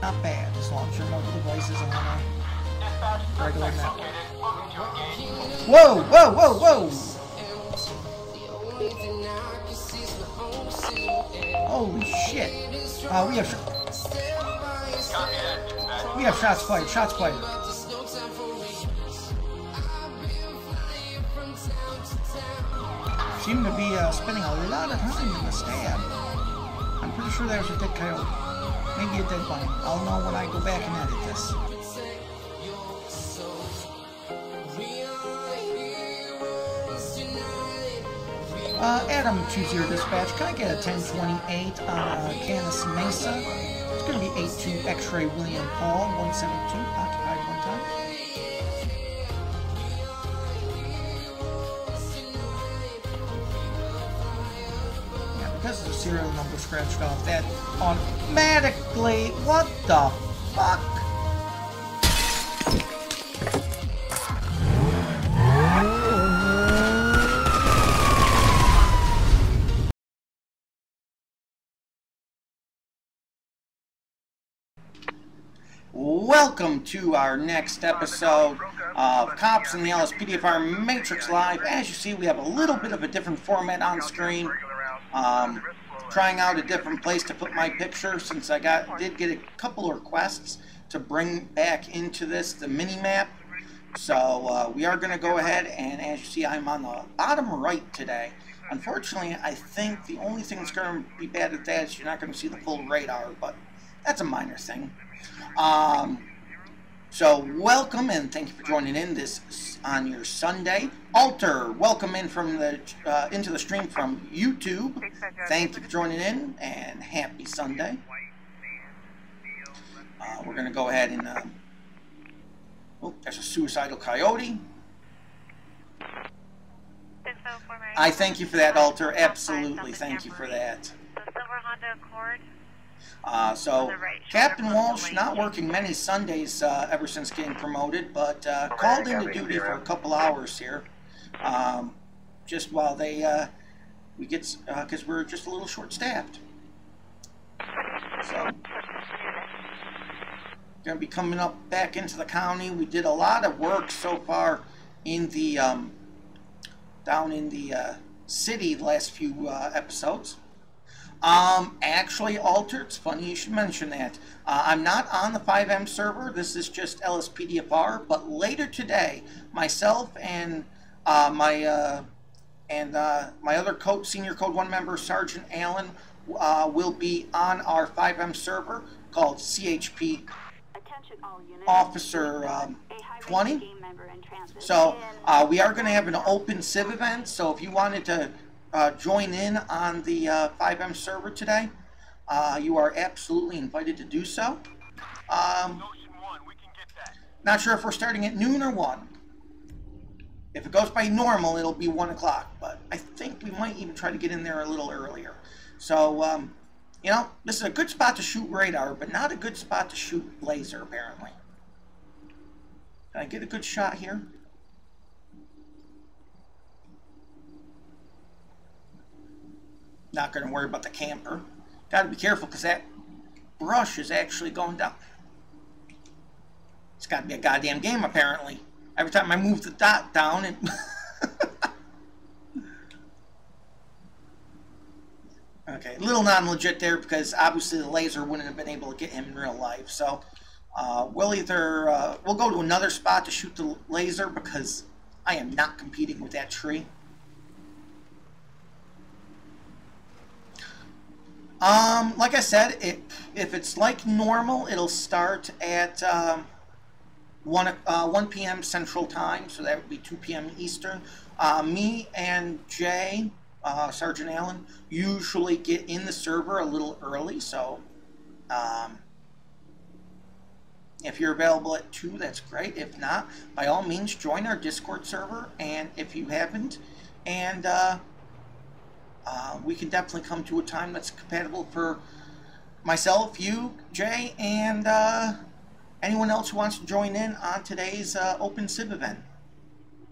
not bad, as long as your mobile device is on a regular network. Whoa, whoa, whoa, whoa! Holy shit! We have shots fired. Shots fired. Seem to be spending a lot of time in the stab. I'm pretty sure there's a dead coyote. Maybe a dead bunny. I'll know when I go back and edit this. Adam 20 Dispatch, can I get a 1028 on Canis Mesa? It's going to be 82 X-Ray William Paul, 172, occupied one time. Yeah, because the serial number scratched off, that automatically, what the fuck? Welcome to our next episode of Cops in the LSPDFR Matrix Live. As you see, we have a little bit of a different format on screen. Trying out a different place to put my picture, since I did get a couple of requests to bring back into this the mini-map. So we are going to go ahead, and as you see, I'm on the bottom right today. Unfortunately, I think the only thing that's going to be bad at that is you're not going to see the full radar, but that's a minor thing. So welcome and thank you for joining in this on your Sunday. Alter, welcome in from the into the stream from YouTube. Thank you for joining in and happy Sunday. We're gonna go ahead and oh, there's a suicidal coyote. I thank you for that, Alter. Absolutely, thank you for that. So Captain Walsh not working many Sundays ever since getting promoted, but called into duty for a couple hours here, just while we get because we're just a little short-staffed. So gonna be coming up back into the county. We did a lot of work so far in the down in the city the last few episodes. Actually, Alter, it's funny you should mention that. I'm not on the fivem server. This is just LSPDFR. But later today, myself and my other senior Code 1 member, Sergeant Allen, will be on our fivem server called CHP Officer 20. So we are going to have an open civ event. So if you wanted to join in on the fivem server today, you are absolutely invited to do so. Not sure if we're starting at noon or 1. If it goes by normal, it'll be 1 o'clock, but I think we might even try to get in there a little earlier. So, you know, this is a good spot to shoot radar, but not a good spot to shoot laser, apparently. Can I get a good shot here? Not going to worry about the camper. Got to be careful because that brush is actually going down. It's got to be a goddamn game, apparently. Every time I move the dot down, it... Okay, a little non-legit there because obviously the laser wouldn't have been able to get him in real life. So we'll either we'll go to another spot to shoot the laser because I am not competing with that tree. Like I said, if it's like normal, it'll start at 1 p.m. Central Time, so that would be 2 p.m. Eastern. Me and Jay, Sergeant Allen, usually get in the server a little early, so if you're available at 2, that's great. If not, by all means, join our Discord server, and if you haven't, and we can definitely come to a time that's compatible for myself, you, Jay, and anyone else who wants to join in on today's open civ event.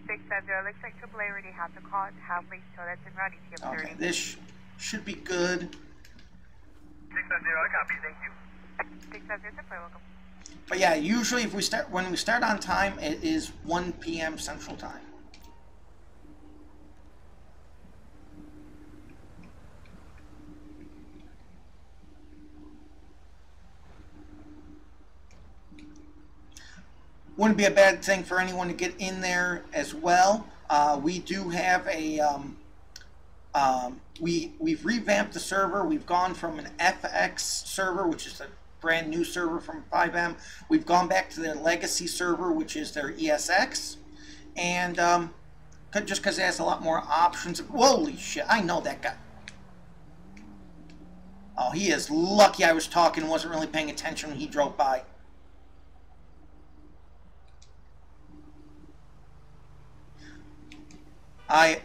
670, looks like AAA already has the call. Halfway, so that's in routing to your Okay, this should be good. 670, I copy, thank you. 650, welcome. But yeah, usually if when we start on time, it is 1 p.m. Central Time. Wouldn't be a bad thing for anyone to get in there as well. We do have a we've revamped the server. We've gone from an FX server, which is a brand new server from fivem. We've gone back to their legacy server, which is their ESX, and just because it has a lot more options. Holy shit! I know that guy. Oh, he is lucky I was talking and wasn't really paying attention when he drove by. I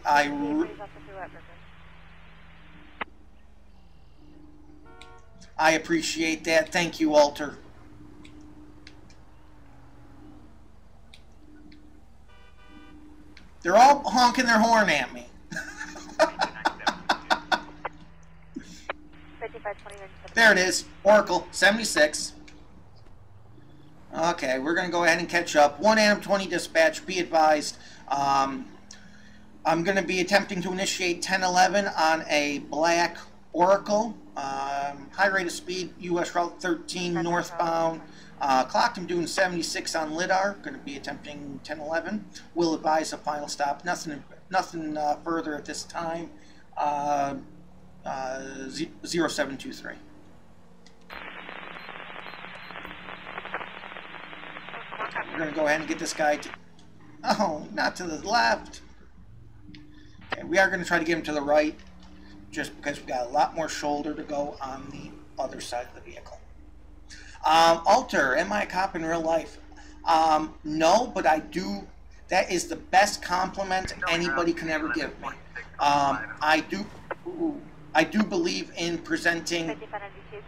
appreciate that. Thank you, Walter. They're all honking their horn at me. There it is. Oracle 76. Okay, we're going to go ahead and catch up. 1 Adam 20 dispatch. Be advised. I'm going to be attempting to initiate 1011 on a black Oracle. High rate of speed, US Route 13 northbound. Clocked him doing 76 on LIDAR. Going to be attempting 1011. Will advise a final stop. Nothing further at this time. 0723. We're going to go ahead and get this guy to... Oh, not to the left. Okay, we are going to try to get him to the right, just because we got a lot more shoulder to go on the other side of the vehicle. Alter, am I a cop in real life? No, but I do. That is the best compliment anybody can ever give me. I do believe in presenting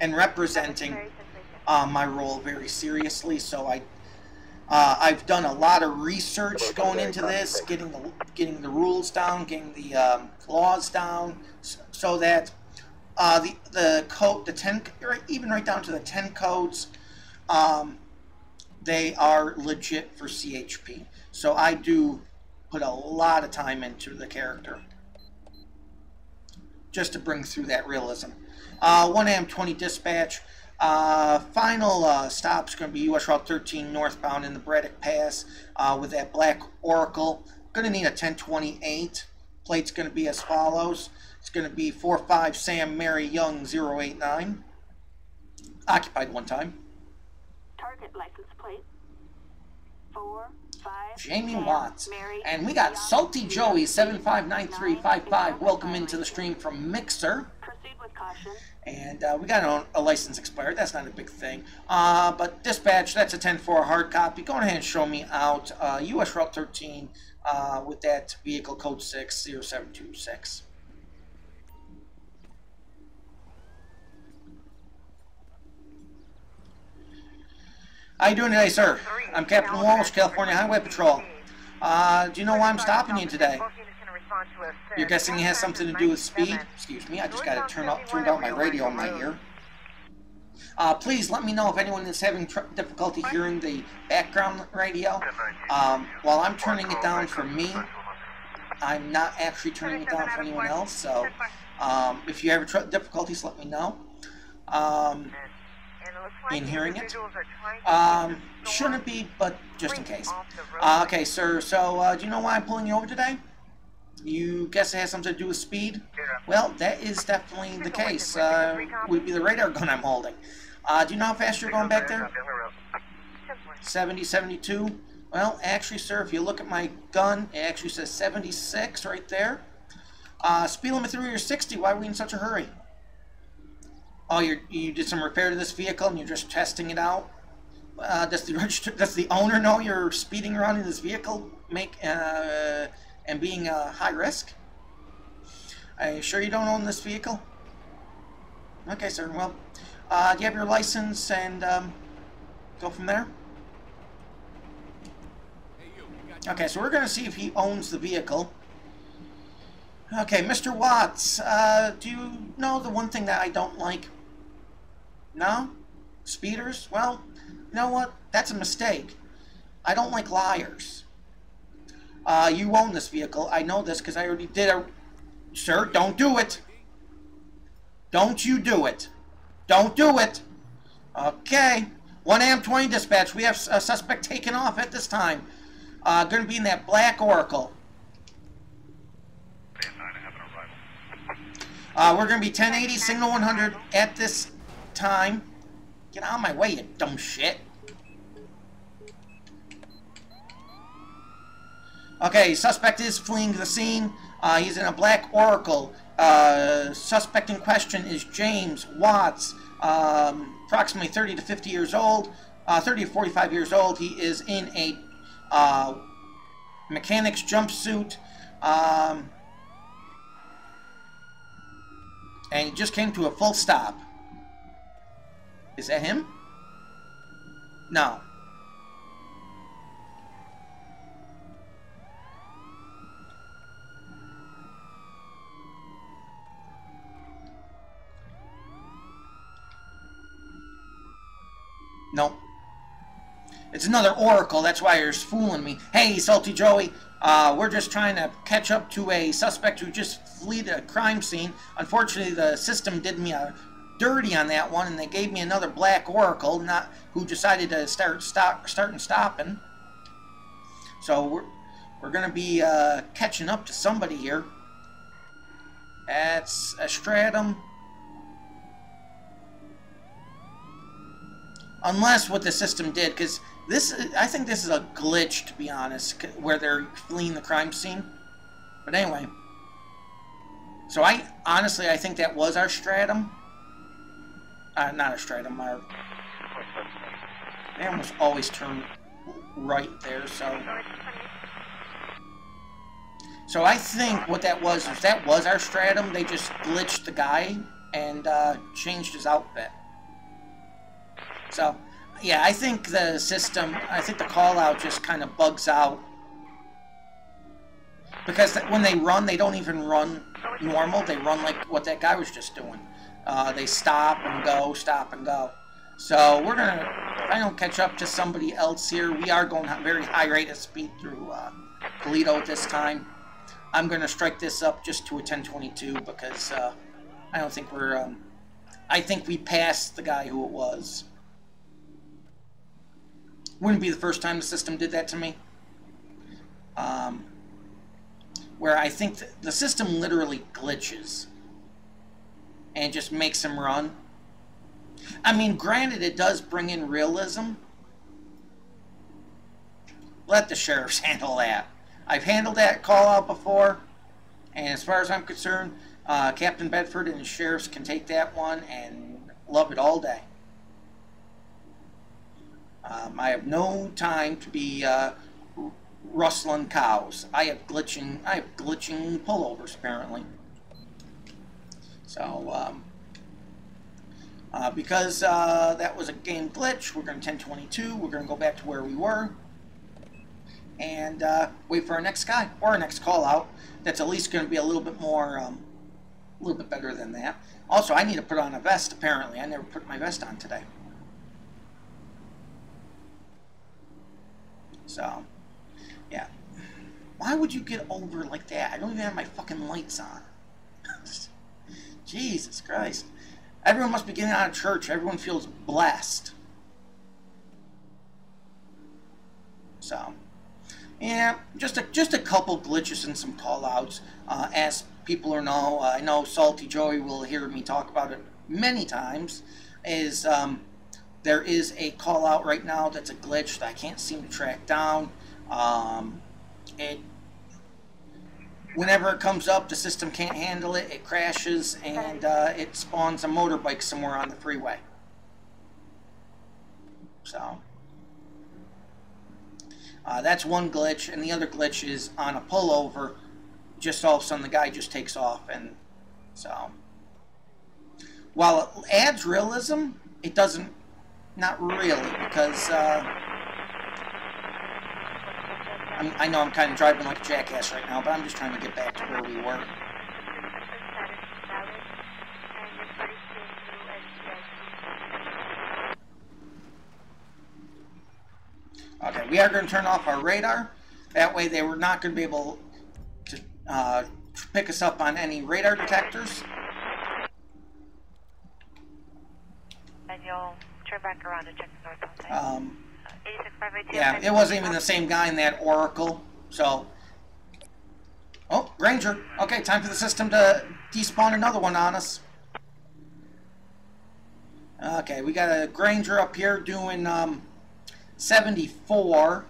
and representing my role very seriously. So I've done a lot of research going into this, getting the rules down, getting the laws down, so that the code, the 10, even right down to the 10 codes, they are legit for CHP. So I do put a lot of time into the character, just to bring through that realism. 1 AM 20 dispatch. Final stop's going to be US Route 13 northbound in the Braddock Pass with that black Oracle. Going to need a 1028. Plate's going to be as follows. It's going to be 45 Sam Mary Young 089. Occupied one time. Target license plate 45 Jamie Sam Watts. Mary And we got Young Salty Joey 759355. 089. Welcome into the stream from Mixer. Proceed with caution. And we got a license expired. That's not a big thing. But dispatch, that's a 10-4 hard copy. Go ahead and show me out US Route 13 with that vehicle code 60726. How you doing today, sir? I'm Captain Walsh, California Highway Patrol. Do you know why I'm stopping you today? You're guessing it has something to do with speed? Excuse me, I just got to turn out my radio in my ear. Please let me know if anyone is having difficulty hearing the background radio. While I'm turning it down for me, I'm not actually turning it down for anyone else, so if you have difficulties, let me know in hearing it. Shouldn't be, but just in case. Okay, sir, so do you know why I'm pulling you over today? You guess it has something to do with speed? Well, that is definitely the case. Would be the radar gun I'm holding. Do you know how fast you're going back there? 70, 72? Well, actually, sir, if you look at my gun, it actually says 76 right there. Speed limit through your 60. Why were you in such a hurry? Oh, you did some repair to this vehicle and you're just testing it out? Does the owner know you're speeding around in this vehicle and being high risk? Are you sure you don't own this vehicle? Okay, sir. Well, do you have your license and go from there? Okay, so we're going to see if he owns the vehicle. Okay, Mr. Watts, do you know the one thing that I don't like? No? Speeders? Well, you know what? That's a mistake. I don't like liars. You own this vehicle. I know this because I already did a... Sir, don't do it. Don't you do it. Don't do it. Okay. 1 AM 20 dispatch. We have a suspect taken off at this time. Going to be in that black Oracle. We're going to be 1080 signal 100 at this time. Get out of my way, you dumb shit. Okay, suspect is fleeing the scene. He's in a black Oracle. Suspect in question is James Watts, approximately 30 to 50 years old, 30 to 45 years old. He is in a mechanic's jumpsuit, and he just came to a full stop. Is that him? No. Nope. It's another Oracle, that's why you're fooling me. Hey, Salty Joey, we're just trying to catch up to a suspect who just fled a crime scene. Unfortunately, the system did me a dirty on that one, and they gave me another black Oracle, who decided to start stopping. So we're going to be catching up to somebody here. That's a Stratum. Unless what the system did, because I think this is a glitch, to be honest, where they're fleeing the crime scene. But anyway, so I think that was our Stratum. Not a Stratum. They almost always turn right there, so. So I think what that was is that was our Stratum. They just glitched the guy and changed his outfit. So, yeah, I think the system, I think the call-out just kind of bugs out. Because when they run, they don't even run normal. They run like what that guy was just doing. They stop and go, stop and go. So we're going to, if I don't catch up to somebody else here, we are going at a very high rate of speed through Toledo at this time. I'm going to strike this up just to a 1022 because I don't think we're, I think we passed the guy who it was. Wouldn't be the first time the system did that to me. Where I think the system literally glitches and just makes him run. I mean, granted, it does bring in realism. Let the sheriffs handle that. I've handled that call out before, and as far as I'm concerned, Captain Bedford and the sheriffs can take that one and love it all day. I have no time to be rustling cows. I have glitching pullovers apparently. So because that was a game glitch, we're going to 1022. We're going to go back to where we were and wait for our next guy or our next call out. That's at least going to be a little bit more, a little bit better than that. Also, I need to put on a vest. Apparently, I never put my vest on today. So, yeah. Why would you get over like that? I don't even have my fucking lights on. Jesus Christ. Everyone must be getting out of church. Everyone feels blessed. So, yeah, just a couple glitches and some call-outs. As people know, I know Salty Joey will hear me talk about it many times, is there is a call-out right now that's a glitch that I can't seem to track down. Whenever it comes up, the system can't handle it. It crashes, and it spawns a motorbike somewhere on the freeway. So, that's one glitch, and the other glitch is on a pullover. Just all of a sudden, the guy just takes off, and so. While it adds realism, it doesn't. Not really, because I know I'm kind of driving like a jackass right now, but I'm just trying to get back to where we were. We are going to turn off our radar. That way they were not going to be able to pick us up on any radar detectors. And you'll turn back around and check the northbound side. 86582. Yeah, it wasn't even the same guy in that Oracle. So, oh, Granger. Okay, time for the system to despawn another one on us. Okay, we got a Granger up here doing 74.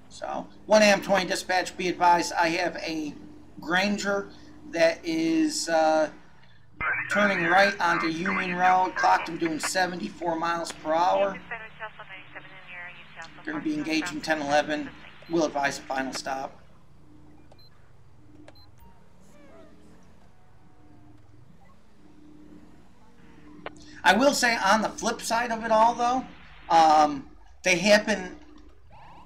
So, 1AM20 dispatch, be advised, I have a Granger that is turning right onto Union Road. Clocked him doing 74 miles per hour. Going to be engaging 1011. We'll advise a final stop. I will say on the flip side of it all, though, they have been,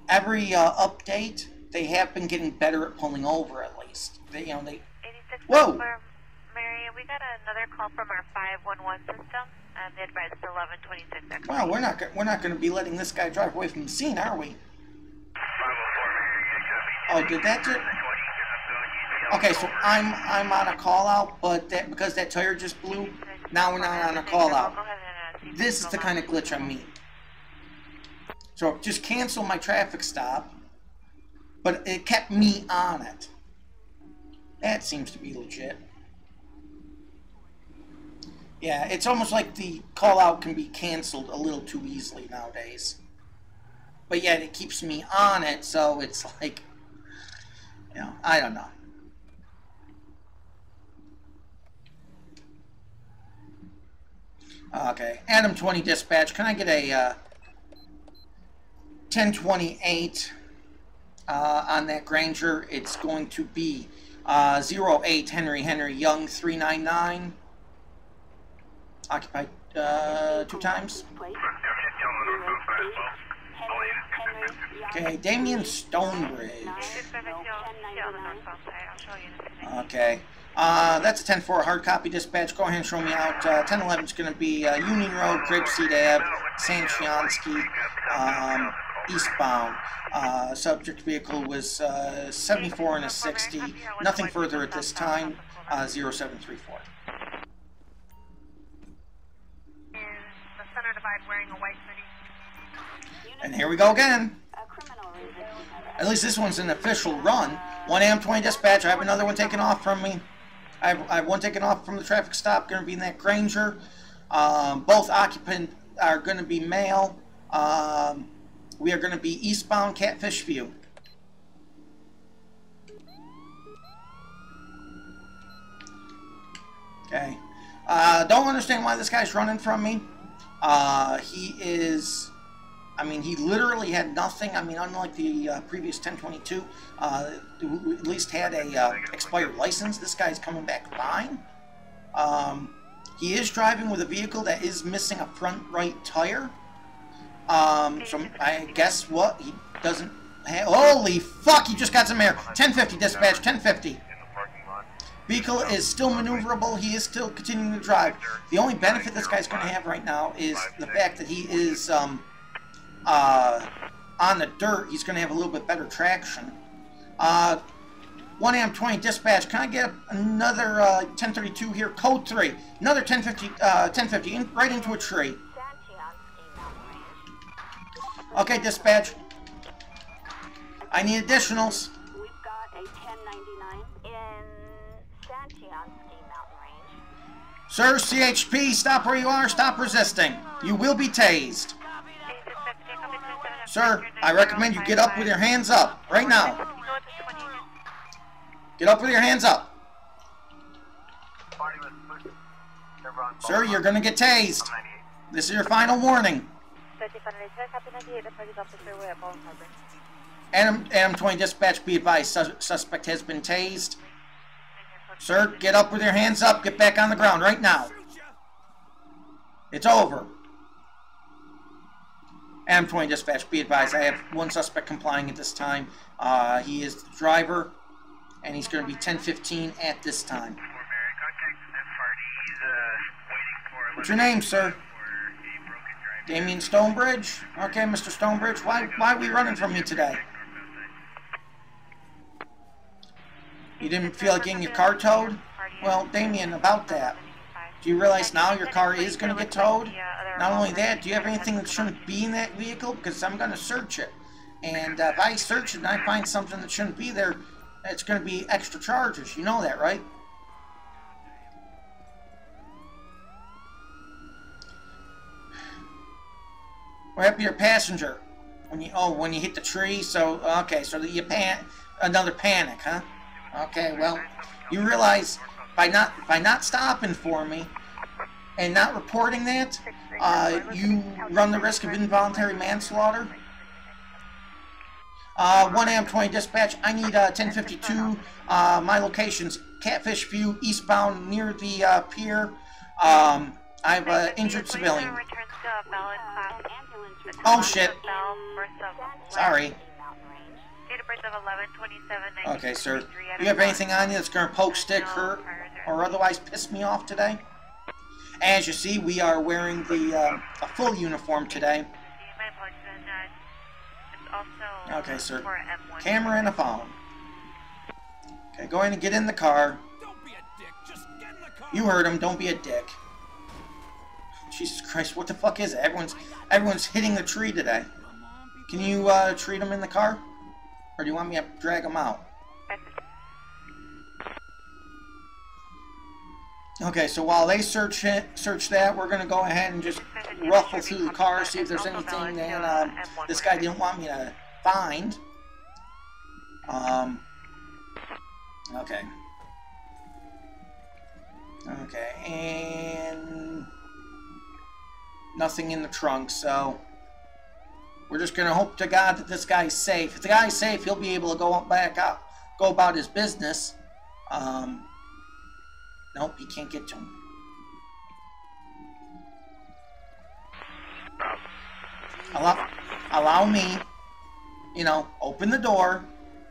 every update, they have been getting better at pulling over at least. They, you know, they. 86 whoa! Mary, we got another call from our 511 system, and they advised 1126. Well, we're not going to be letting this guy drive away from the scene, are we? Oh, did that just? Okay, so I'm on a call out, but that because that tire just blew, now we're not on a call out. This is the kind of glitch I mean. So just cancel my traffic stop, but it kept me on it. That seems to be legit. Yeah, it's almost like the call out can be canceled a little too easily nowadays. But yet it keeps me on it, so it's like, you know, I don't know. Okay, Adam 20 dispatch, can I get a 1028 on that Granger? It's going to be 08 Henry Young 399. Occupied 2 times. Okay, Damien Stonebridge. Okay, that's a 10-4 hard copy dispatch. Go ahead and show me out. 1011 is going to be Union Road, Grapeseed Ave, San Chiansky, eastbound. Subject vehicle was 74 and a 60. Nothing further at this time. 0734. Wearing a white hoodie. And here we go again. At least this one's an official run. 1AM20 dispatch. I have another one taken off from me. I have one taken off from the traffic stop. Going to be in that Granger. Both occupants are going to be male. We are going to be eastbound Catfish View. Okay. Don't understand why this guy's running from me. He is, I mean, he literally had nothing. I mean, unlike the previous 1022, who at least had a expired license, this guy's coming back fine. He is driving with a vehicle that is missing a front right tire. So I guess what? He doesn't have, holy fuck, he just got some air. 1050 dispatch, 1050. Vehicle is still maneuverable. He is still continuing to drive. The only benefit this guy's going to have right now is the fact that he is on the dirt. He's going to have a little bit better traction. 1AM20 dispatch. Can I get another 1032 here? Code 3. Another 1050 right into a tree. Okay, dispatch. I need additionals. We've got a 1099 in Sanchiansky Mountain Range. Sir, CHP, stop where you are. Stop resisting. You will be tased. Sir, I recommend you get up with your hands up. Right now. Get up with your hands up. Sir, you're going to get tased. This is your final warning. Adam 20 dispatch, be advised, suspect has been tased. Sir, get up with your hands up. Get back on the ground right now. It's over. Adam 20 dispatch, be advised, I have one suspect complying at this time. He is the driver, and he's going to be 1015 at this time. What's your name, sir? Damien Stonebridge? Okay, Mr. Stonebridge, why are we running from me today? You didn't feel like getting your car towed? Well, Damien, about that. Do you realize now your car is going to get towed? Not only that, do you have anything that shouldn't be in that vehicle? Because I'm going to search it. And if I search it and I find something that shouldn't be there, it's going to be extra charges. You know that, right? What happened to your passenger? When you hit the tree, so, okay, so you another panic, huh? Okay, well, you realize by not stopping for me and not reporting that, you run the risk of involuntary manslaughter. 1AM20 dispatch, I need 1052. My location's Catfish View, eastbound near the pier. I have an injured civilian. Oh shit. Sorry. Okay, sir. Do you have anything on you that's going to poke, stick, hurt, or otherwise piss me off today? As you see, we are wearing the a full uniform today. Okay, sir. Camera and a phone. Okay, go ahead and get in the car. You heard him. Don't be a dick. Jesus Christ, what the fuck is it? Everyone's hitting the tree today. Can you treat them in the car? Or do you want me to drag them out? Okay, so while they search that, we're going to go ahead and just ruffle through the car, see if there's anything that this guy didn't want me to find. Okay. Okay, and nothing in the trunk, so we're just going to hope to God that this guy's safe. If the guy's safe, he'll be able to go about his business. Nope, you can't get to him. Allow me, open the door,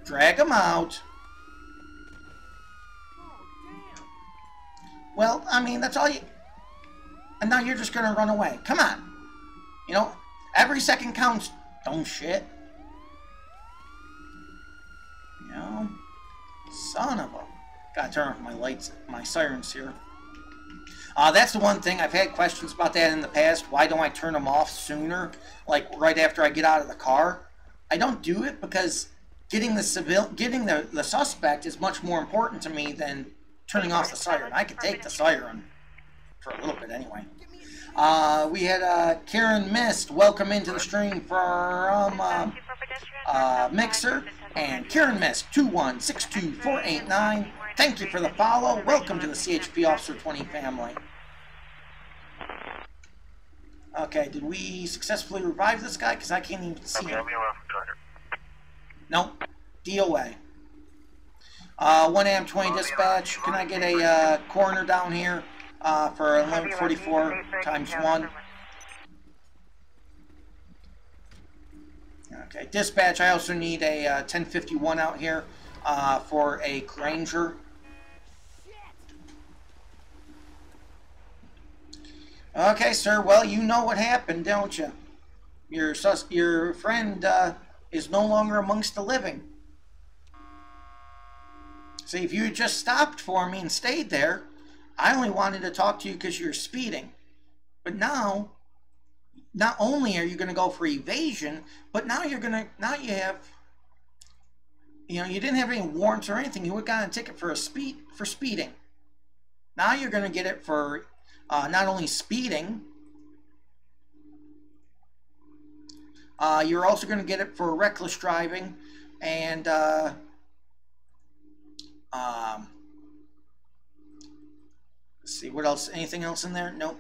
drag him out. Well, I mean, that's all you... And now you're just going to run away. Come on. Every second counts. Don't shit. Son of a... Gotta turn off my lights, my sirens here. That's the one thing. I've had questions about that in the past. Why don't I turn them off sooner? Like right after I get out of the car? I don't do it because getting the suspect is much more important to me than turning off the siren. I could take the siren for a little bit anyway. We had Karen Mist welcome into the stream from Mixer, and Karen Mist 2162489. Thank you for the follow. Welcome to the CHP Officer 20 family. Okay, did we successfully revive this guy? Because I can't even see him. Nope. DOA. 1AM20 dispatch. Can I get a coroner down here for 1144 times 1? Okay, dispatch. I also need a 1051 out here for a Granger. Okay, sir. Well, you know what happened, don't you? Your friend is no longer amongst the living. See, if you had just stopped for me and stayed there, I only wanted to talk to you because you're speeding. But now, not only are you going to go for evasion, but now you have, you didn't have any warrants or anything. You would have gotten a ticket for speeding. Now you're going to get it for not only speeding, you're also going to get it for reckless driving and let's see, what else? Anything else in there? Nope.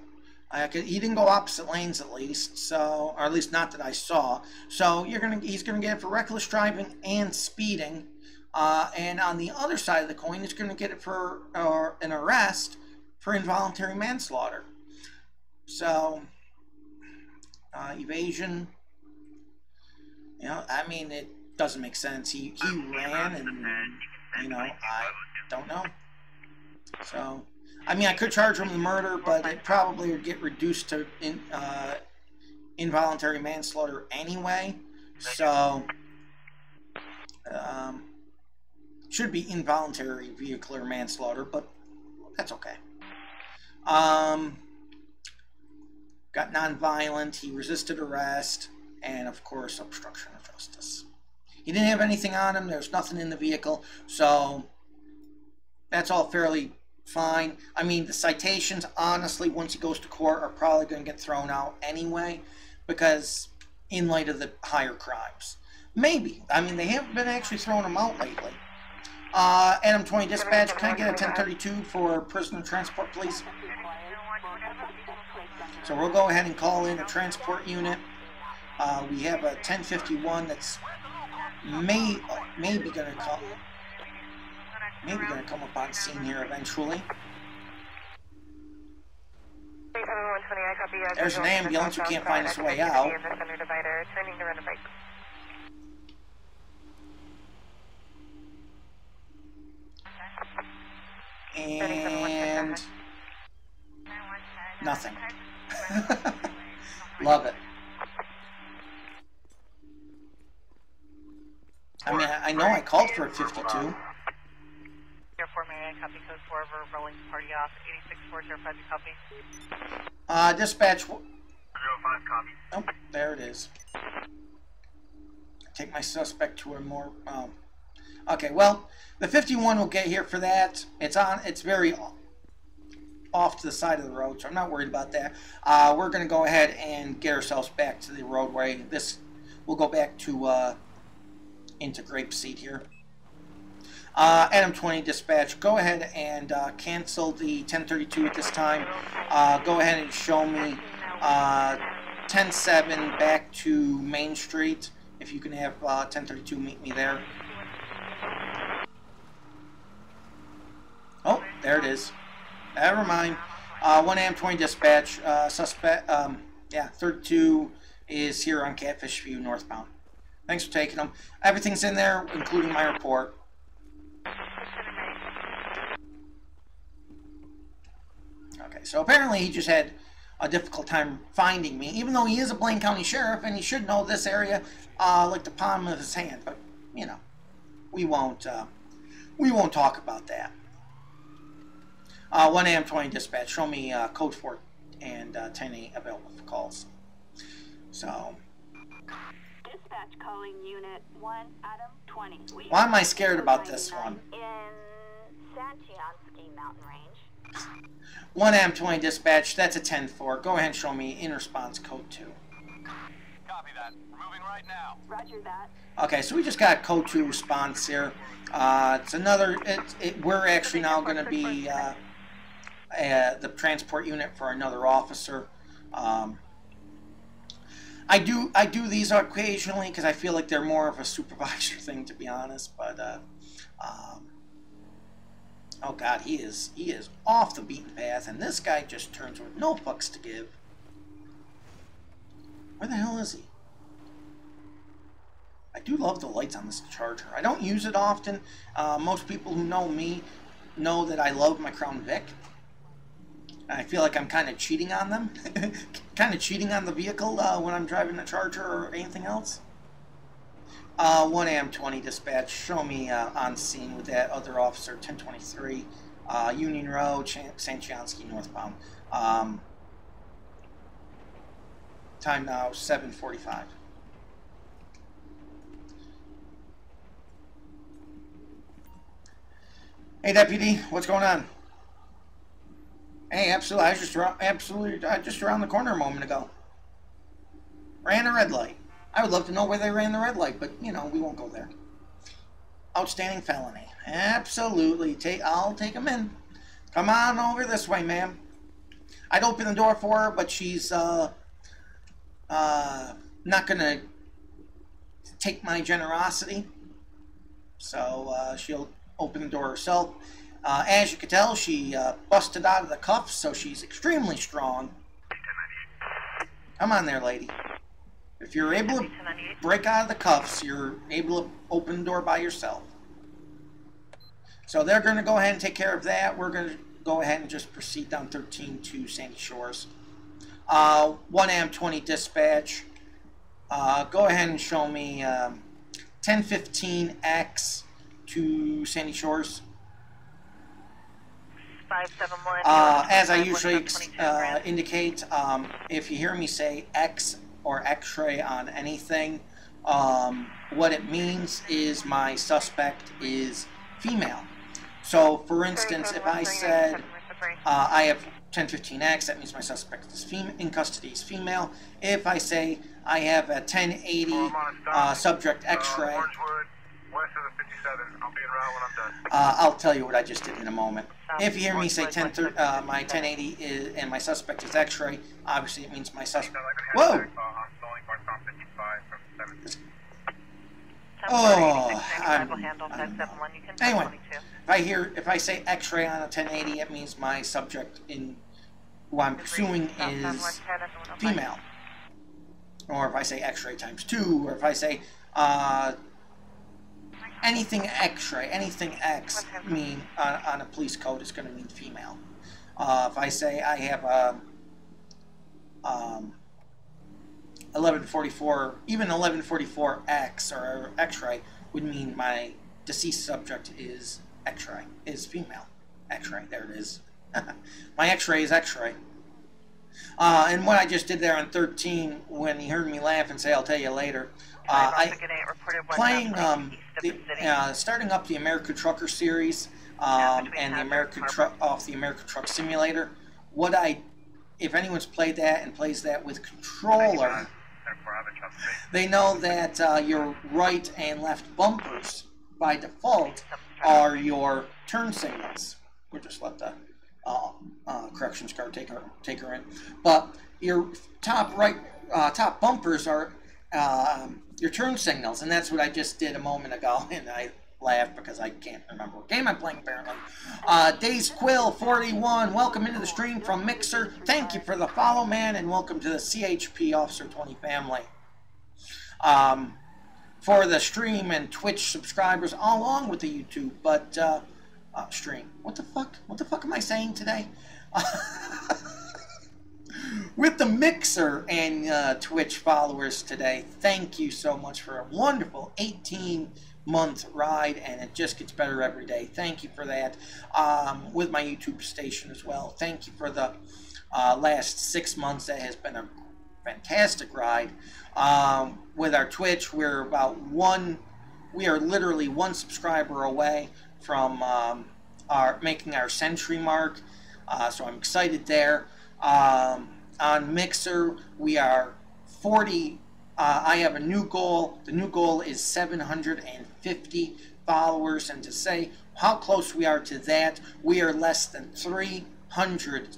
He didn't go opposite lanes at least, so, or at least not that I saw. So he's gonna get it for reckless driving and speeding, and on the other side of the coin, he's gonna get it for an arrest for involuntary manslaughter. So evasion. I mean, it doesn't make sense. He ran, and I don't know. So. I mean, I could charge him with murder, but it probably would get reduced to involuntary manslaughter anyway, so should be involuntary vehicular manslaughter, but that's okay. Got nonviolent, he resisted arrest, and of course obstruction of justice. He didn't have anything on him, there's nothing in the vehicle, so that's all fairly fine. I mean, the citations, honestly, once he goes to court, are probably going to get thrown out anyway, because in light of the higher crimes. Maybe. I mean, they haven't been actually throwing them out lately. Adam 20 dispatch, can I get a 1032 for prisoner transport, please? So we'll go ahead and call in a transport unit. We have a 1051 that's maybe going to come up on scene here eventually. There's an ambulance who can't find its way out. And nothing. Love it. I mean, I know I called for a 52. Air 4, may I copy code 4 over rolling party off 86405 to copy. Dispatch. 05 copy. Oh, there it is. Take my suspect to a more. Okay, well, the 51 will get here for that. It's very off to the side of the road, so I'm not worried about that. We're going to go ahead and get ourselves back to the roadway. We'll go back to into Grapeseed here. Adam 20 dispatch, go ahead and cancel the 1032 at this time. Go ahead and show me 10-7 back to Main Street. If you can have 1032 meet me there. Oh, there it is. Never mind. 1 AM 20 dispatch. Suspect, yeah, 32 is here on Catfish View northbound. Thanks for taking them. Everything's in there, including my report. Okay, so apparently he just had a difficult time finding me, even though he is a Blaine County Sheriff, and he should know this area like the palm of his hand. But, you know, we won't talk about that. 1 AM 20 dispatch, show me code 4 and 10-8 available for calls. So, Dispatch calling unit 1, Adam 20. Why am I scared about this one? In Santiansky Mountain Range. 1 AM 20 dispatch, that's a 10-4. Go ahead and show me in response code 2. Copy that. We're moving right now. Roger that. Okay, so we just got code 2 response here. It's another. We're actually now going to be the transport unit for another officer. I do these occasionally because I feel like they're more of a supervisor thing, to be honest. But oh God, he is off the beaten path, and this guy just turns with no fucks to give. Where the hell is he? I do love the lights on this Charger. I don't use it often. Most people who know me know that I love my Crown Vic. I feel like I'm kind of cheating on them. Kind of cheating on the vehicle when I'm driving a Charger or anything else. 1 AM 20 dispatch, show me on scene with that other officer, 1023, Union Road, Santiansky northbound. Time now 7:45. Hey deputy, what's going on? Hey, absolutely. I just around the corner a moment ago. Ran a red light. I would love to know where they ran the red light, but you know we won't go there. Outstanding felony. Absolutely. I'll take them in. Come on over this way, ma'am. I'd open the door for her, but she's not gonna take my generosity, so she'll open the door herself. As you can tell, she busted out of the cuffs, so she's extremely strong. Come on there, lady. If you're able to break out of the cuffs, you're able to open the door by yourself. So they're going to go ahead and take care of that. We're going to go ahead and just proceed down 13 to Sandy Shores. 1AM20 dispatch. Go ahead and show me 1015X to Sandy Shores. 571. As I usually indicate, if you hear me say X or X-ray on anything, what it means is my suspect is female. So, for instance, if I said I have 1015X, that means my suspect is in custody is female. If I say I have a 1080 subject X-ray, I'll tell you what I just did in a moment. If you hear me say my 1080 is, and my suspect is X-ray, obviously it means my suspect. Whoa! Oh, anyway, if I say X-ray on a 1080, it means my subject who I'm pursuing is female. Or if I say X-ray times 2, or if I say anything X-ray, anything X mean on a police code is going to mean female. If I say I have a 1144, even 1144X or X-ray would mean my deceased subject is X-ray, is female. X-ray, there it is. My X-ray is X-ray. And what I just did there on 13, when you heard me laugh and say, I'll tell you later, starting up the American Trucker series and the American Truck Simulator, if anyone's played that and plays that with controller, they know that your right and left bumpers, by default, are your turn signals. We'll just let the corrections guard take her in. But your top bumpers are your turn signals, and that's what I just did a moment ago, and I laughed because I can't remember what game I'm playing apparently. Days Quill 41, welcome into the stream from Mixer. Thank you for the follow, man, and welcome to the CHP Officer 20 family. For the stream and Twitch subscribers, along with the YouTube, but stream. What the fuck am I saying today? With the Mixer and Twitch followers today, thank you so much for a wonderful 18-month ride, and it just gets better every day. Thank you for that. With my YouTube station as well. Thank you for the last 6 months. That has been a fantastic ride. With our Twitch, we are literally one subscriber away from making our century mark. So I'm excited there. On Mixer, we are 40. I have a new goal. The new goal is 750 followers, and to say how close we are to that, we are less than 300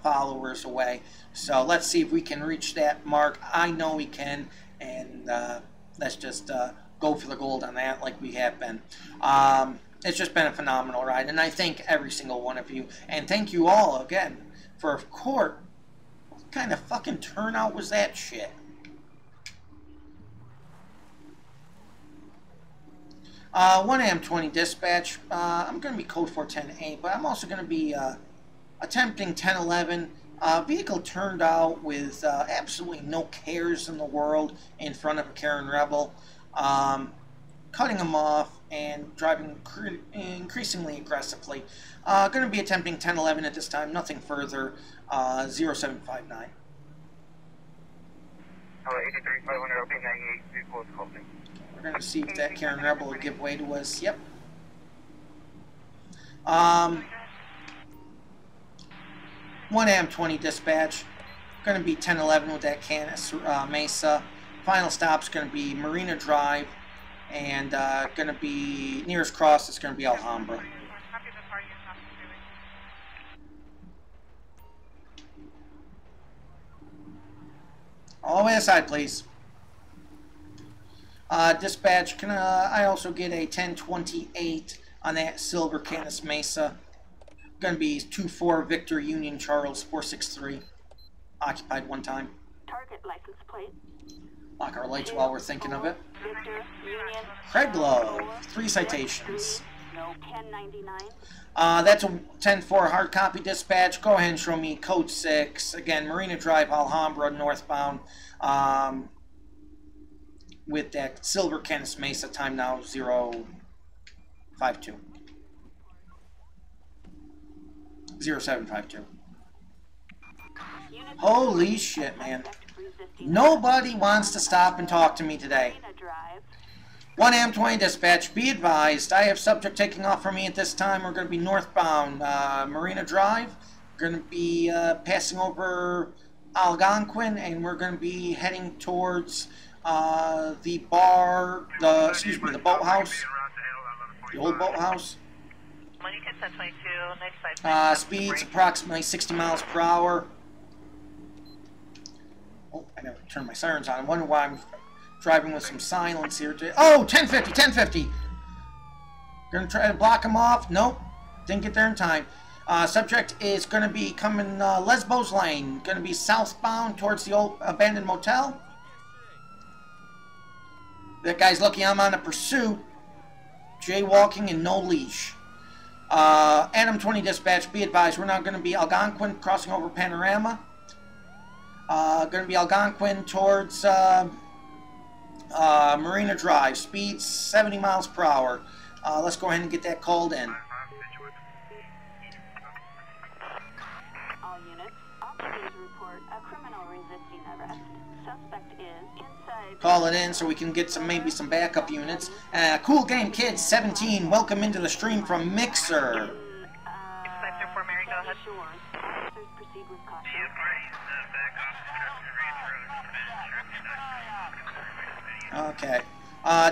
followers away. So let's see if we can reach that mark. I know we can, and let's just go for the gold on that like we have been. It's just been a phenomenal ride, and I thank every single one of you, and thank you all again for, of course, what kind of fucking turnout was that shit? 1AM20 dispatch. I'm going to be code 410A, but I'm also going to be attempting 1011. Vehicle turned out with absolutely no cares in the world in front of a Karen Rebel. Cutting him off and driving increasingly aggressively. Going to be attempting 1011 at this time, nothing further. 0759. 83-500, LP 98, vehicle is closing. We're going to see if that Karen Rebel will give way to us. Yep. 1AM20 dispatch. Going to be 1011 with that Canis Mesa. Final stop's going to be Marina Drive. And going to be nearest cross is going to be Alhambra. All the way aside, please. Dispatch, can I also get a 1028 on that silver Canis Mesa? Going to be 24 Victor Union Charles 463. Occupied one time. Target license plate. Lock our lights while we're thinking of it. Victor Union. Craig Lowe, 3 citations. No 1099. That's a 10-4 hard copy dispatch. Go ahead and show me code 6. Again, Marina Drive, Alhambra, northbound. With that silver Canis Mesa, time now 052. 0752. Holy shit, man. Nobody wants to stop and talk to me today. 1AM20 dispatch, be advised, I have subject taking off from me at this time. We're going to be northbound Marina Drive. We're going to be passing over Algonquin, and we're going to be heading towards the boathouse, the old boathouse. Speed's approximately 60 miles per hour. Oh, I gotta turn my sirens on. I wonder why I'm driving with some silence here. Oh, 1050, 1050. Gonna try to block him off. Nope, didn't get there in time. Subject is gonna be coming Lesbos Lane. Gonna be southbound towards the old abandoned motel. That guy's lucky I'm on a pursuit. Jaywalking and no leash. Adam 20 dispatch, be advised, we're now going to be Algonquin, crossing over Panorama. Going to be Algonquin towards Marina Drive. Speed 70 miles per hour. Let's go ahead and get that called in. All units, officers report a criminal resisting arrest. Suspect is inside. Call it in so we can get maybe some backup units. Cool Game Kids 17, welcome into the stream from Mixer. Inspector for Mary, go ahead. Officers proceed with caution. Okay.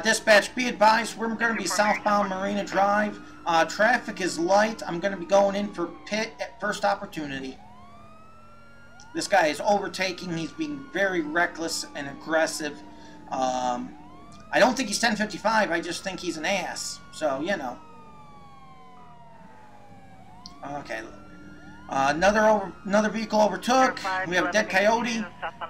Dispatch, be advised, we're going to be southbound Marina Drive. Traffic is light. I'm going to be going in for pit at first opportunity. This guy is overtaking. He's being very reckless and aggressive. I don't think he's 1055. I just think he's an ass. So, you know. Okay. Another vehicle overtook. We have a dead coyote.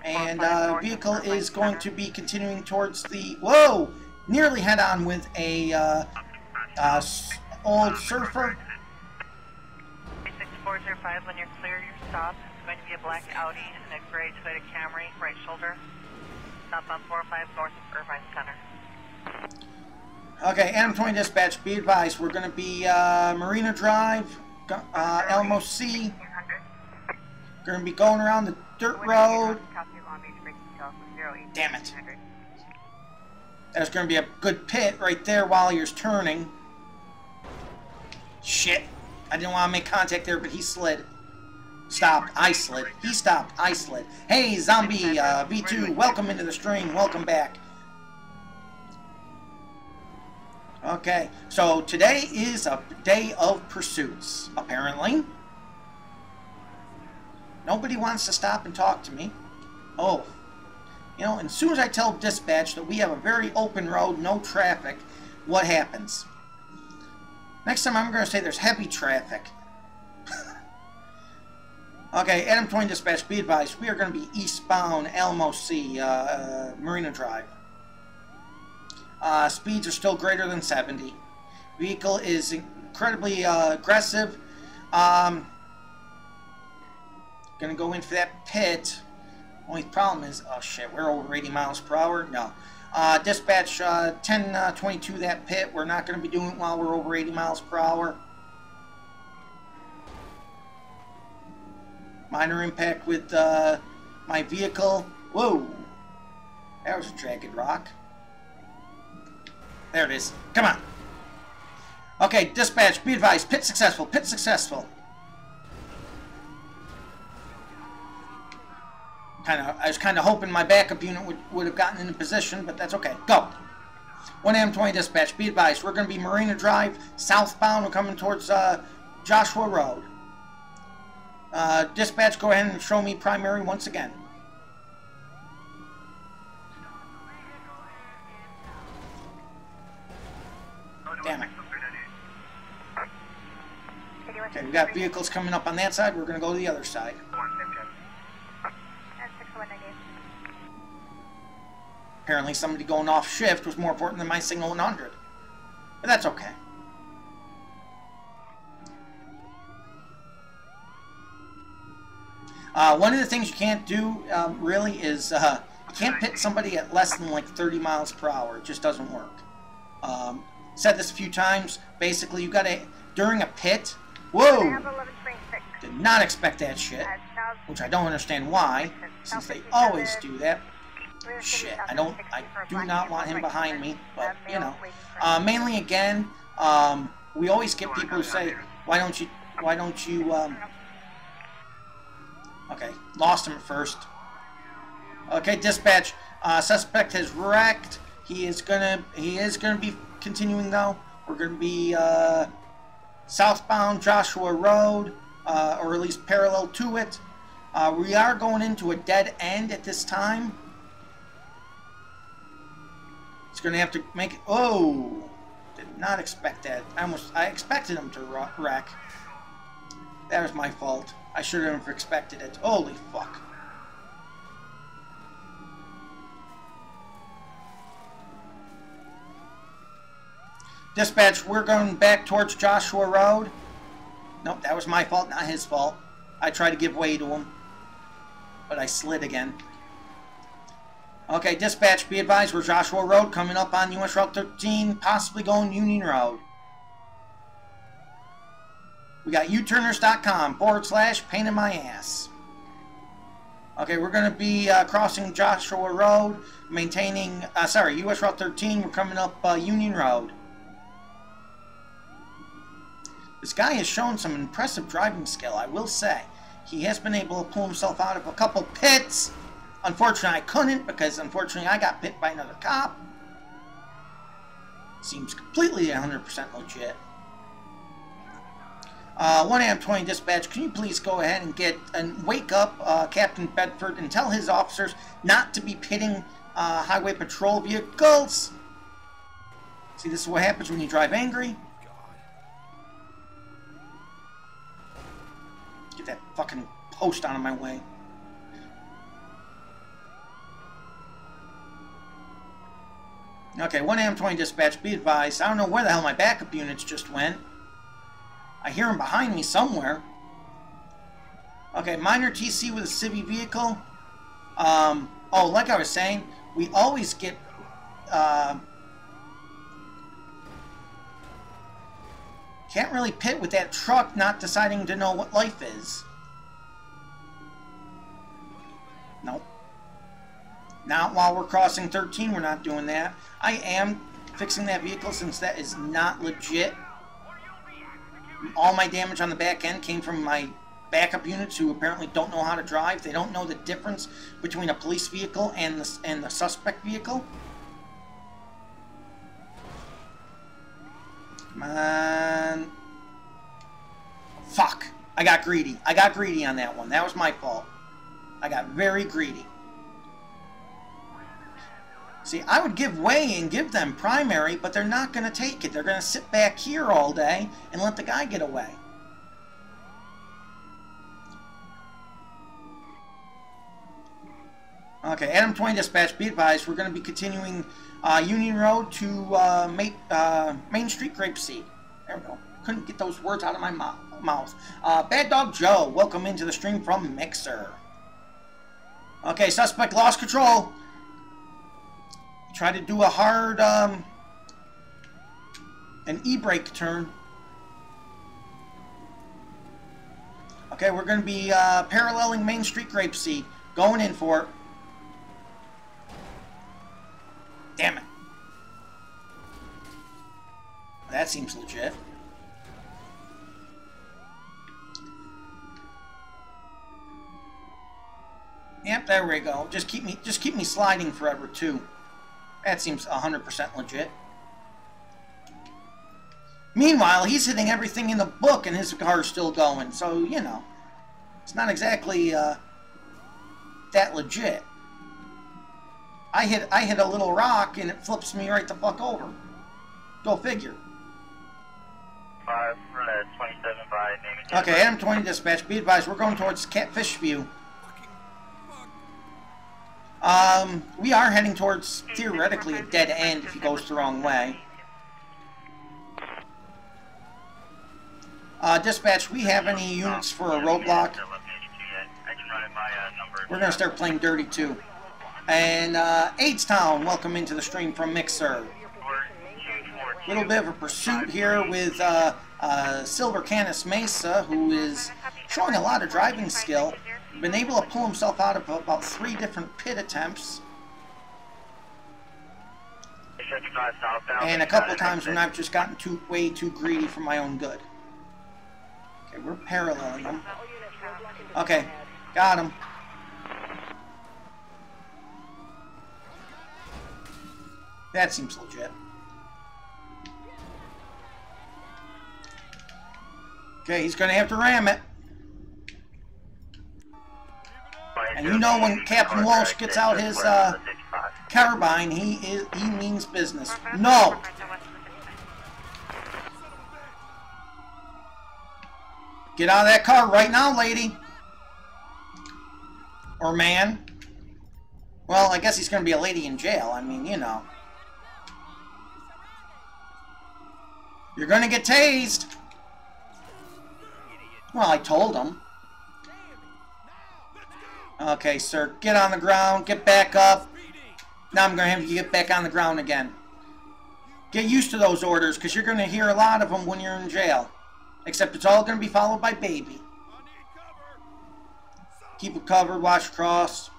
And vehicle is going to be continuing towards the... Whoa! Nearly head-on with a old surfer. 6405, when you're clear, your stop. It's going to be a black Audi and a gray Toyota Camry, right shoulder. Stop on 405 north of Irvine Center. Okay, Adam 20 dispatch, be advised, we're going to be Marina Drive, Elmo C. Going to be going around the dirt road. Damn it. There's going to be a good pit right there while you're turning. Shit. I didn't want to make contact there, but he slid. Stopped. I slid. He stopped. I slid. Hey, Zombie V2, welcome into the stream. Welcome back. Okay, so today is a day of pursuits, apparently. Nobody wants to stop and talk to me. Oh. You know, and as soon as I tell dispatch that we have a very open road, no traffic, what happens? Next time I'm going to say there's heavy traffic. Okay, Adam 20 dispatch, be advised, we are going to be eastbound Elmo C, Marina Drive. Speeds are still greater than 70. Vehicle is incredibly aggressive. Going to go in for that pit. Only problem is, oh shit, we're over 80 miles per hour? No. Dispatch 1022 that pit. We're not going to be doing it while we're over 80 miles per hour. Minor impact with my vehicle. Whoa. That was a jagged rock. There it is. Come on. Okay, dispatch, be advised. Pit successful. Pit successful. I was kind of hoping my backup unit would have gotten into position, but that's okay. Go. 1AM20 dispatch, be advised. We're going to be Marina Drive, southbound. We're coming towards Joshua Road. Dispatch, go ahead and show me primary once again. Damn it. Okay, we got vehicles coming up on that side. We're going to go to the other side. Apparently somebody going off shift was more important than my signal 100. But that's okay. One of the things you can't do, really, is you can't pit somebody at less than like 30 miles per hour. It just doesn't work. Said this a few times. Basically, you gotta, during a pit, whoa! Did not expect that shit, which I don't understand why, since they always do that. Shit, I do not want him behind me, but, you know. Mainly, again, we always get people who say, why don't you, okay, lost him at first. Okay, dispatch, suspect has wrecked. He is gonna be continuing though. We're gonna be, southbound Joshua Road, or at least parallel to it. We are going into a dead end at this time. It's going to have to make it... Oh! Did not expect that. I expected him to wreck. That was my fault. I should have expected it. Holy fuck. Dispatch, we're going back towards Joshua Road. Nope, that was my fault, not his fault. I tried to give way to him, but I slid again. Okay, dispatch, be advised, we're Joshua Road, coming up on US Route 13, possibly going Union Road. We got uturners.com/pain in my ass. Okay, we're going to be crossing Joshua Road, maintaining, US Route 13, we're coming up Union Road. This guy has shown some impressive driving skill, I will say. He has been able to pull himself out of a couple pits. Unfortunately, I couldn't, because unfortunately I got pit by another cop. Seems completely 100% legit. 1AM20 dispatch, can you please go ahead and wake up Captain Bedford and tell his officers not to be pitting highway patrol vehicles? See, this is what happens when you drive angry. Get that fucking post out of my way. Okay, 1AM20 dispatch, be advised. I don't know where the hell my backup units just went. I hear them behind me somewhere. Okay, minor TC with a civvy vehicle. Oh, like I was saying, we always get... can't really pit with that truck not deciding to know what life is. Nope. Not while we're crossing 13, we're not doing that. I am fixing that vehicle since that is not legit. All my damage on the back end came from my backup units who apparently don't know how to drive. They don't know the difference between a police vehicle and the suspect vehicle. Come on. Fuck. I got greedy. I got greedy on that one. That was my fault. I got very greedy. See, I would give way and give them primary, but they're not going to take it. They're going to sit back here all day and let the guy get away. Okay, Adam 20 dispatch, be advised, we're going to be continuing Union Road to Main Street Grapeseed. There we go. Couldn't get those words out of my mouth. Bad Dog Joe, welcome into the stream from Mixer. Okay, suspect lost control. Try to do a hard, an e-brake turn. Okay, we're going to be paralleling Main Street Grapeseed. Going in for it. Damn it. That seems legit. Yep, there we go. Just keep me sliding forever too. That seems 100% legit. Meanwhile, he's hitting everything in the book and his car's still going. So, you know, it's not exactly that legit. I hit a little rock and it flips me right the fuck over. Go figure. 5 for 27 by name. Okay, Adam 20 dispatch, be advised, we're going towards Catfish View. We are heading towards, theoretically, a dead end if he goes the wrong way. Dispatch, we have any units for a roadblock? We're going to start playing dirty too. And Aidstown, welcome into the stream from Mixer. A little bit of a pursuit here with Silver Canis Mesa, who is showing a lot of driving skill. Been able to pull himself out of about 3 different pit attempts. And a couple of times when I've just gotten way too greedy for my own good. Okay, we're paralleling them. Okay, got him. That seems legit. Okay, he's going to have to ram it. And you know when Captain Walsh gets out his carbine, he means business. No! Get out of that car right now, lady. Or man. Well, I guess he's going to be a lady in jail. I mean, you know. You're going to get tased. Well, I told him. Okay, sir. Get on the ground. Get back up. Now I'm going to have you get back on the ground again. Get used to those orders, because you're going to hear a lot of them when you're in jail. Except it's all going to be followed by baby. Keep it covered. Watch across.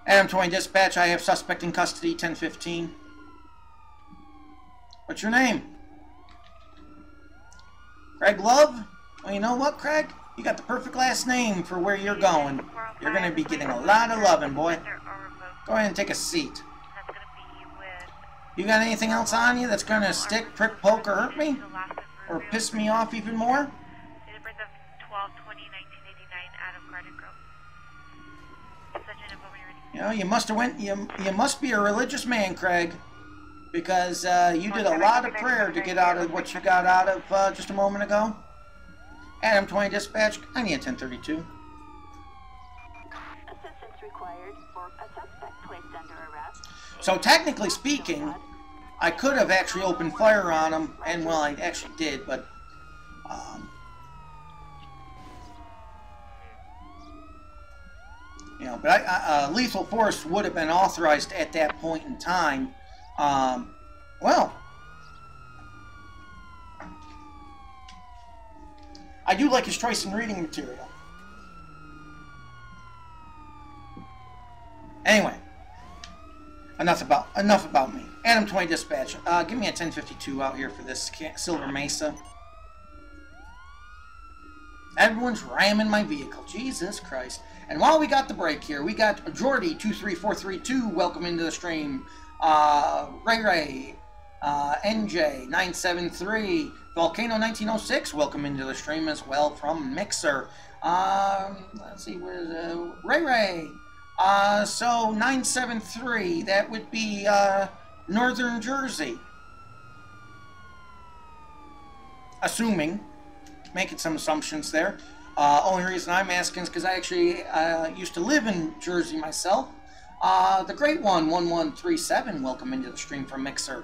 Adam 20 dispatch. I have suspect in custody. 1015. What's your name? Craig Love? Well, you know what, Craig? You got the perfect last name for where you're going. You're going to be getting a lot of loving, boy. Go ahead and take a seat. You got anything else on you that's going to stick, prick, poke, or hurt me? Or piss me off even more? You know, you must be a religious man, Craig. Because you did a lot of prayer to get out of what you got out of just a moment ago. Adam 20 dispatch, I need a 1032. Assistance required for a suspect placed under arrest. So technically speaking, I could have actually opened fire on him, and well, I actually did, but you know, but lethal force would have been authorized at that point in time. Well, I do like his choice in reading material. Anyway, enough about me. Adam 20 dispatch. Give me a 1052 out here for this Silver Mesa. Everyone's ramming my vehicle. Jesus Christ. And while we got the break here, we got Jordy 23432. Welcome into the stream. Ray, NJ 973, Volcano 1906, welcome into the stream as well from Mixer. Let's see, where's Ray? So 973, that would be Northern Jersey. Assuming, making some assumptions there. Only reason I'm asking is because I actually used to live in Jersey myself. The Great One 1137, welcome into the stream from Mixer.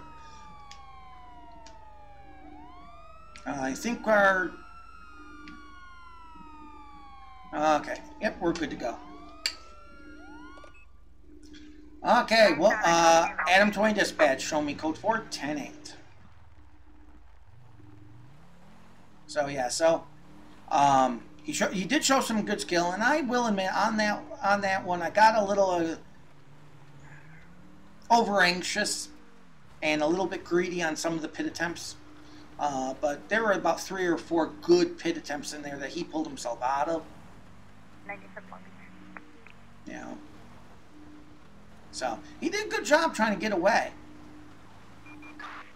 I think our... Okay, yep, we're good to go. Okay, well, Adam 20 dispatch, show me code 4, 10-8. So, yeah, so, he did show some good skill, and I will admit, on that one, I got a little over-anxious and a little bit greedy on some of the pit attempts. But there were about 3 or 4 good pit attempts in there that he pulled himself out of. You know. So, he did a good job trying to get away.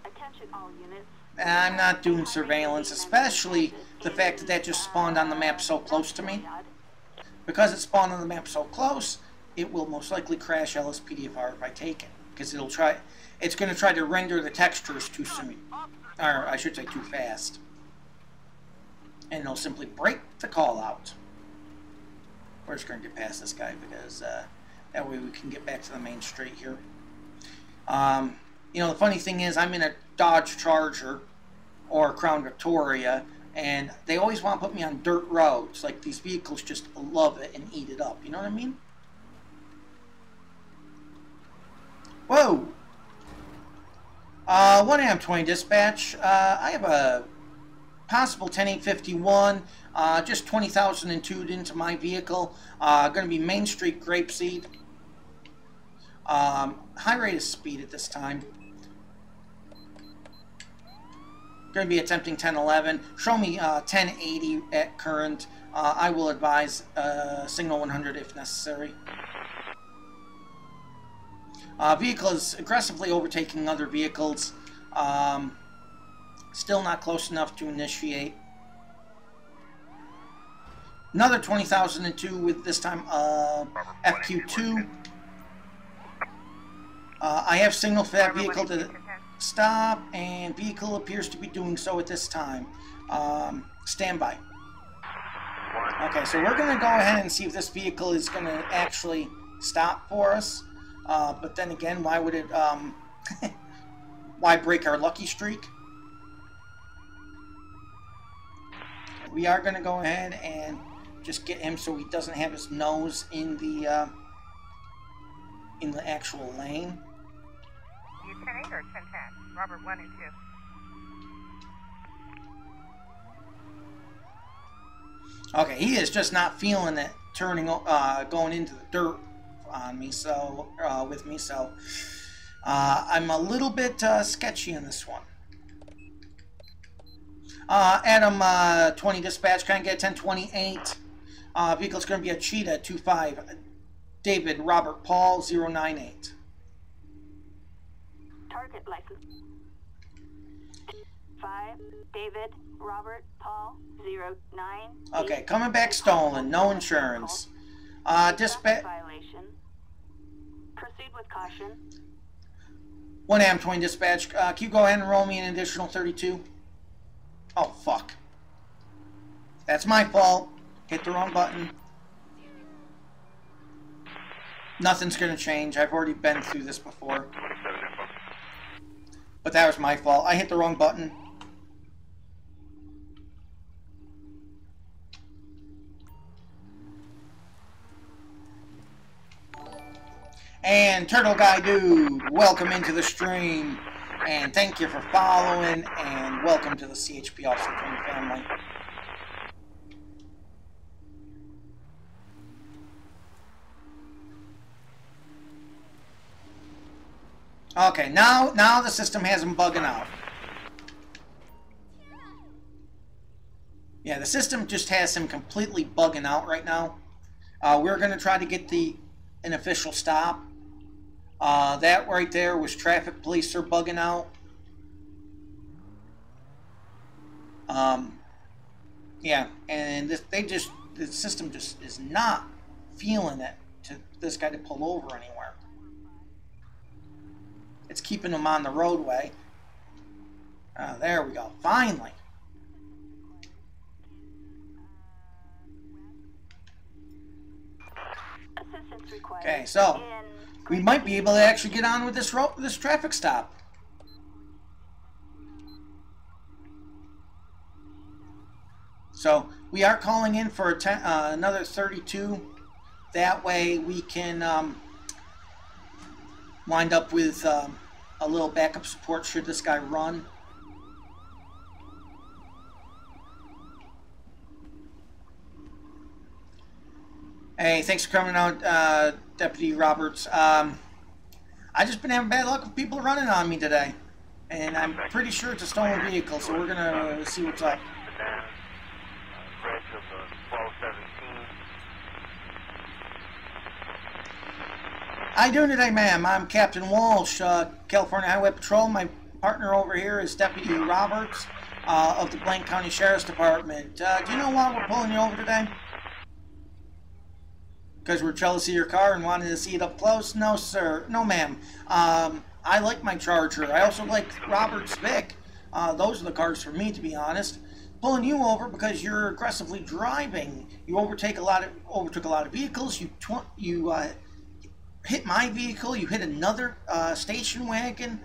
Attention all units. I'm not doing surveillance, especially the fact that just spawned on the map so close to me. Because it spawned on the map so close, it will most likely crash LSPDFR if I take it. Because it's going to try to render the textures too soon. Or I should say too fast. And it'll simply break the call out. We're just going to get past this guy because that way we can get back to the main street here. You know, the funny thing is I'm in a Dodge Charger or Crown Victoria, And they always want to put me on dirt roads. Like, these vehicles just love it and eat it up. You know what I mean? Whoa! 1 AM 20 dispatch. I have a possible 10851. Just 20,002 into my vehicle. Going to be Main Street, Grapeseed. High rate of speed at this time. Going to be attempting 1011. Show me 1080 at current. I will advise signal 100 if necessary. Vehicle is aggressively overtaking other vehicles. Still not close enough to initiate. Another 20,002 with this time FQ2. I have signal for that vehicle to stop, and vehicle appears to be doing so at this time. Stand by. Okay, so we're going to go ahead and see if this vehicle is going to actually stop for us. But then again, why would it, why break our lucky streak? We are going to go ahead and just get him so he doesn't have his nose in the actual lane. You 10-8 or 10-10? Robert 1 and 2. Okay, he is just not feeling it turning, going into the dirt on me, so, with me, so, I'm a little bit, sketchy on this one. Adam, 20 dispatch, can I get 1028? Vehicle's going to be a Cheetah, 25, David, Robert, Paul, 098. Target license. 5, David, Robert, Paul, 09. Okay, coming back stolen, no insurance. Dispatch. Violation. Proceed with caution. 1 AM 20 dispatch. Can you go ahead and roll me an additional 32? Oh, fuck. That's my fault. Hit the wrong button. Nothing's going to change. I've already been through this before. But that was my fault. I hit the wrong button. And Turtle Guy Dude, welcome into the stream. And thank you for following. And welcome to the CHP Officer Twin family. Okay, now the system has him bugging out. Yeah, the system just has him completely bugging out right now. We're going to try to get an official stop. That right there was traffic police are bugging out. Yeah, and the system just is not feeling it to this guy to pull over anywhere. It's keeping him on the roadway. There we go. Finally. Okay, so we might be able to actually get on with this traffic stop. So we are calling in for another 32. That way we can wind up with a little backup support should this guy run. Hey, thanks for coming out, Deputy Roberts. I just been having bad luck with people running on me today. And I'm pretty sure it's a stolen vehicle, so we're going to see what's up. How you doing today, ma'am? I'm Captain Walsh, California Highway Patrol. My partner over here is Deputy Roberts of the Blaine County Sheriff's Department. Do you know why we're pulling you over today? Because we're jealous of your car and wanted to see it up close? No, sir. No, ma'am. I like my Charger. I also like Robert's Vic. Those are the cars for me, to be honest. Pulling you over because you're aggressively driving. You overtook a lot of vehicles. You hit my vehicle. You hit another station wagon.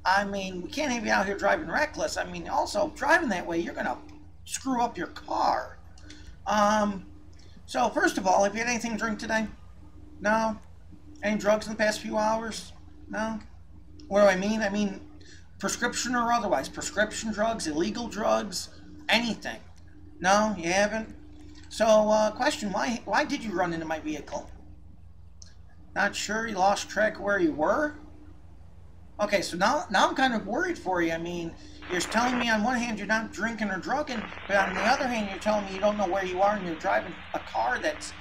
I mean, we can't have you out here driving reckless. I mean, also driving that way, you're gonna screw up your car. So first of all, have you had anything to drink today? No? Any drugs in the past few hours? No? What do I mean? I mean prescription or otherwise. Prescription drugs, illegal drugs, anything. No? You haven't? So, question, why did you run into my vehicle? Not sure? You lost track of where you were? Okay, so now I'm kind of worried for you. I mean, you're telling me on one hand you're not drinking or drugging, but on the other hand you're telling me you don't know where you are and you're driving a car that's,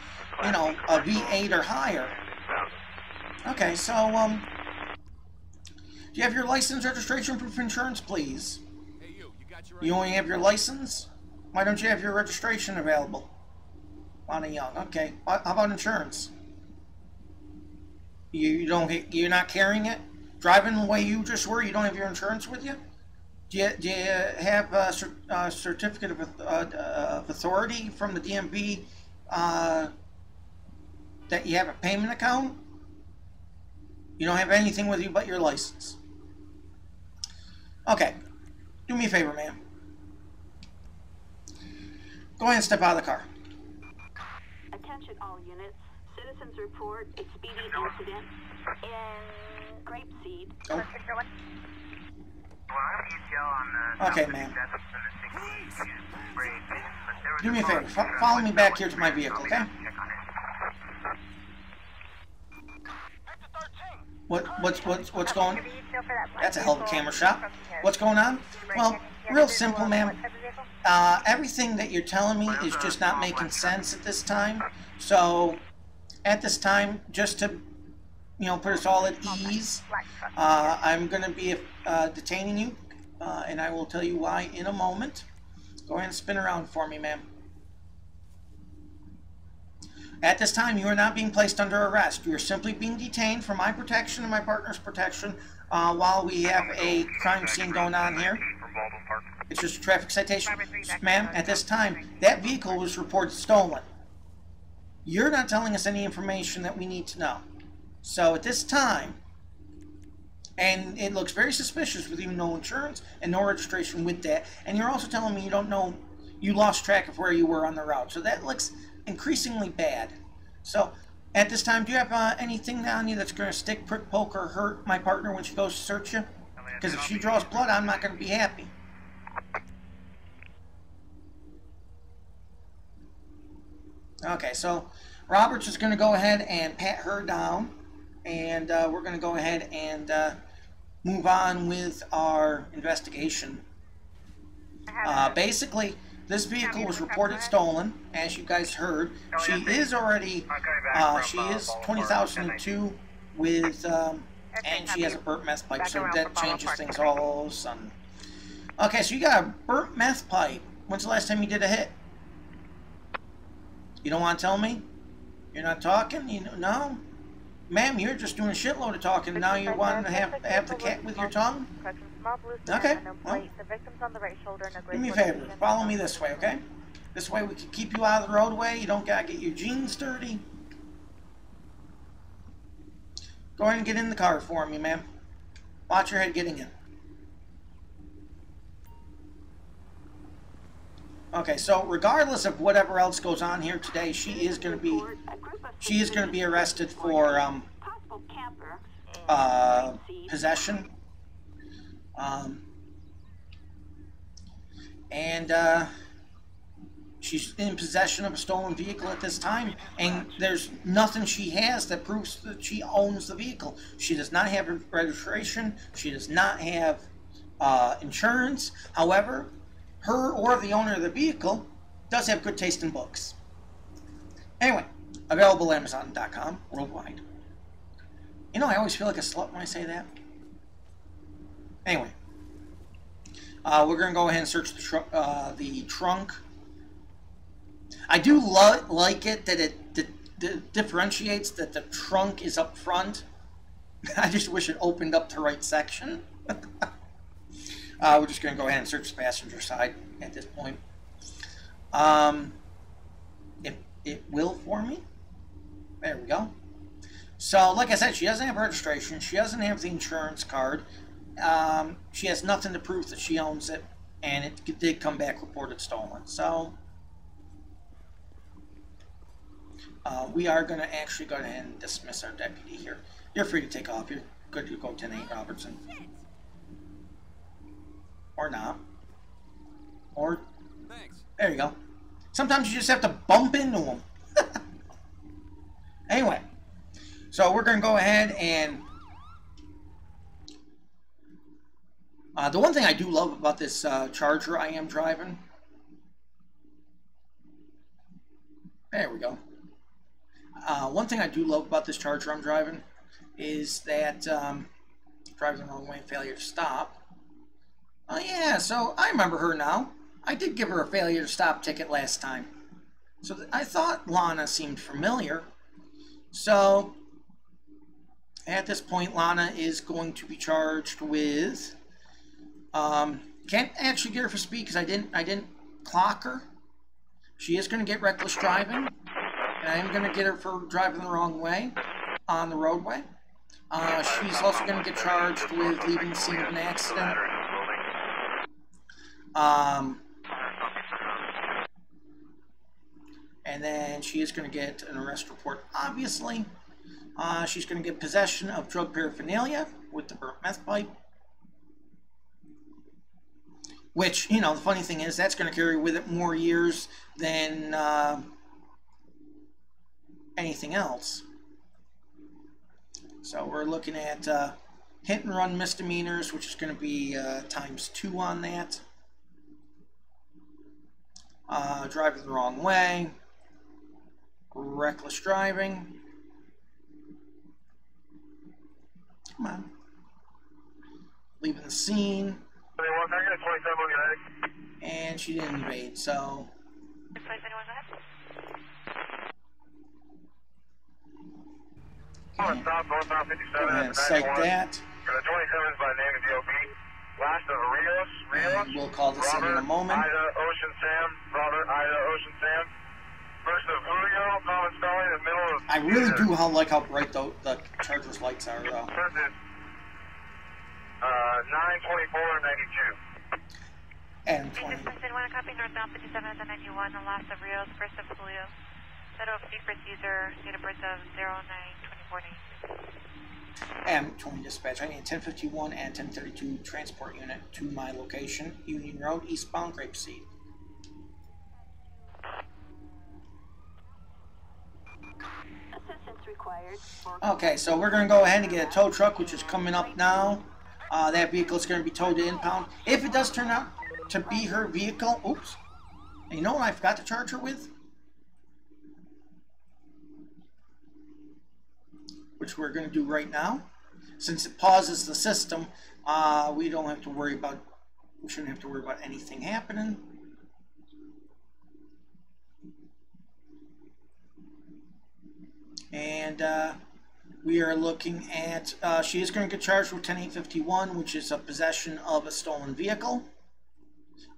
you know, a V8 or higher. Okay, so, do you have your license, registration, proof of insurance, please? You only have your license? Why don't you have your registration available? On a young, okay. How about insurance? You're not carrying it? Driving the way you just were, you don't have your insurance with you? Do you have a certificate of authority from the DMV that you have a payment account? You don't have anything with you but your license. Okay. Do me a favor, ma'am. Go ahead and step out of the car. Attention all units. Citizens report a speeding incident in Grapeseed. Oh. Okay, ma'am. Do me a favor. Follow me back here to my vehicle, okay? What's going on? That's a hell of a camera shot. What's going on? Well, real simple, ma'am. Everything that you're telling me is just not making sense at this time. So, at this time, just to, you know, put us all at ease, I'm going to be detaining you, and I will tell you why in a moment. Go ahead and spin around for me, ma'am. At this time, you are not being placed under arrest. You are simply being detained for my protection and my partner's protection while we have a crime scene going on here. It's just a traffic citation. Ma'am, at this time, that vehicle was reported stolen. You're not telling us any information that we need to know. So at this time, and it looks very suspicious with you no insurance and no registration with that, and you're also telling me you don't know, you lost track of where you were on the route. So that looks increasingly bad. So at this time, do you have anything on you that's going to stick, prick, poke, or hurt my partner when she goes to search you? Because if she draws blood, I'm not going to be happy. Okay, so Robert's just going to go ahead and pat her down, and we're going to go ahead and move on with our investigation. Basically, this vehicle was reported stolen, as you guys heard. She is already, she is 20,002 with, and she has a burnt meth pipe, so that changes things all of a sudden. Okay, so you got a burnt meth pipe. When's the last time you did a hit? You don't want to tell me? You're not talking? You know, no? Ma'am, you're just doing a shitload of talking. Now you want to have the cat with your tongue? Okay. Well, do me a favor. Follow me this way, okay? This way we can keep you out of the roadway. You don't got to get your jeans dirty. Go ahead and get in the car for me, ma'am. Watch your head getting in. Okay, so regardless of whatever else goes on here today, she is going to be arrested for possession. She's in possession of a stolen vehicle at this time, and there's nothing she has that proves that she owns the vehicle. She does not have registration. She does not have insurance. However, her or the owner of the vehicle does have good taste in books. Anyway, available at Amazon.com worldwide. You know, I always feel like a slut when I say that. Anyway, we're going to go ahead and search the trunk. I do like it that it differentiates that the trunk is up front. I just wish it opened up the right section. We're just going to go ahead and search the passenger side at this point. It will for me. There we go. So, like I said, she doesn't have registration. She doesn't have the insurance card. She has nothing to prove that she owns it. and it did come back reported stolen. So we are going to actually go ahead and dismiss our deputy here. You're free to take off. You're good to go, 10-8 Robertson. Or not. Or, Thanks. there you go. Sometimes you just have to bump into them. Anyway, so we're going to go ahead and... the one thing I do love about this Charger I am driving... There we go. One thing I do love about this Charger I'm driving is that driving the wrong way, failure to stop. Oh yeah, so I remember her now. I did give her a failure to stop ticket last time. So I thought Lana seemed familiar. So at this point, Lana is going to be charged with... can't actually get her for speed because I didn't clock her. She is going to get reckless driving. And I am going to get her for driving the wrong way on the roadway. She's also going to get charged with leaving the scene of an accident. And then she is going to get an arrest report, obviously. She's going to get possession of drug paraphernalia with the burnt meth pipe. Which, you know, the funny thing is, that's going to carry with it more years than anything else. So we're looking at hit and run misdemeanors, which is going to be ×2 on that. Driving the wrong way. Reckless driving. Come on. Leaving the scene. And she didn't invade, so... Go ahead and cite that. And we'll call this in a moment. I really do like how bright the Charger's lights are, though. 924-92. And 20. Copy northbound 57 at the 91, the last of Rios, first of Julio. Set of secret user, date of birth of 0924. M20 dispatch. I need 1051 and 1032 transport unit to my location, Union Road, eastbound Grapeseed. Assistance required. Okay, so we're going to go ahead and get a tow truck, which is coming up now. That vehicle is going to be towed to impound. If it does turn out to be her vehicle, oops. And you know what I forgot to charge her with? Which we're going to do right now. Since it pauses the system, we shouldn't have to worry about anything happening. And we are looking at, she is going to get charged with 10851, which is a possession of a stolen vehicle.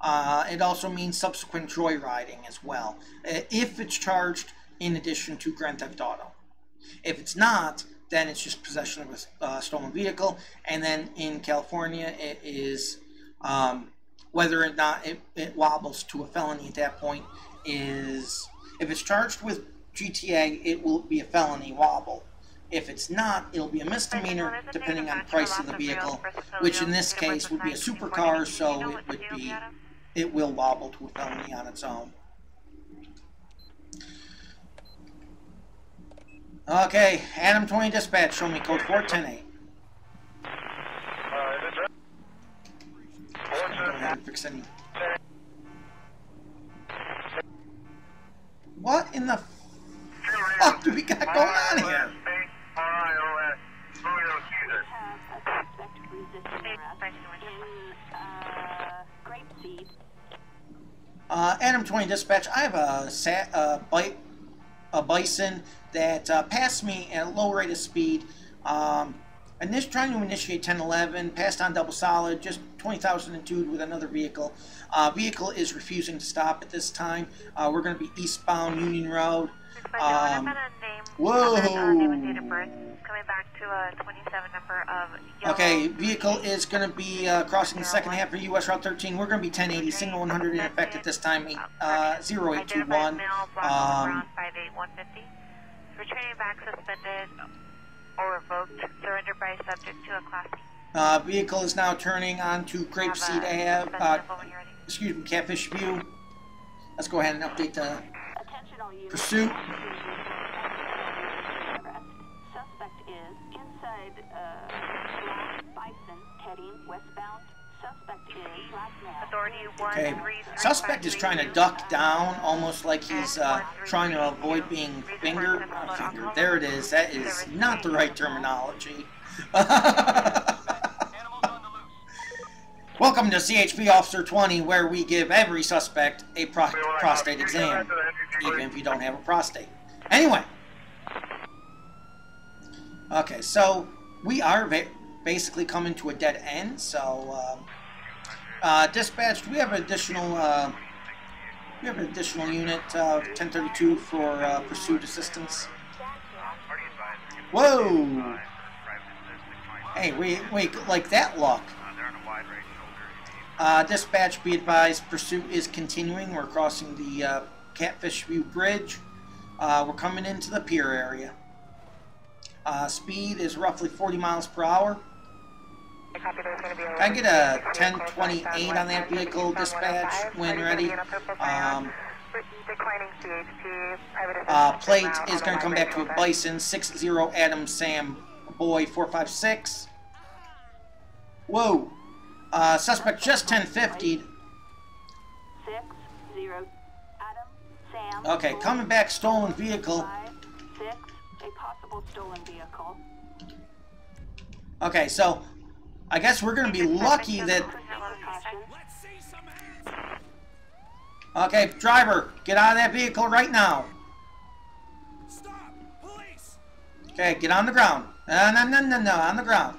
It also means subsequent joyriding as well, if it's charged in addition to Grand Theft Auto. If it's not, then it's just possession of a stolen vehicle. And then in California, it is whether or not it wobbles to a felony at that point is, if it's charged with GTA, it will be a felony wobble. If it's not, it'll be a misdemeanor depending on the price of the vehicle, which in this case would be a supercar, so it will wobble to a felony on its own. Okay, Adam 20 dispatch, show me code 4108. Go ahead and fix any. What in the fuck do we got going on here? Adam 20 dispatch, I have a bison that passed me at a low rate of speed. Trying to initiate 1011, passed on double solid, just 20,002 with another vehicle. Vehicle is refusing to stop at this time. We're going to be eastbound Union Road. Whoa. Name and date of birth. Coming back to a 27 number of yellow. Okay, vehicle is going to be crossing the second half of US Route 13. We're going to be 1080, single 100 in effect at this time, 0821. Returning back suspended or revoked. Surrender by subject to a class C. Vehicle is now turning onto Grapeseed Ave, excuse me, Catfish View. Let's go ahead and update the pursuit. Suspect is inside Bison, heading westbound. Suspect is last now. Authority Okay, suspect is trying to duck down, almost like he's trying to avoid being fingered. There it is. That is not the right terminology. Welcome to CHP Officer 20, where we give every suspect a prostate exam, even if you don't have a prostate. Anyway. Okay, so we are basically coming to a dead end, so dispatch, do we have an additional unit 1032 for pursuit assistance? Whoa! Hey, wait, like that luck. Dispatch, be advised, pursuit is continuing. We're crossing the Catfish View Bridge. We're coming into the pier area. Speed is roughly 40 miles per hour. Can I get a 1028 on that vehicle, dispatch, when ready? Plate is going to come back to a Bison, 60 Adam Sam Boy 456. Whoa. Suspect just 1050'd. 60 Adam Sam. Okay, coming back, stolen vehicle. 56, a possible stolen vehicle. Okay, so I guess we're going to be lucky that... Okay, driver, get out of that vehicle right now. Stop! Police! Okay, get on the ground. No, on the ground.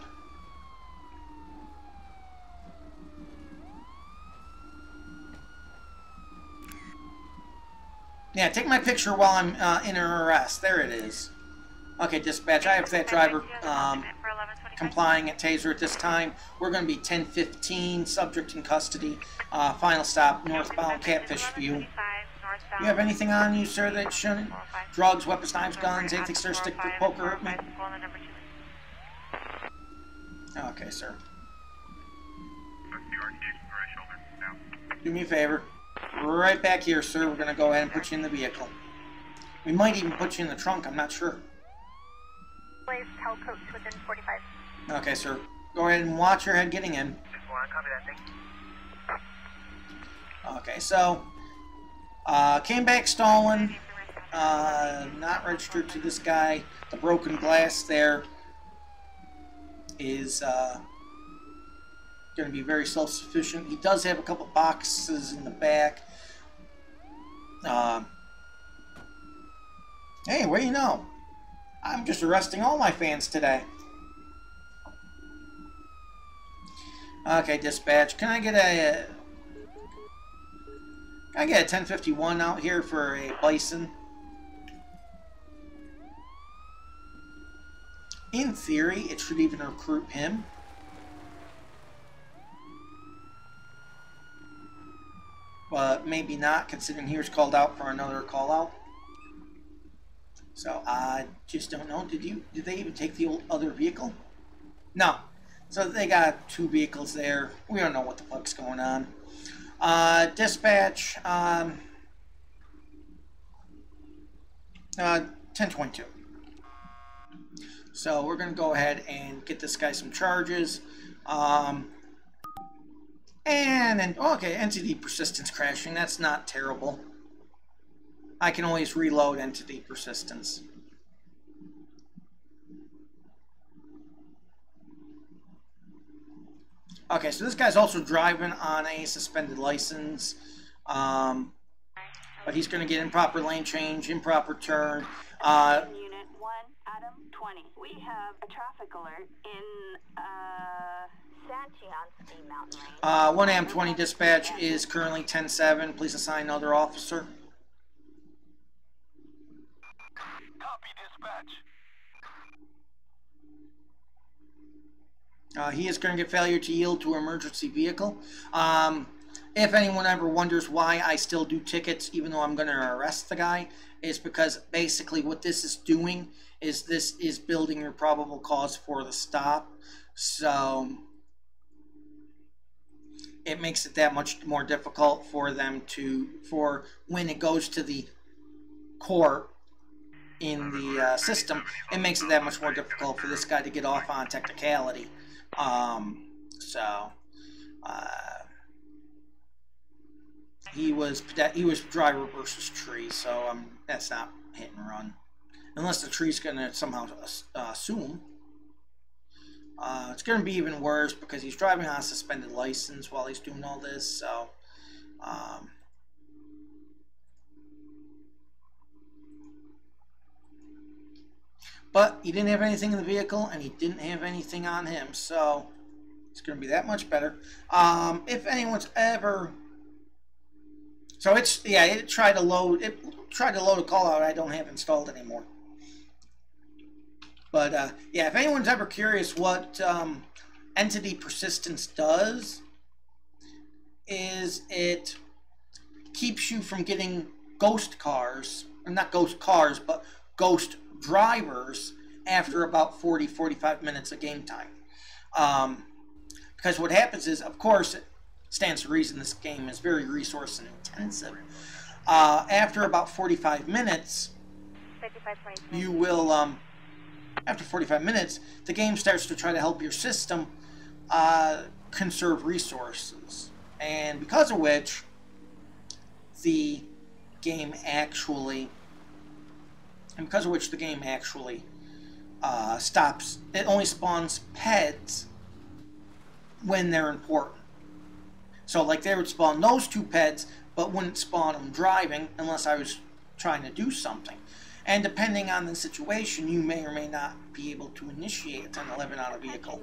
Yeah, take my picture while I'm in an arrest. There it is. Okay, dispatch, I have that driver complying at taser at this time. We're going to be 1015, subject in custody. Final stop, northbound Catfish View. You have anything on you, sir, that shouldn't? Drugs, weapons, knives, guns, anything, sir, stick, poker, hurt me? Okay, sir. Do me a favor. Right back here, sir. We're going to go ahead and put you in the vehicle. We might even put you in the trunk. I'm not sure. Please tell coach within 45. Okay, sir. Go ahead and watch your head getting in. Okay, so came back stolen. Not registered to this guy. The broken glass there is going to be very self-sufficient. He does have a couple boxes in the back. Hey, what do you know? I'm just arresting all my fans today. Okay, dispatch. Can I get a 1051 out here for a Bison? In theory, it should even recruit him. But maybe not, considering he was called out for another call out. So I just don't know. Did they even take the other vehicle? No. So they got two vehicles there. We don't know what the fuck's going on. Dispatch 1022. So we're gonna go ahead and get this guy some charges. And then, okay, entity persistence crashing. That's not terrible. I can always reload entity persistence. Okay, so this guy's also driving on a suspended license. But he's going to get improper lane change, improper turn. Unit 1, Adam 20. We have a traffic alert in Santiago Mountain Range. 1 AM 20 dispatch is currently 10-7. Please assign another officer. Copy, dispatch. He is going to get failure to yield to emergency vehicle. If anyone ever wonders why I still do tickets even though I'm going to arrest the guy, is because basically what this is doing is this is building your probable cause for the stop. So it makes it that much more difficult for them for when it goes to the court in the system, it makes it that much more difficult for this guy to get off on technicality. He was driver versus tree, so that's not hit and run, unless the tree's going to somehow assume. It's going to be even worse because he's driving on a suspended license while he's doing all this. So, but he didn't have anything in the vehicle, and he didn't have anything on him, so it's going to be that much better. If anyone's ever, so it tried to load a call out I don't have installed anymore. But yeah, if anyone's ever curious what entity persistence does, is it keeps you from getting ghost cars, or not ghost cars, but ghost drivers after about 40-45 minutes of game time. Because what happens is, of course, it stands to reason this game is very resource intensive. After about 45 minutes, you will, after 45 minutes, the game starts to try to help your system conserve resources. And because of which, the game actually stops. It only spawns peds when they're important. So like they would spawn those two peds, but wouldn't spawn them driving unless I was trying to do something. And depending on the situation, you may or may not be able to initiate a 1011 on a vehicle.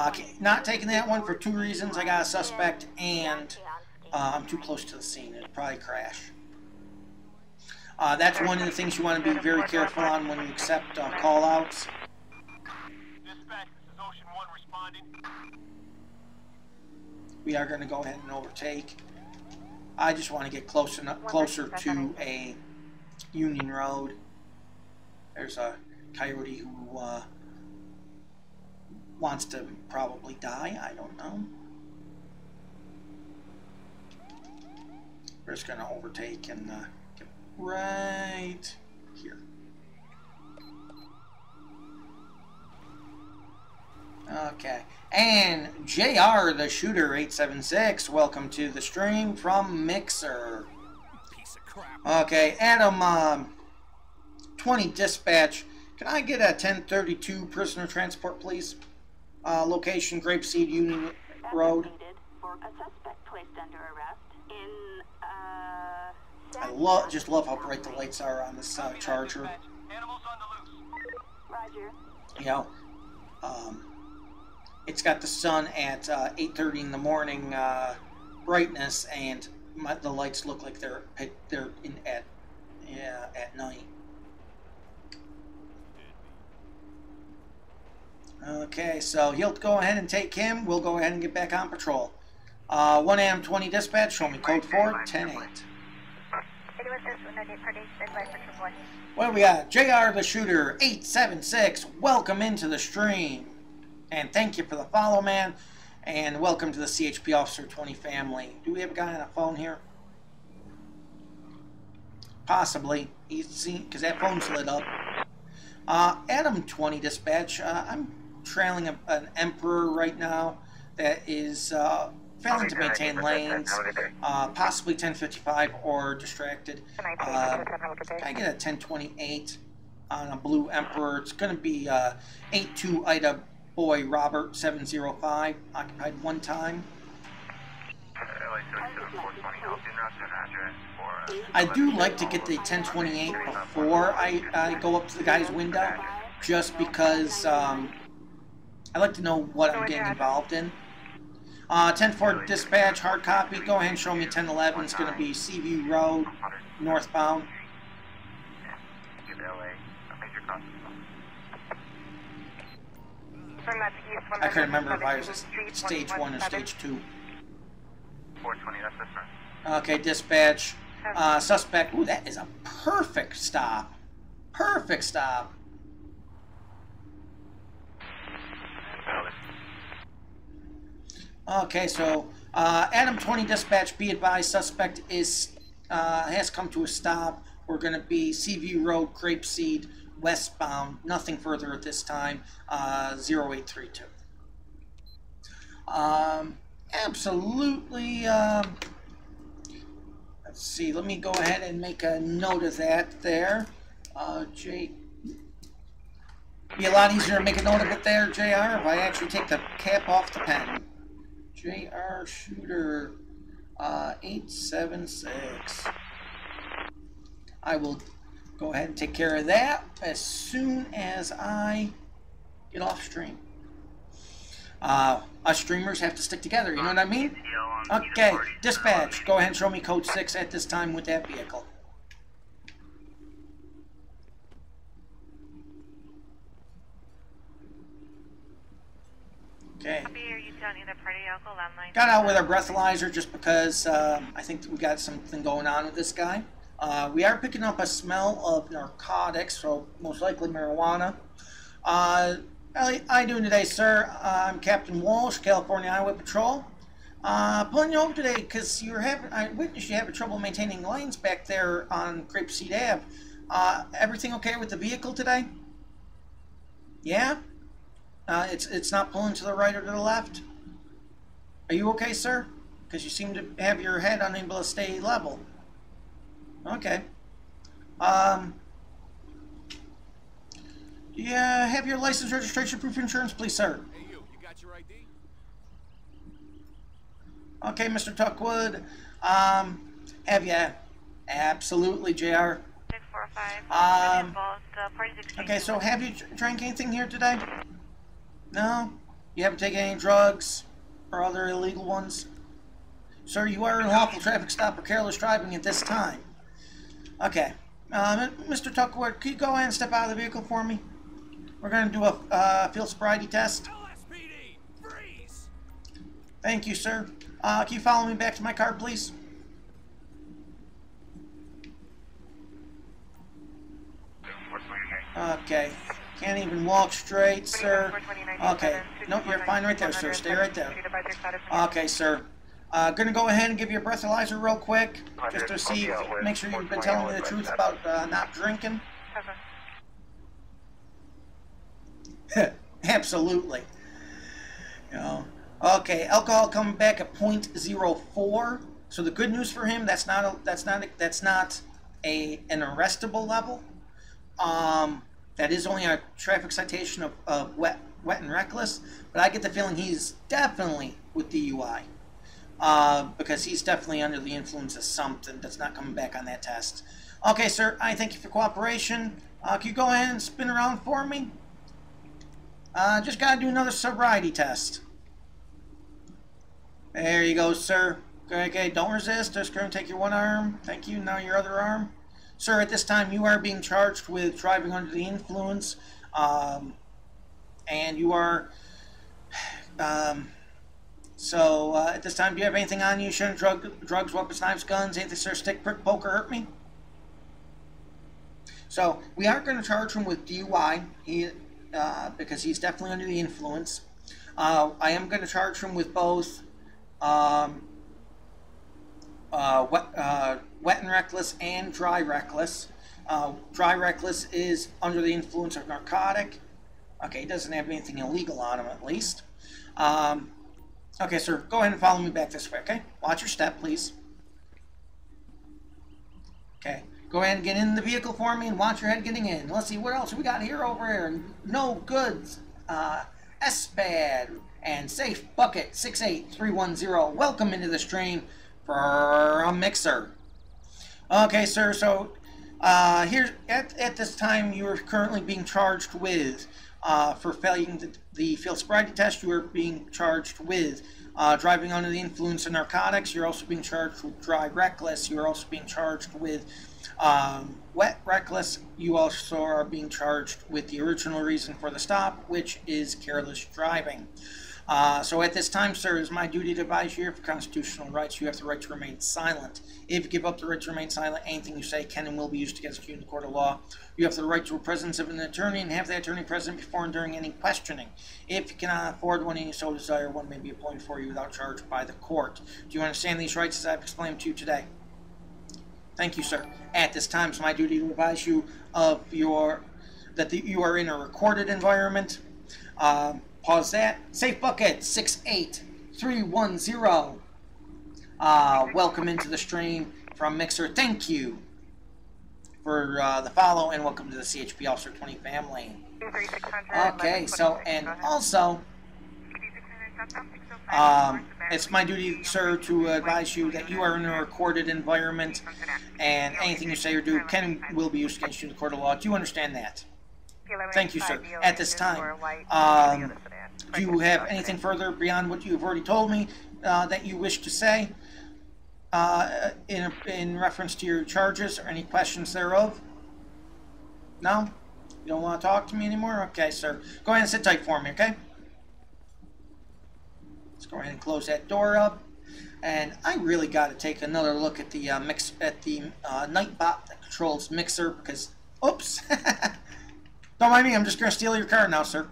Okay, not taking that one for two reasons. I got a suspect, and I'm too close to the scene. It'd probably crash. That's one of the things you want to be very careful on when you accept call-outs. We are going to go ahead and overtake. I just want to get closer to a Union Road. There's a coyote who wants to probably die. I don't know. We're just going to overtake and get right here. Okay. And JR the Shooter 876, welcome to the stream from Mixer. Okay, Adam 20 dispatch. Can I get a 1032 prisoner transport, please? Location Grapeseed Union Road. I just love how bright the lights are on this Charger. Roger. You know, it's got the sun at 8:30 in the morning brightness, and the lights look like they're in at night. Okay, so he'll go ahead and take him. We'll go ahead and get back on patrol. 1 AM 20 dispatch. Show me code 4 10-8. What do we got? JR the Shooter 876. Welcome into the stream. And thank you for the follow, man. And welcome to the CHP Officer 20 family. Do we have a guy on a phone here? Possibly. He's seen, because that phone's lit up. Adam 20 dispatch. I'm trailing an Emperor right now that is failing to maintain lanes. Possibly 1055 or distracted. I get a 1028 on a blue Emperor. It's going to be 82 Ida Boy Robert 705, occupied one time. I do like to get the 1028 before I go up to the guy's window, just because I like to know what I'm getting involved in. 10-4 dispatch, hard copy. Go ahead and show me 1011. It's going to be Seaview Road, northbound. I couldn't remember if I was at stage 1 or stage 2. 420, that's this one. Okay, dispatch. Suspect. Ooh, that is a perfect stop. Perfect stop. Okay, so Adam 20 dispatch. Be advised, suspect is has come to a stop. We're going to be Seaview Road, Grapeseed, westbound. Nothing further at this time. 0832. Absolutely. Let's see. Let me go ahead and make a note of that there. J. Be a lot easier to make a note of it there, JR, if I actually take the cap off the pen. JR Shooter 876. I will go ahead and take care of that as soon as I get off stream. Us streamers have to stick together, you know what I mean? Okay, dispatch, go ahead and show me code 6 at this time with that vehicle. Okay. Got out with our breathalyzer just because I think we got something going on with this guy. We are picking up a smell of narcotics, so most likely marijuana. How you doing today, sir? I'm Captain Walsh, California Highway Patrol. Pulling you home today because I witnessed you having trouble maintaining lanes back there on Grapeseed Ave. Everything okay with the vehicle today? Yeah? It's not pulling to the right or to the left? Are you okay, sir? Because you seem to have your head unable to stay level. Okay. Do you have your license, registration, proof of insurance, please, sir? Hey, you got your ID? Okay, Mr. Tuckwood. Have you? Absolutely, JR. 645. Okay, so have you drank anything here today? No? You haven't taken any drugs or other illegal ones? Sir, you are in unlawful traffic stop or careless driving at this time. Okay. Mr. Tuckwood, could you go ahead and step out of the vehicle for me? We're going to do a field sobriety test. LSPD, freeze! Thank you, sir. Can you follow me back to my car, please? Okay. Can't even walk straight, sir. Okay. Nope, you're fine right there, sir. Stay right there. Okay, sir. Gonna go ahead and give you a breathalyzer real quick, just to see, make sure you've been telling me the truth about not drinking. Absolutely. You know. Okay, alcohol coming back at 0.04. So the good news for him, that's not an arrestable level. That is only a traffic citation of wet and reckless, but I get the feeling he's definitely with DUI. Because he's definitely under the influence of something that's not coming back on that test. Okay, sir, I thank you for cooperation. Can you go ahead and spin around for me? Just gotta do another sobriety test. There you go, sir. Okay, don't resist. Just gonna take your one arm. Thank you. Now your other arm. Sir, at this time you are being charged with driving under the influence. And you are... So, at this time, do you have anything on you? Shouldn't drugs, weapons, knives, guns, anything, sir, stick, prick, poke, or hurt me? So, we aren't going to charge him with DUI, because he's definitely under the influence. I am going to charge him with both wet and reckless and dry reckless. Dry reckless is under the influence of narcotic. Okay, he doesn't have anything illegal on him, at least. Okay, sir, go ahead and follow me back this way, okay? Watch your step, please. Okay, go ahead and get in the vehicle for me and watch your head getting in. Let's see, what else we got here over here? No goods, SPAD, and Safe Bucket 68310. Welcome into the stream for a mixer. Okay, sir, so here at this time you are currently being charged with, for failing the field sobriety test, you are being charged with driving under the influence of narcotics. You're also being charged with dry reckless. You're also being charged with wet reckless. You also are being charged with the original reason for the stop, which is careless driving. So at this time, sir, it is my duty to advise you of your constitutional rights. You have the right to remain silent. If you give up the right to remain silent, anything you say can and will be used against you in the court of law. You have the right to the presence of an attorney and have that attorney present before and during any questioning. If you cannot afford one and you so desire, one may be appointed for you without charge by the court. Do you understand these rights as I've explained to you today? Thank you, sir. At this time, it's my duty to advise you of you are in a recorded environment. Pause that. Safe bucket 68310. Welcome into the stream from Mixer. Thank you for the follow and welcome to the CHP Officer 20 family. Okay, so and also it's my duty, sir, to advise you that you are in a recorded environment and anything you say or do can and will be used against you in the court of law. Do you understand that? Thank you, sir. At this time, do you have anything further beyond what you've already told me that you wish to say in reference to your charges or any questions thereof? No? You don't want to talk to me anymore? Okay, sir. Go ahead and sit tight for me, okay? Let's go ahead and close that door up. And I really got to take another look at the Nightbot that controls Mixer because, oops. Don't mind me, I'm just going to steal your car now, sir.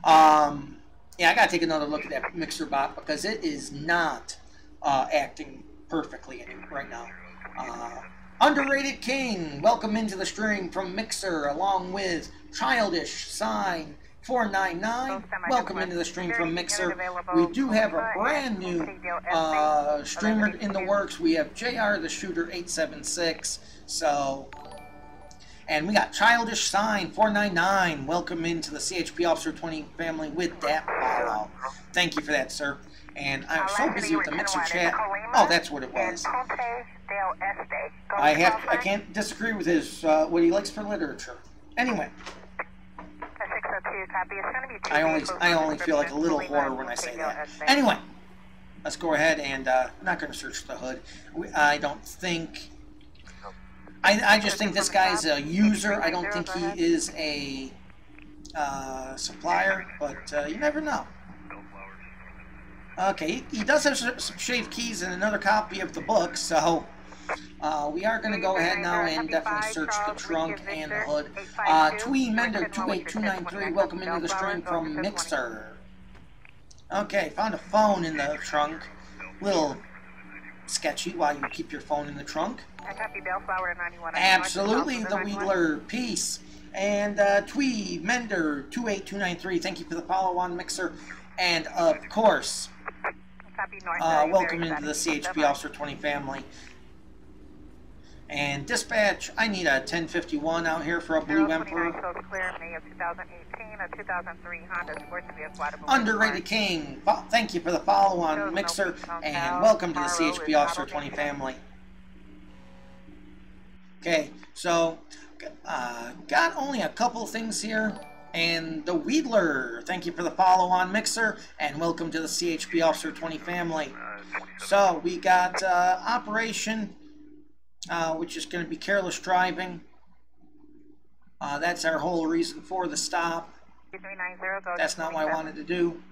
Yeah, I got to take another look at that Mixer bot because it is not acting perfectly right now. Underrated King, welcome into the stream from Mixer along with Childish Sign 499. Welcome into the stream from Mixer. We do have a brand new streamer in the works. We have JR the Shooter 876. So... And we got Childish Sign 499. Welcome into the CHP Officer 20 family with that follow. Thank you for that, sir. And I'm so busy with the Mixer chat. Oh, that's what it was. I can't disagree with his what he likes for literature. Anyway, I only feel like a little whore when I say that. Anyway, let's go ahead and I'm not going to search the hood. I don't think. I just think this guy's a user. I don't think he is a supplier, but you never know. Okay, he does have some shaved keys and another copy of the book, so we are going to go ahead now and definitely search the trunk and the hood. Twee Mender 28293, welcome into the stream from Mixer. Okay, found a phone in the trunk. Little sketchy why you keep your phone in the trunk. Absolutely, the Wheedler. Peace. And Twee Mender 28293, thank you for the follow on Mixer. And of course, welcome into the CHP Officer 20 family. And dispatch, I need a 1051 out here for a Blue Emperor. Underrated King, thank you for the follow on Mixer. And welcome to the CHP Officer 20 family. Okay, so got only a couple things here. And the Wheedler, thank you for the follow on Mixer, and welcome to the CHP Officer 20 family. So we got Operation, which is going to be careless driving. That's our whole reason for the stop. That's not what I wanted to do.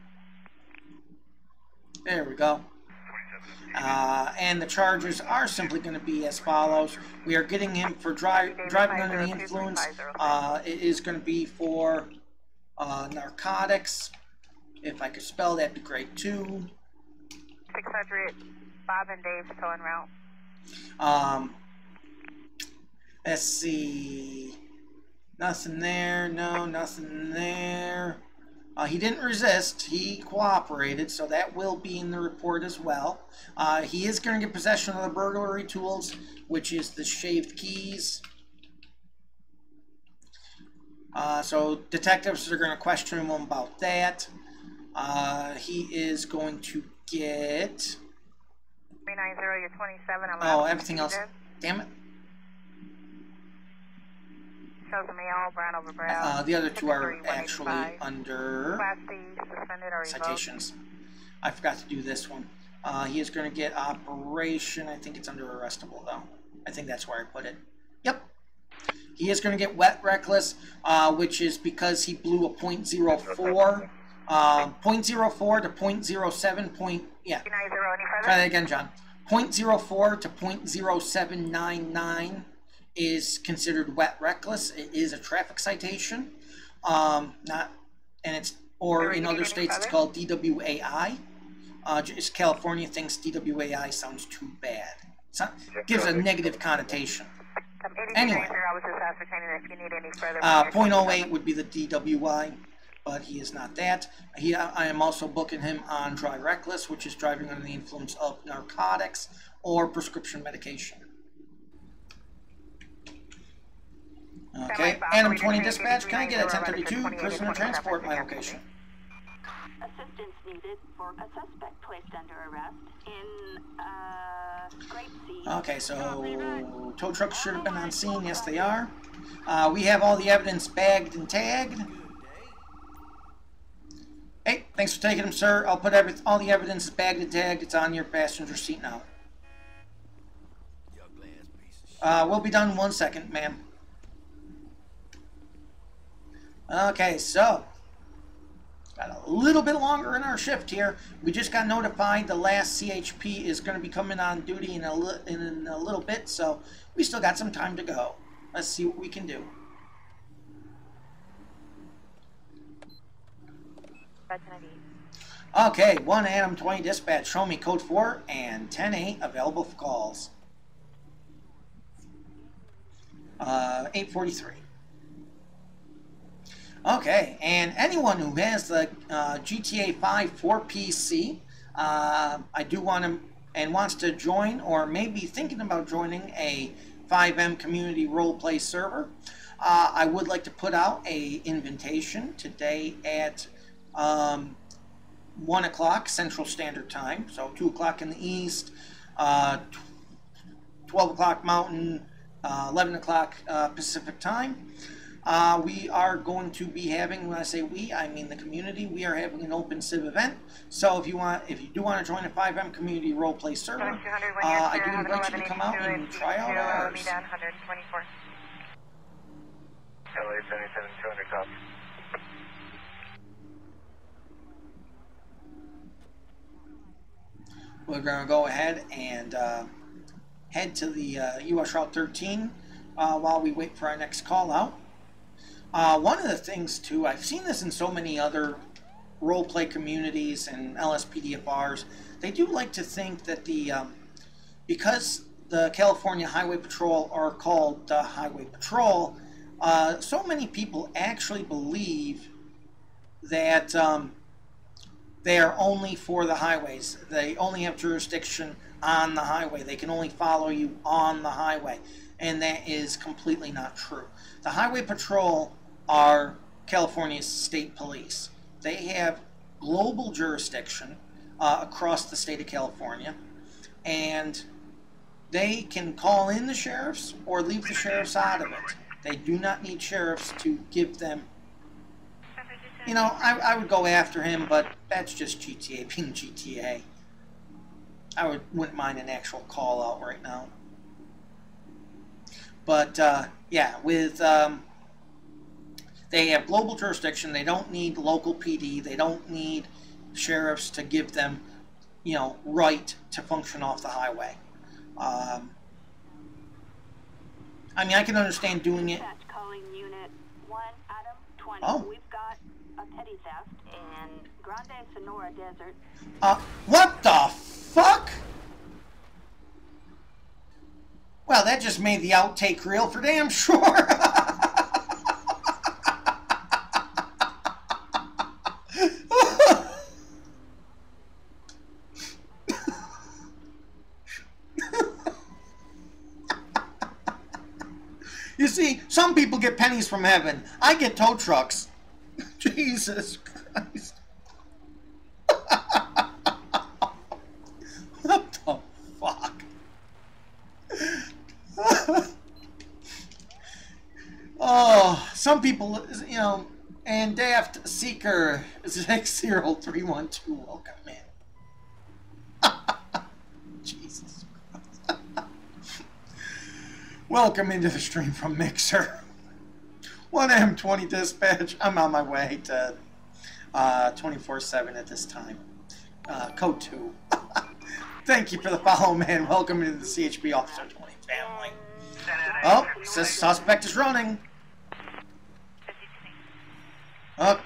There we go. And the charges are simply going to be as follows. We are getting him for driving under the influence. It is going to be for narcotics. If I could spell, that'd be great too. 600, Bob and Dave's towing route. Let's see. Nothing there. No, nothing there. He didn't resist. He cooperated, so that will be in the report as well. He is going to get possession of the burglary tools, which is the shaved keys. So detectives are going to question him about that. He is going to get... 390, you're 27. Oh, everything else. Damn it. Shows a male, brown over brown. The other two are actually under Class C, suspended or revoked. citations. I forgot to do this one. He is going to get operation. I think it's under arrestable, though. I think that's where I put it. Yep. He is going to get wet reckless, which is because he blew a .04. 0.04 to 0.07. Yeah. Try that again, John. 0.04 to 0.0799 is considered wet reckless. It is a traffic citation. Or in other states it's called DWAI. Just California thinks DWAI sounds too bad. Gives a negative connotation. Anyway, 0.08 would be the DWI, but he is not that. I am also booking him on dry reckless, which is driving under the influence of narcotics or prescription medication. Okay, Adam 20 dispatch, can I get a 1032 prisoner transport my location? Assistance needed for a suspect placed under arrest in Grape Seed. Okay, so tow trucks should have been on scene. Yes, they are. We have all the evidence bagged and tagged. Hey, thanks for taking them, sir. I'll put all the evidence is bagged and tagged. It's on your passenger seat now. We'll be done in 1 second, ma'am. Okay, so got a little bit longer in our shift here. We just got notified the last CHP is going to be coming on duty in a little bit, so we still got some time to go. Let's see what we can do. Okay, 1 Adam 20 dispatch, show me code 4 and 10-8 available for calls. 843. Okay, and anyone who has the GTA 5 for PC, I do want to and wants to join or maybe thinking about joining a fivem community roleplay server, I would like to put out a invitation today at 1 o'clock Central Standard Time, so 2 o'clock in the East, 12 o'clock Mountain, 11 o'clock Pacific Time. We are going to be having, when I say we, I mean the community. We are having an open civ event. So if you do want to join a fivem community roleplay server, I do invite you to come out and try out ours. LA 77 200 copy. We're going to go ahead and head to the US Route 13 while we wait for our next call out. One of the things, too, I've seen this in so many other roleplay communities and LSPDFRs, they do like to think that because the California Highway Patrol are called the Highway Patrol, so many people actually believe that they are only for the highways. They only have jurisdiction on the highway. They can only follow you on the highway. And that is completely not true. The Highway Patrol are California's state police. They have global jurisdiction across the state of California, and they can call in the sheriffs or leave the sheriffs out of it. They do not need sheriffs to give them, you know, I would go after him, but that's just GTA being GTA. I wouldn't mind an actual call out right now. But yeah, with they have global jurisdiction. They don't need local PD. They don't need sheriffs to give them, you know, right to function off the highway. I mean, I can understand doing it. Calling Unit 1, Adam 20. Oh. We've got a petty theft in Grande Sonora Desert. What the fuck? Well, that just made the outtake reel for damn sure. You see, some people get pennies from heaven. I get tow trucks. Jesus Christ. What the fuck? Oh, some people, you know, and Daft Seeker 60312, welcome in. Jesus. Welcome into the stream from Mixer. 1M20 dispatch. I'm on my way to 24/7 at this time. Code 2. Thank you for the follow, man. Welcome into the CHP Officer 20 family. Oh, this suspect is running. Up.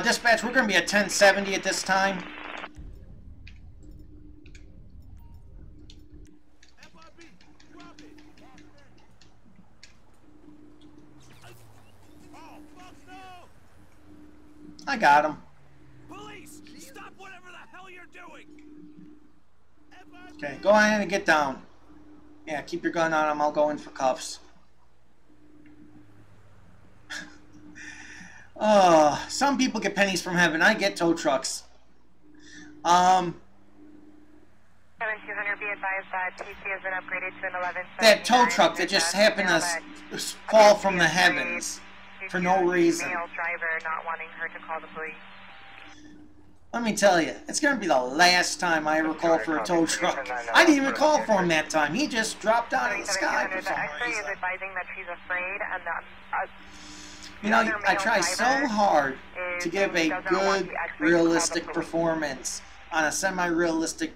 Dispatch, we're going to be at 1070 at this time. I got him. Police, stop whatever the hell you're doing. Okay, go ahead and get down. Yeah, keep your gun on him. I'll go in for cuffs. Some people get pennies from heaven. I get tow trucks. 7200, be advised that TC has been upgraded to an 11. That tow truck that just happened to fall from the heavens for no reason. Male driver not wanting her to call the police. Let me tell you, it's going to be the last time I ever call for a tow truck. I didn't even call for him that time. He just dropped out of the sky for some X-ray is reason. advising that she's afraid and that You know, I try so hard to give a good, realistic performance on a semi-realistic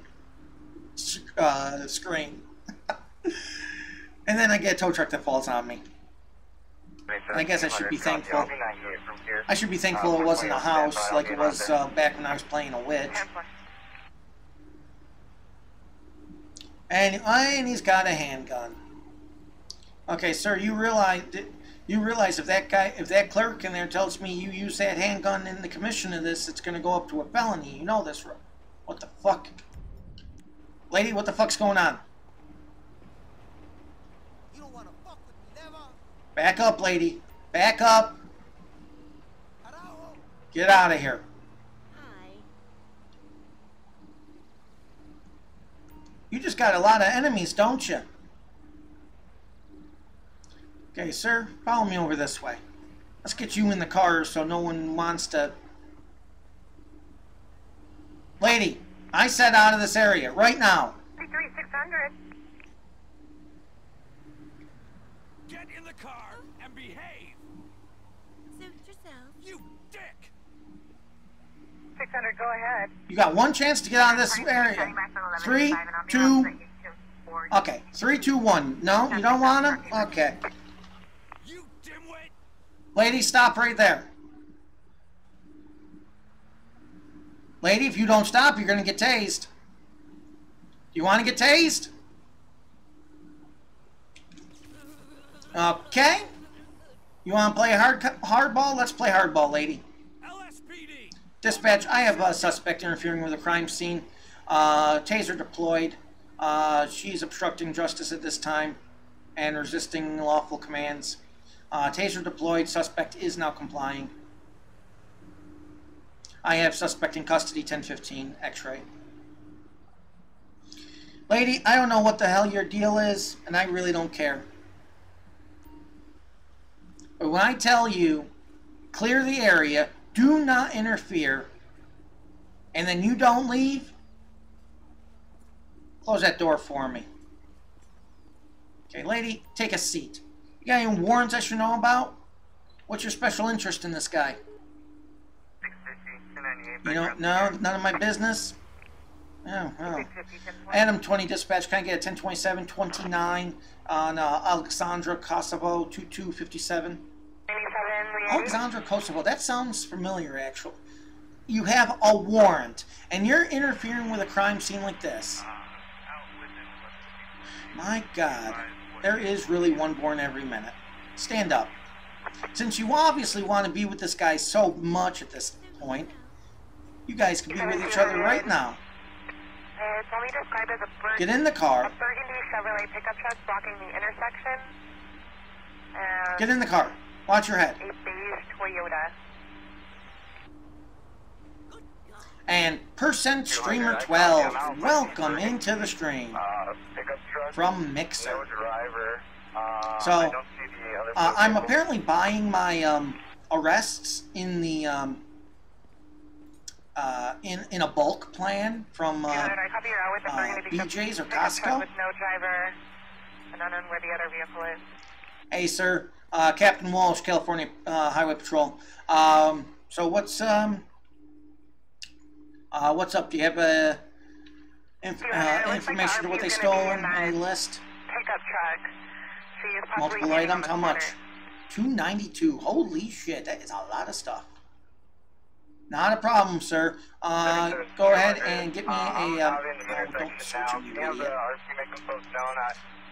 screen. And then I get a tow truck that falls on me. And I guess I should be thankful. I should be thankful it wasn't a house like it was back when I was playing a witch. And he's got a handgun. Okay, sir, you realize if that clerk in there tells me you use that handgun in the commission of this, it's going to go up to a felony. You know this, right? What the fuck? Lady, what the fuck's going on? You don't want to fuck with me, never. Back up, lady. Back up. Get out of here. Hi. You just got a lot of enemies, don't you? Okay, sir, follow me over this way. Let's get you in the car so no one wants to... Lady, I said out of this area, right now. 3600. Get in the car and behave. Suit yourself. You dick. 600, go ahead. You got one chance to get out of this area. 3, 2... Okay, 3, 2, 1. No, you don't want him? Okay. You dimwit. Lady, stop right there. Lady, if you don't stop, you're going to get tased. You want to get tased? Okay. You want to play hardball? Let's play hardball, lady. LSPD. Dispatch, I have a suspect interfering with a crime scene. Taser deployed. She's obstructing justice at this time and resisting lawful commands. Taser deployed. Suspect is now complying. I have suspect in custody, 1015, X-ray. Lady, I don't know what the hell your deal is, and I really don't care. But when I tell you, clear the area, do not interfere, and then you don't leave, close that door for me. Okay, lady, take a seat. You got any warrants I should know about? What's your special interest in this guy? 650, 298. You know, no, none of my business. Oh, oh. Adam 20 dispatch, can I get a 1027-29 on Alexandra Kosovo 2257? Alexandra Kosovo, that sounds familiar actually. You have a warrant and you're interfering with a crime scene like this. My God, there is really one born every minute. Stand up. Since you obviously want to be with this guy so much at this point, you guys can be with each other right now. It's only described as a Get in the car. burgundy Chevrolet pickup truck blocking the intersection. And Get in the car. Watch your head. a beige Toyota. And Percent Streamer 12, welcome into the stream Pickup truck. from Mixer. No driver. So, I don't see the other I'm apparently buying my arrests in the in a bulk plan from I copy your hours if we're going to be BJ's or pickup truck Costco. with no driver and unknown where the other vehicle is. Hey, sir, Captain Walsh, California Highway Patrol. So what's up? Do you have information to what they stole on the list? Pickup truck. She is possibly Multiple hitting on items. the How much? corner. $292. Holy shit, that is a lot of stuff. Not a problem, sir. Go ahead and get me a. Don't search me, you idiot.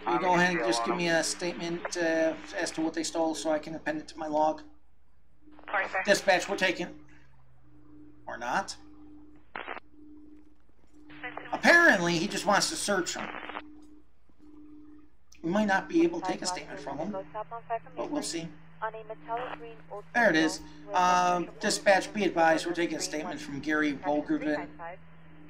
You go ahead and just give me a statement as to what they stole so I can append it to my log. Dispatch, we're taking. Or not. Apparently, he just wants to search him. We might not be able to take a statement from him, but we'll see. There it is. Dispatch, be advised, we're taking a statement from Gary Volgervin.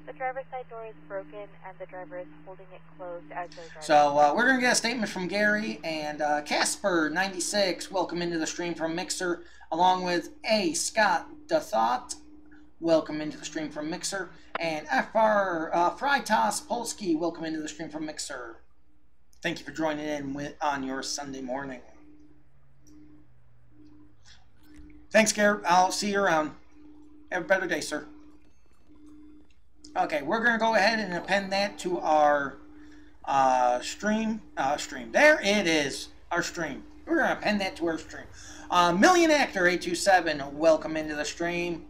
The driver's side door is broken and the driver is holding it closed as they're driving. So we're going to get a statement from Gary, and Casper96, welcome into the stream from Mixer, along with A. Scott DeThought, welcome into the stream from Mixer, and FR Frytas Polsky, welcome into the stream from Mixer. Thank you for joining in on your Sunday morning. Thanks, Gary. I'll see you around. Have a better day, sir. Okay, we're going to go ahead and append that to our stream. There it is, our stream. We're going to append that to our stream. Million Actor 827, welcome into the stream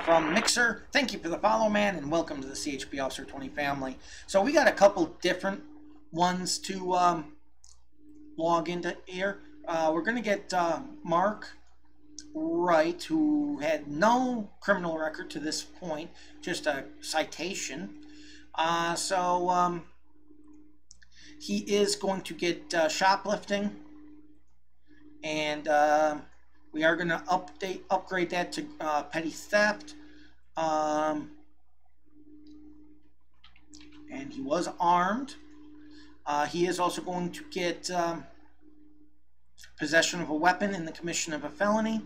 from Mixer. Thank you for the follow, man, and welcome to the CHP Officer 20 family. So we got a couple different ones to log into here. We're going to get Mark Wright, who had no criminal record to this point, just a citation. So he is going to get shoplifting, and we are going to upgrade that to petty theft. And he was armed. He is also going to get possession of a weapon in the commission of a felony.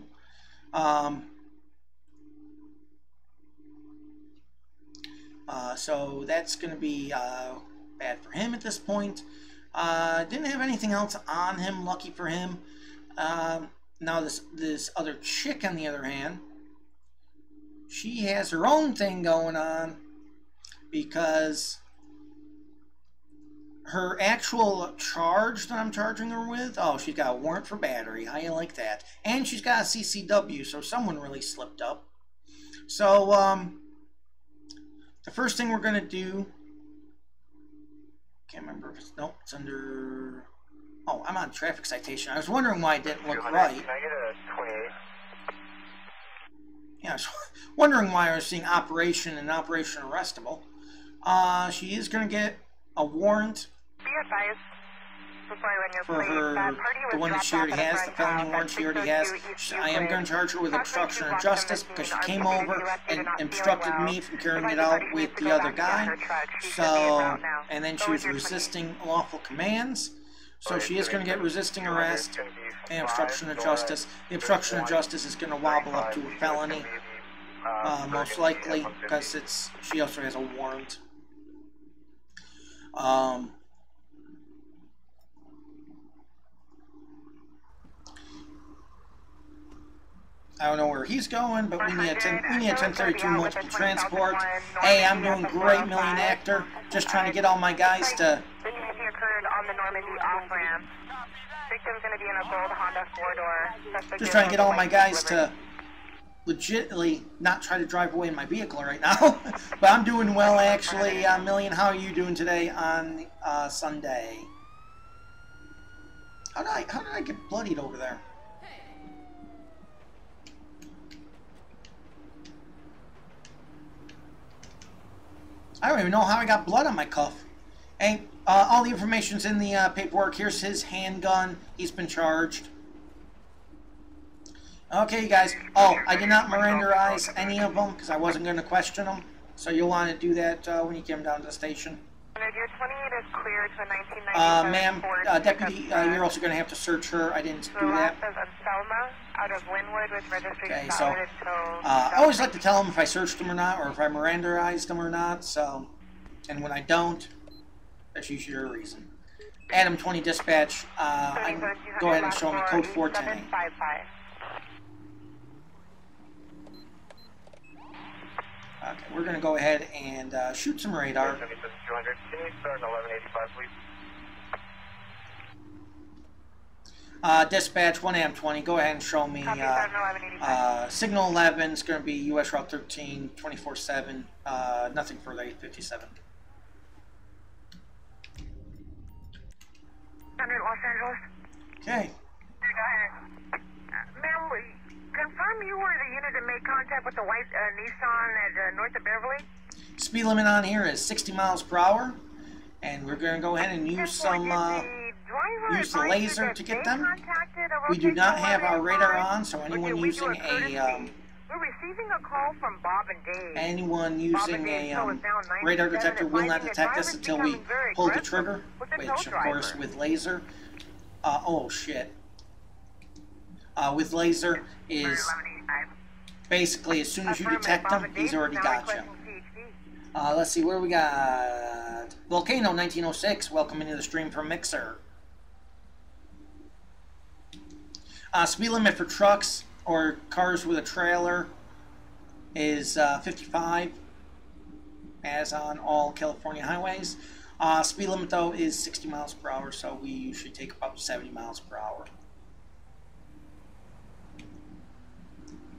So that's going to be bad for him at this point. Didn't have anything else on him, lucky for him. Now this other chick, on the other hand, she has her own thing going on, because her actual charge that I'm charging her with, oh, she's got a warrant for battery. How you like that? And she's got a CCW, so someone really slipped up. So, the first thing we're going to do, can't remember if it's, nope, it's under, oh, I'm on traffic citation. I was wondering why it didn't look right. Can I get a 28? Yeah, I was wondering why I was seeing operation and operation arrestable. She is going to get a warrant for her, the one that she already has, the felony warrant she already has. I am going to charge her with obstruction of justice because she came over and obstructed me from carrying it out with the other guy. So, and then she was resisting lawful commands. So she is going to get resisting arrest and obstruction of justice. The obstruction of justice is going to wobble up to a felony, most likely, because she also has a warrant. I don't know where he's going, but we need a 1032 multiple transport. Hey, I'm doing great, Million Actor. Just trying to get all my guys to. Just trying to get all my guys to legitimately not try to drive away in my vehicle right now. But I'm doing well, actually. Million, how are you doing today on Sunday? How did I get bloodied over there? I don't even know how I got blood on my cuff. Hey, all the information's in the paperwork. Here's his handgun. He's been charged. Okay, you guys. Oh, I did not Mirandaize any of them because I wasn't going to question them. So you'll want to do that when you come down to the station. You're 28 is clear to a 1997 ma'am, Ford deputy, pickup you're also going to have to search her. I didn't do the that. last is Anselma out of Linwood with registration Okay, so valid until I always like to tell them if I searched them or not, or if I Mirandaized them or not. So, and when I don't, that's usually a reason. Adam 20 dispatch. I can go ahead and show me code 410. Okay, we're going to go ahead and shoot some radar. 200. Can you start in 1185, please? Dispatch 1AM20, go ahead and show me signal 11 is going to be US Route 13, 24/7, nothing further 857. 100 Los Angeles. Okay. Ma'am, confirm you were the unit that made contact with the white Nissan at north of Beverly? Speed limit on here is 60 miles per hour, and we're going to go ahead and use some use the laser to get them. We do not have our radar on, so anyone using a we're receiving a call from Bob and Dave. anyone using a radar detector will not detect us until we pull the trigger, which of course with laser. Oh shit. With laser is basically as soon as you detect him, he's already got you. Let's see, where we got Volcano 1906, welcome into the stream from Mixer. Speed limit for trucks or cars with a trailer is 55, as on all California highways. Speed limit though is 60 miles per hour, so we usually take about 70 miles per hour.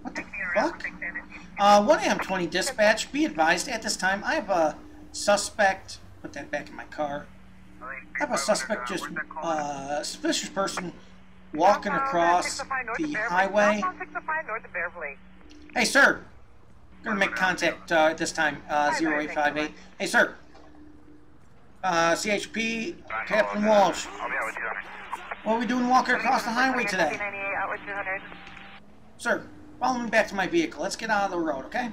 What the fuck? 1AM20 dispatch, be advised, at this time I have a suspect, put that back in my car, I have a suspect, just a suspicious person walking across the highway. Hey sir, gonna make contact this time, 0858. Hey sir, CHP, Captain Walsh. What are we doing walking across the highway today? Sir, follow me back to my vehicle. Let's get out of the road, okay?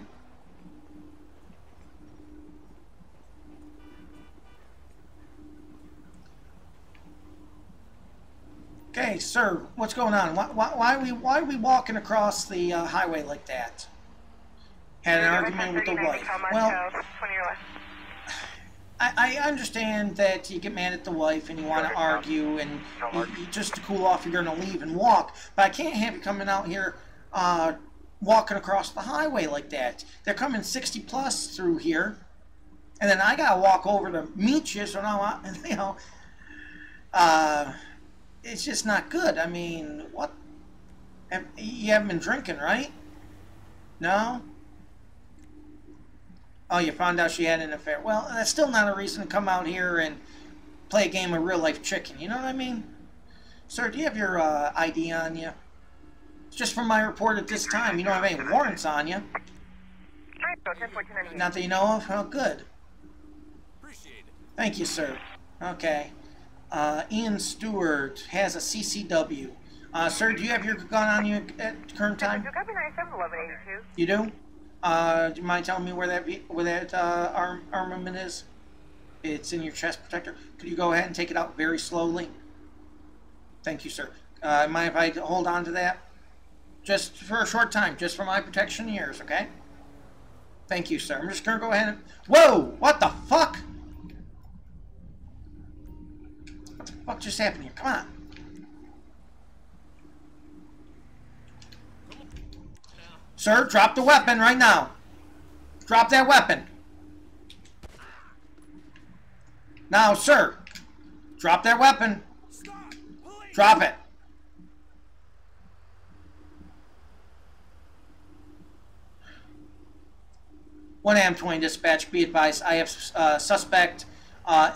Okay, sir, what's going on? Why are we walking across the highway like that? Had an argument with the wife. Well, I understand that you get mad at the wife and you want to argue and you, just to cool off you're going to leave and walk, but I can't have you coming out here walking across the highway like that. They're coming 60 plus through here, and then I got to walk over to meet you, so now you know, it's just not good. I mean, what? You haven't been drinking, right? No? Oh, you found out she had an affair. Well, that's still not a reason to come out here and play a game of real-life chicken. You know what I mean? Sir, do you have your ID on you? It's just from my report at this time. You don't have any warrants on you. Not that you know of? Oh, good. Thank you, sir. Okay. Ian Stewart has a CCW. Sir, do you have your gun on you at the current time? You do? Do you mind telling me where that armament is? It's in your chest protector. Could you go ahead and take it out very slowly? Thank you, sir. Mind if I hold on to that? Just for a short time, just for my protection and yours, okay? Thank you, sir. I'm just going to go ahead and... Whoa! What the fuck? What the fuck just happened here? Come on. Sir, drop the weapon right now. Drop that weapon. Now, sir. Drop that weapon. Drop it. One AM20 dispatch, be advised, I have suspect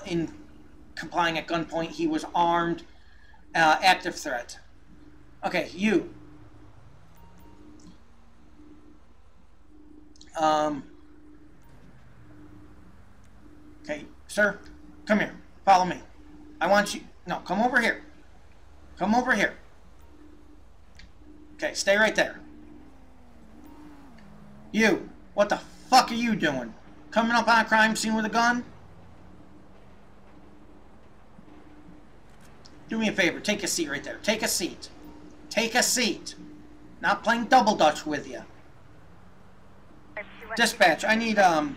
in complying at gunpoint. He was armed, active threat. Okay, you. Okay, sir, come here. Follow me. I want you... No, come over here. Come over here. Okay, stay right there. You, what the fuck are you doing? Coming up on a crime scene with a gun? Do me a favor. Take a seat right there. Take a seat. Take a seat. Not playing double dutch with you. Dispatch, I need, The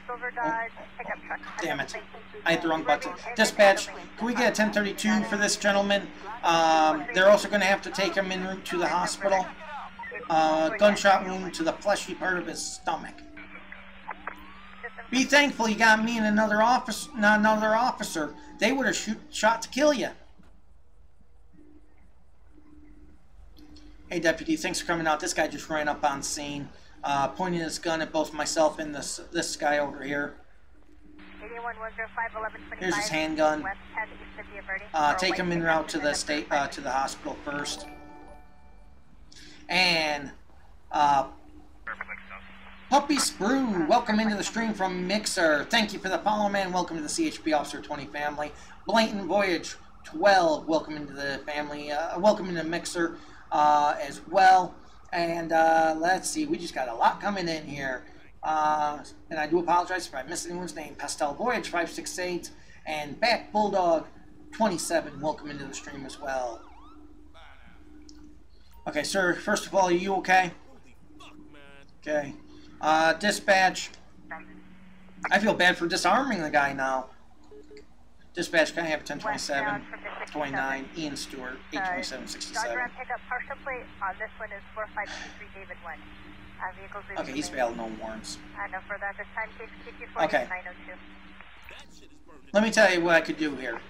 silver Dodge pickup truck. damn it. I hit the wrong button. Dispatch, can we get a 1032 for this gentleman? They're also going to have to take him en route to the hospital. Gunshot wound to the fleshy part of his stomach. Be thankful you got me and another officer. They would have shot to kill you. Hey, Deputy, thanks for coming out. This guy just ran up on scene, pointing his gun at both myself and this guy over here. Here's his handgun. Take him en route to the hospital first. And Puppy Sprue, welcome into the stream from Mixer. Thank you for the follow, man. Welcome to the CHP Officer 20 family. Blatant Voyage 12, welcome into the family. Welcome into Mixer as well. And let's see, we just got a lot coming in here. And I do apologize if I missed anyone's name. Pastel Voyage 568 and Back Bulldog 27, welcome into the stream as well. Okay, sir, first of all, are you okay? Okay. Dispatch. I feel bad for disarming the guy now. Dispatch, can I have 1027, 29, Ian Stewart, 82767. This one is 4523 David 1. Okay, he's valid, no warrants. No further at this time, case okay. 902. Let me tell you what I could do here.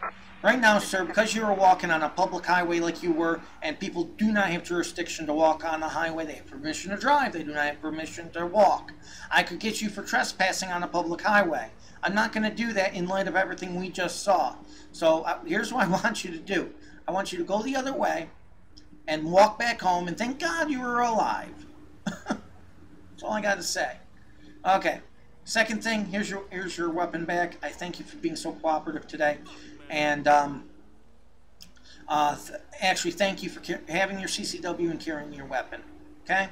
Right now, sir, because you were walking on a public highway like you were, and people do not have jurisdiction to walk on the highway, they have permission to drive, they do not have permission to walk. I could get you for trespassing on a public highway. I'm not going to do that in light of everything we just saw. So here's what I want you to do. I want you to go the other way and walk back home, and thank God you were alive. That's all I got to say. Okay. Second thing, here's your weapon back. I thank you for being so cooperative today. And actually, thank you for having your CCW and carrying your weapon. Okay?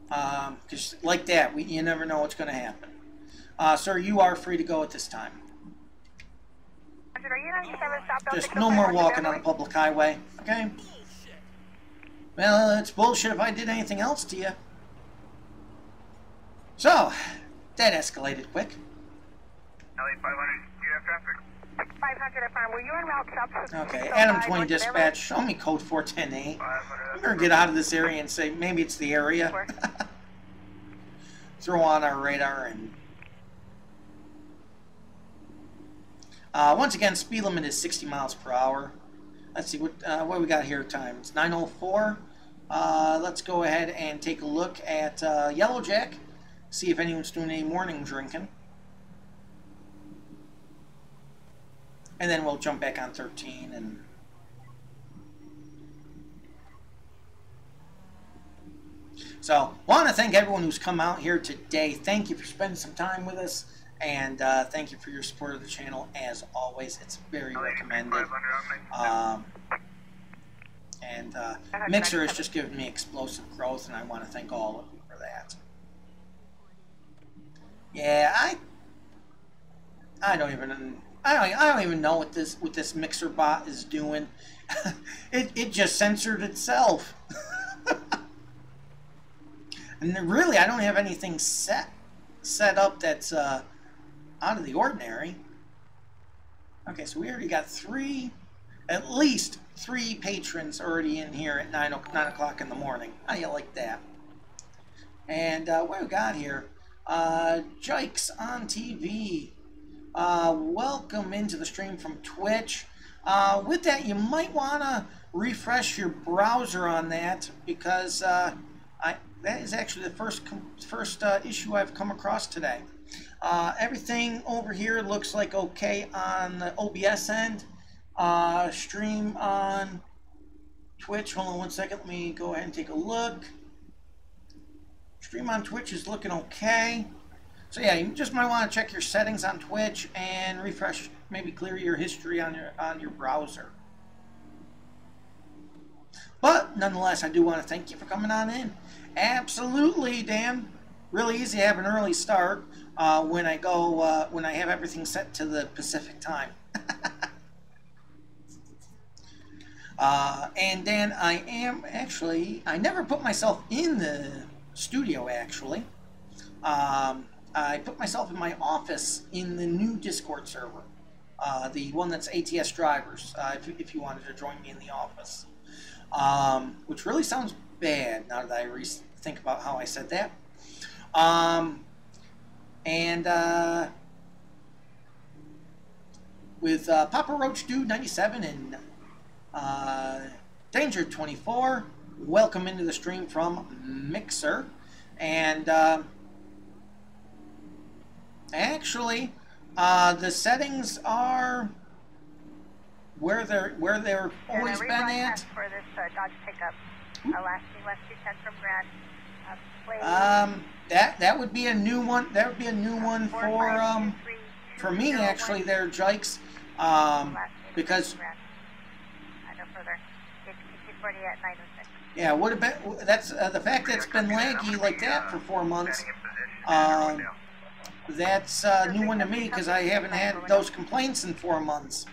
Because like that, you never know what's going to happen. Sir, you are free to go at this time. Just no more walking on a public highway. Okay? Well, it's bullshit if I did anything else to you. So, that escalated quick. LA 500, you have traffic. 500 affirm. Were you en route south? Okay, Adam 20 dispatch, show me code 4108. I'm going to get out of this area and say maybe it's the area. Throw on our radar and... once again, speed limit is 60 miles per hour. Let's see, what we got here time. It's 9:04. Let's go ahead and take a look at Yellow Jack. See if anyone's doing any morning drinking. And then we'll jump back on 13 and... So, want to thank everyone who's come out here today. Thank you for spending some time with us. And thank you for your support of the channel as always. It's very recommended. Mixer has just given me explosive growth, and I want to thank all of you for that. Yeah, I don't even know what this Mixer bot is doing. it just censored itself. And really, I don't have anything set up that's out of the ordinary. Okay, so we already got at least three patrons already in here at 9 o'clock in the morning. How do you like that? And what we got here? Jikes on TV. Welcome into the stream from Twitch. With that, you might want to refresh your browser on that, because that is actually the first issue I've come across today. Everything over here looks like okay on the OBS end. Stream on Twitch. Hold on one second. Let me go ahead and take a look. Stream on Twitch is looking okay. So yeah, you just might want to check your settings on Twitch and refresh, maybe clear your history on your browser. But nonetheless, I do want to thank you for coming on in. Absolutely, Dan. Really easy to have an early start when I have everything set to the Pacific time. And then I never put myself in the studio, actually. I put myself in my office in the new Discord server, the one that's ATS drivers, if you wanted to join me in the office. Which really sounds bad now that I think about how I said that. With Papa Roach Dude 97 and Danger 24, welcome into the stream from Mixer. And actually, the settings are where they're always been at. For this Dodge pickup, last 210 from Grant. That would be a new one. That would be a new one for me, actually, there, Jikes. Because yeah, would have been. That's the fact that it's been laggy like that for 4 months. That's a new one to me because I haven't had those complaints in 4 months.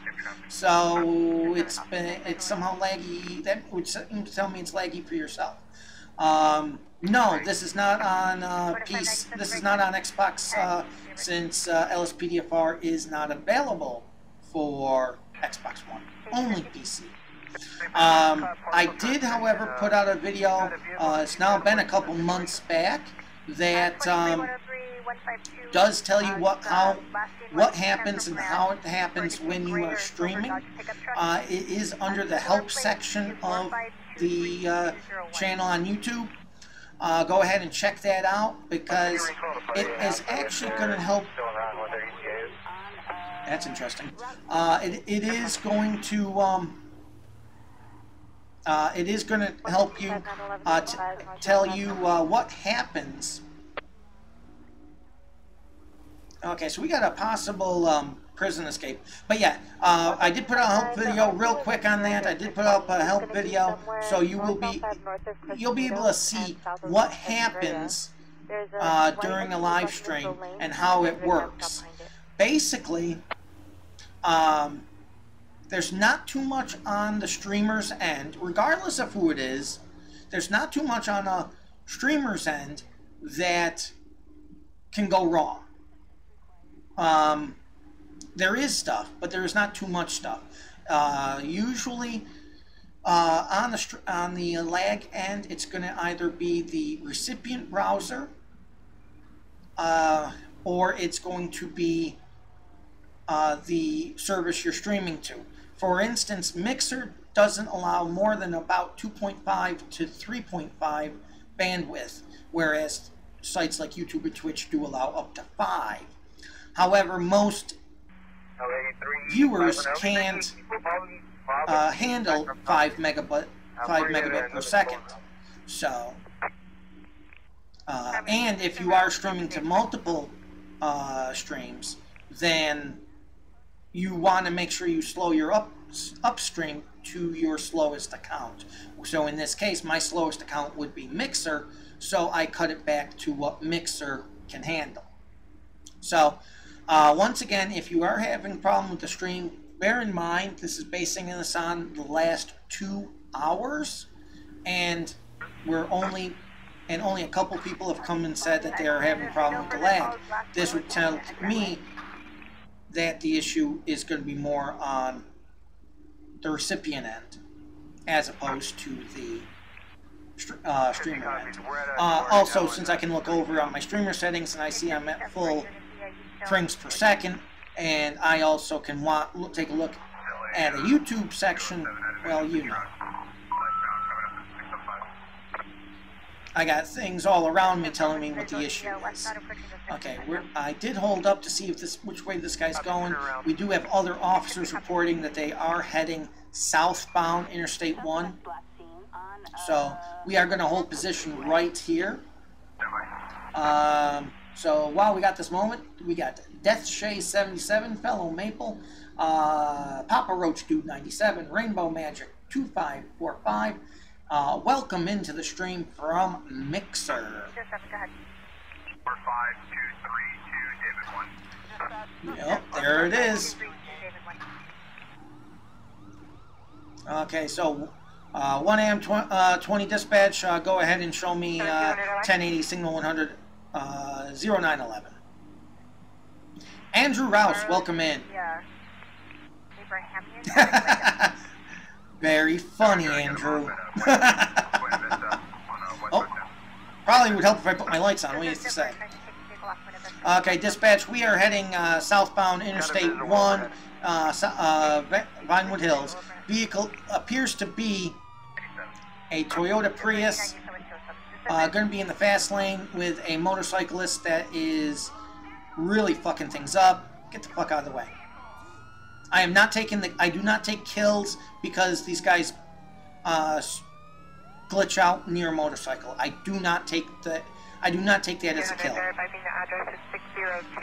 So it's somehow laggy. That would tell me it's laggy for yourself. No, this is not on PC. This is not on Xbox since LSPDFR is not available for Xbox One. Only PC. I did, however, put out a video. It's now been a couple months back that does tell you what happens and how it happens when you are streaming. It is under the help section of the channel on YouTube. Go ahead and check that out because it is actually going to help. That's interesting. It is going to help you tell you what happens. Okay, so we got a possible prison escape. But yeah, I did put out a help video real quick on that. I did put up a help video, so you'll be able to see what happens during a live stream and how it works. Basically, there's not too much on the streamer's end, regardless of who it is. There's not too much on a streamer's end that can go wrong. There is stuff, but there is not too much stuff. Usually, on the lag end, it's going to either be the recipient browser, or it's going to be the service you're streaming to. For instance, Mixer doesn't allow more than about 2.5 to 3.5 bandwidth, whereas sites like YouTube and Twitch do allow up to 5. However, most viewers can't handle 5 megabit per second. So, and if you are streaming to multiple streams, then you want to make sure you slow your upstream to your slowest account. So in this case, my slowest account would be Mixer, so I cut it back to what Mixer can handle. So once again, if you are having a problem with the stream, bear in mind this is basing this on the last 2 hours, and only a couple people have come and said that they are having a problem with the lag. This would tell me that the issue is going to be more on the recipient end as opposed to the streamer end. Also, since I can look over on my streamer settings and I see I'm at full frames per second, and I also can take a look at a YouTube section, well, you know. I got things all around me telling me what the issue is. Okay, I did hold up to see if which way this guy's going. We do have other officers reporting that they are heading southbound Interstate 1. So we are going to hold position right here. So while we got this moment, we got Death Shay 77, Fellow Maple, Papa Roach Dude 97, Rainbow Magic 2545. Welcome into the stream from Mixer. 4523 David 1. Yep, there it is. Okay, so 1 AM 20 dispatch, go ahead and show me 1080 signal 100 0911. Andrew Rouse, welcome in. Yeah. Abrahamian. Very funny, Andrew. Oh, probably would help if I put my lights on. What do you have to say? Okay, dispatch, we are heading southbound Interstate 1, Vinewood Hills. Vehicle appears to be a Toyota Prius. Going to be in the fast lane with a motorcyclist that is really fucking things up. Get the fuck out of the way. I am not taking I do not take kills because these guys glitch out near a motorcycle. I do not take that as a kill.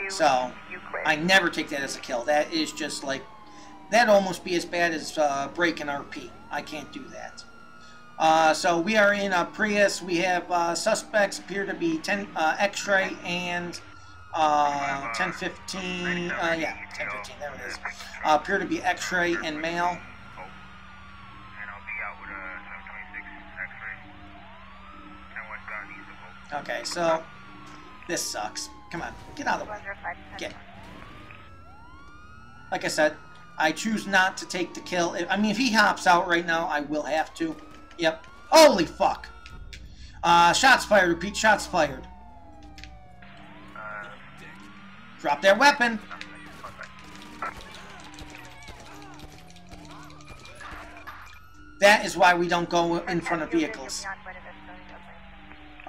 So I never take that as a kill. That is just like, that'd almost be as bad as breaking RP. I can't do that. So we are in a Prius. We have suspects appear to be X-ray and 1015. Yeah, 1015. There it is. Appear to be X-ray and male. Okay, so this sucks. Come on, get out of the way. Get. Like I said, I choose not to take the kill. I mean, if he hops out right now, I will have to. Yep. Holy fuck. Shots fired. Repeat, shots fired. Drop their weapon. That is why we don't go in front of vehicles.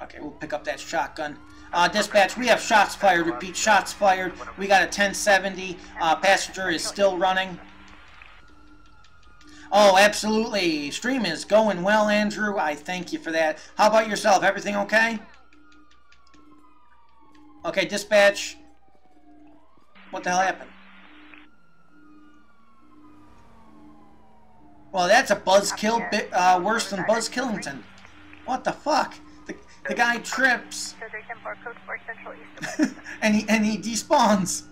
Okay, we'll pick up that shotgun. Dispatch, we have shots fired. Repeat, shots fired. We got a 1070. Passenger is still running. Oh, absolutely. Stream is going well, Andrew. I thank you for that. How about yourself? Everything okay? Okay, dispatch. What the hell happened? Well, that's a buzzkill bit worse than Buzz Killington. What the fuck? The guy trips and he despawns.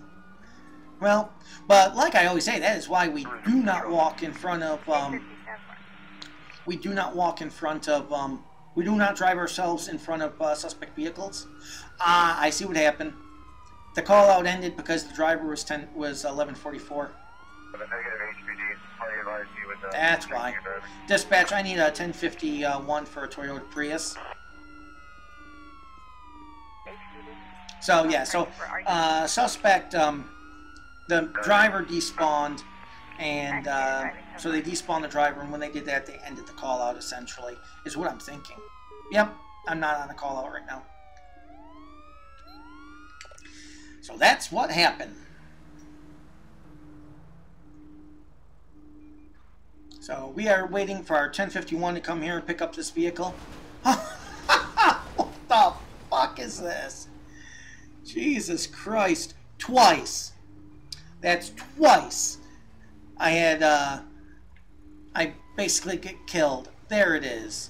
Well, but like I always say, that is why we do not walk in front of we do not drive ourselves in front of suspect vehicles. I see what happened. The call out ended because the driver was 1144. That's why. Dispatch, I need a 1051 for a Toyota Prius. So yeah, so suspect, the driver despawned, and so they despawned the driver, and when they did that, they ended the call out. Essentially, is what I'm thinking. Yep, I'm not on a call out right now. So that's what happened. So we are waiting for our 1051 to come here and pick up this vehicle. What the fuck is this? Jesus Christ. Twice. That's twice. I basically get killed. There it is.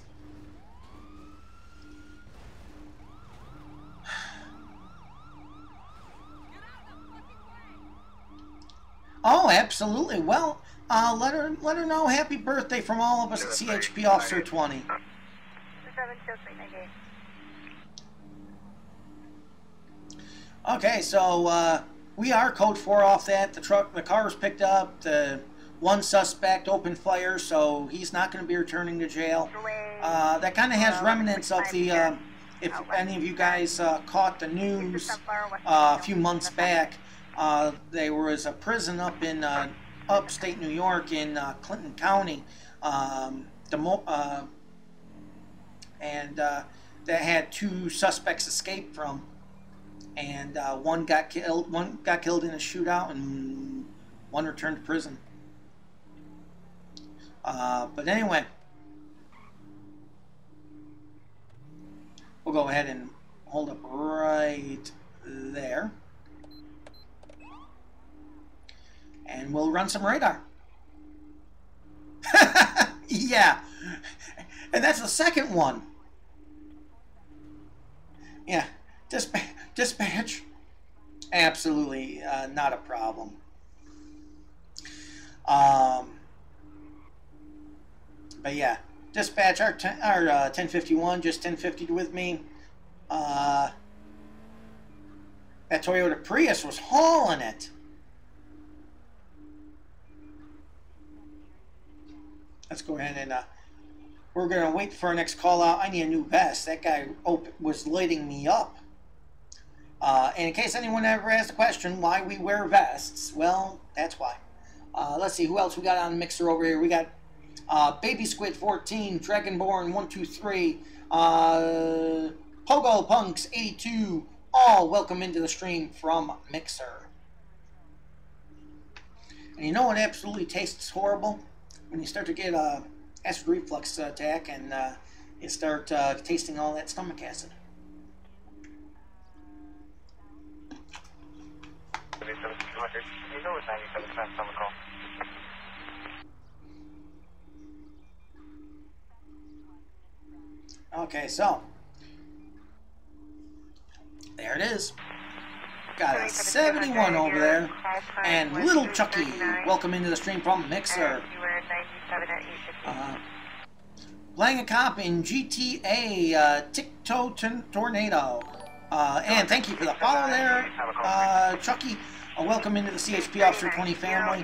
Oh, absolutely. Well, let her know happy birthday from all of us at CHP Officer 20. Okay, so we are code 4 off that. The car was picked up. The one suspect opened fire, so he's not going to be returning to jail. That kind of has remnants of the. If any of you guys caught the news a few months back, there was a prison up in upstate New York in Clinton County, and that had 2 suspects escape from. And one got killed in a shootout, and one returned to prison. But anyway, we'll go ahead and hold up right there, and we'll run some radar. Yeah, and that's the second one. Yeah. Dispatch, absolutely not a problem. But yeah, dispatch, our 1051 just 1050'd with me. That Toyota Prius was hauling it. Let's go ahead and we're going to wait for our next call out. I need a new vest. That guy was lighting me up. And in case anyone ever asked the question why we wear vests, well, that's why. Let's see who else we got on the mixer over here. We got Baby Squid 14, Dragonborn 123, Pogo Punks 82. All welcome into the stream from Mixer. And you know what absolutely tastes horrible? When you start to get a acid reflux attack and you start tasting all that stomach acid. Okay, so there it is. Got a 71 over there. And Little Chucky, welcome into the stream from Mixer. Playing a cop in GTA Tic-Toe Tornado. And thank you for the follow there, Chucky. Welcome into the CHP Officer 20 family.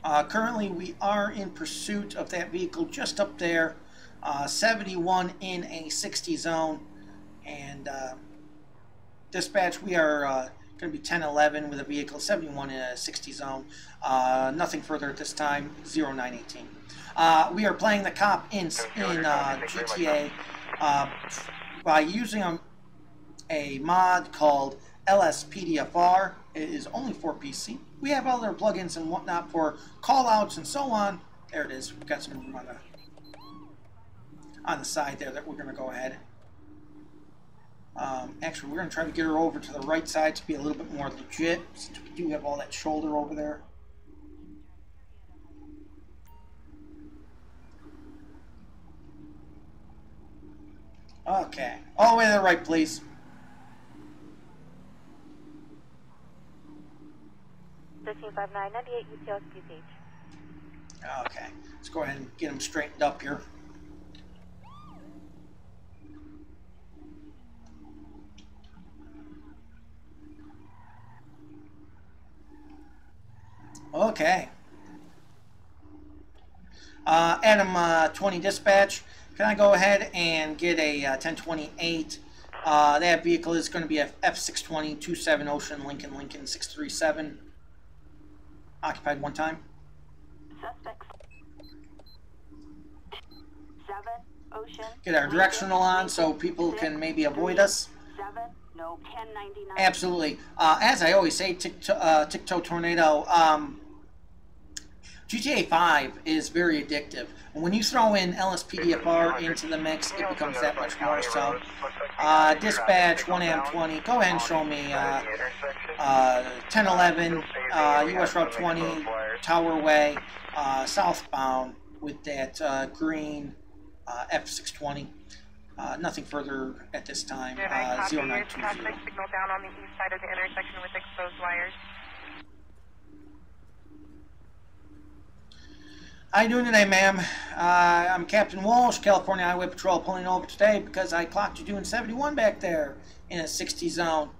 Currently, we are in pursuit of that vehicle just up there. 71 in a 60 zone. And dispatch, we are going to be 1011 with a vehicle, 71 in a 60 zone. Nothing further at this time, 0918. We are playing the cop in GTA by using a mod called LSPDFR. It is only for PC. We have other plugins and whatnot for call-outs and so on. There it is. We've got some room on the side there that we're going to go ahead. Actually, we're going to try to get her over to the right side to be a little bit more legit, since we do have all that shoulder over there. Okay. All the way to the right, please. $13.59, 98 UPL QPH. Okay. Let's go ahead and get them straightened up here. Okay. Adam 20 dispatch. Can I go ahead and get a 1028? That vehicle is going to be a F620 27 Ocean Lincoln 637. Occupied one time. Suspects. 7 Ocean. Get our directional on so people can maybe avoid us. 7 no 1099. Absolutely. As I always say, Tic-Toe Tornado. GTA 5 is very addictive. And when you throw in LSPDFR into the mix, it becomes that much more so. Dispatch 1AM20, go ahead and show me 1011, US Route 20, Tower Way, southbound with that green F620. Nothing further at this time. 0920. Signal down on the east side of the intersection with exposed wires. How you doing today, ma'am? I'm Captain Walsh, California Highway Patrol, pulling over today because I clocked you doing 71 back there in a 60 zone.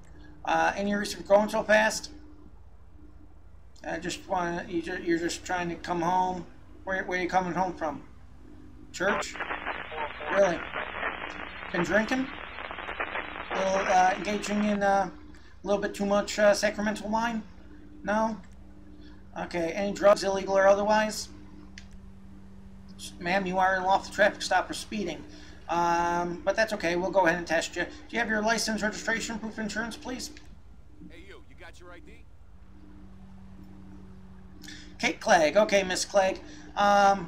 Any reason for going so fast? I just want you're just trying to come home. Where are you coming home from? Church? Really? Been drinking? A little engaging in a little bit too much sacramental wine? No? Okay. Any drugs, illegal or otherwise? Ma'am, you are in lawful traffic stop for speeding. But that's okay. We'll go ahead and test you. Do you have your license, registration, proof of insurance, please? Hey, you got your ID? Kate Clegg. Okay, Miss Clegg. Go ahead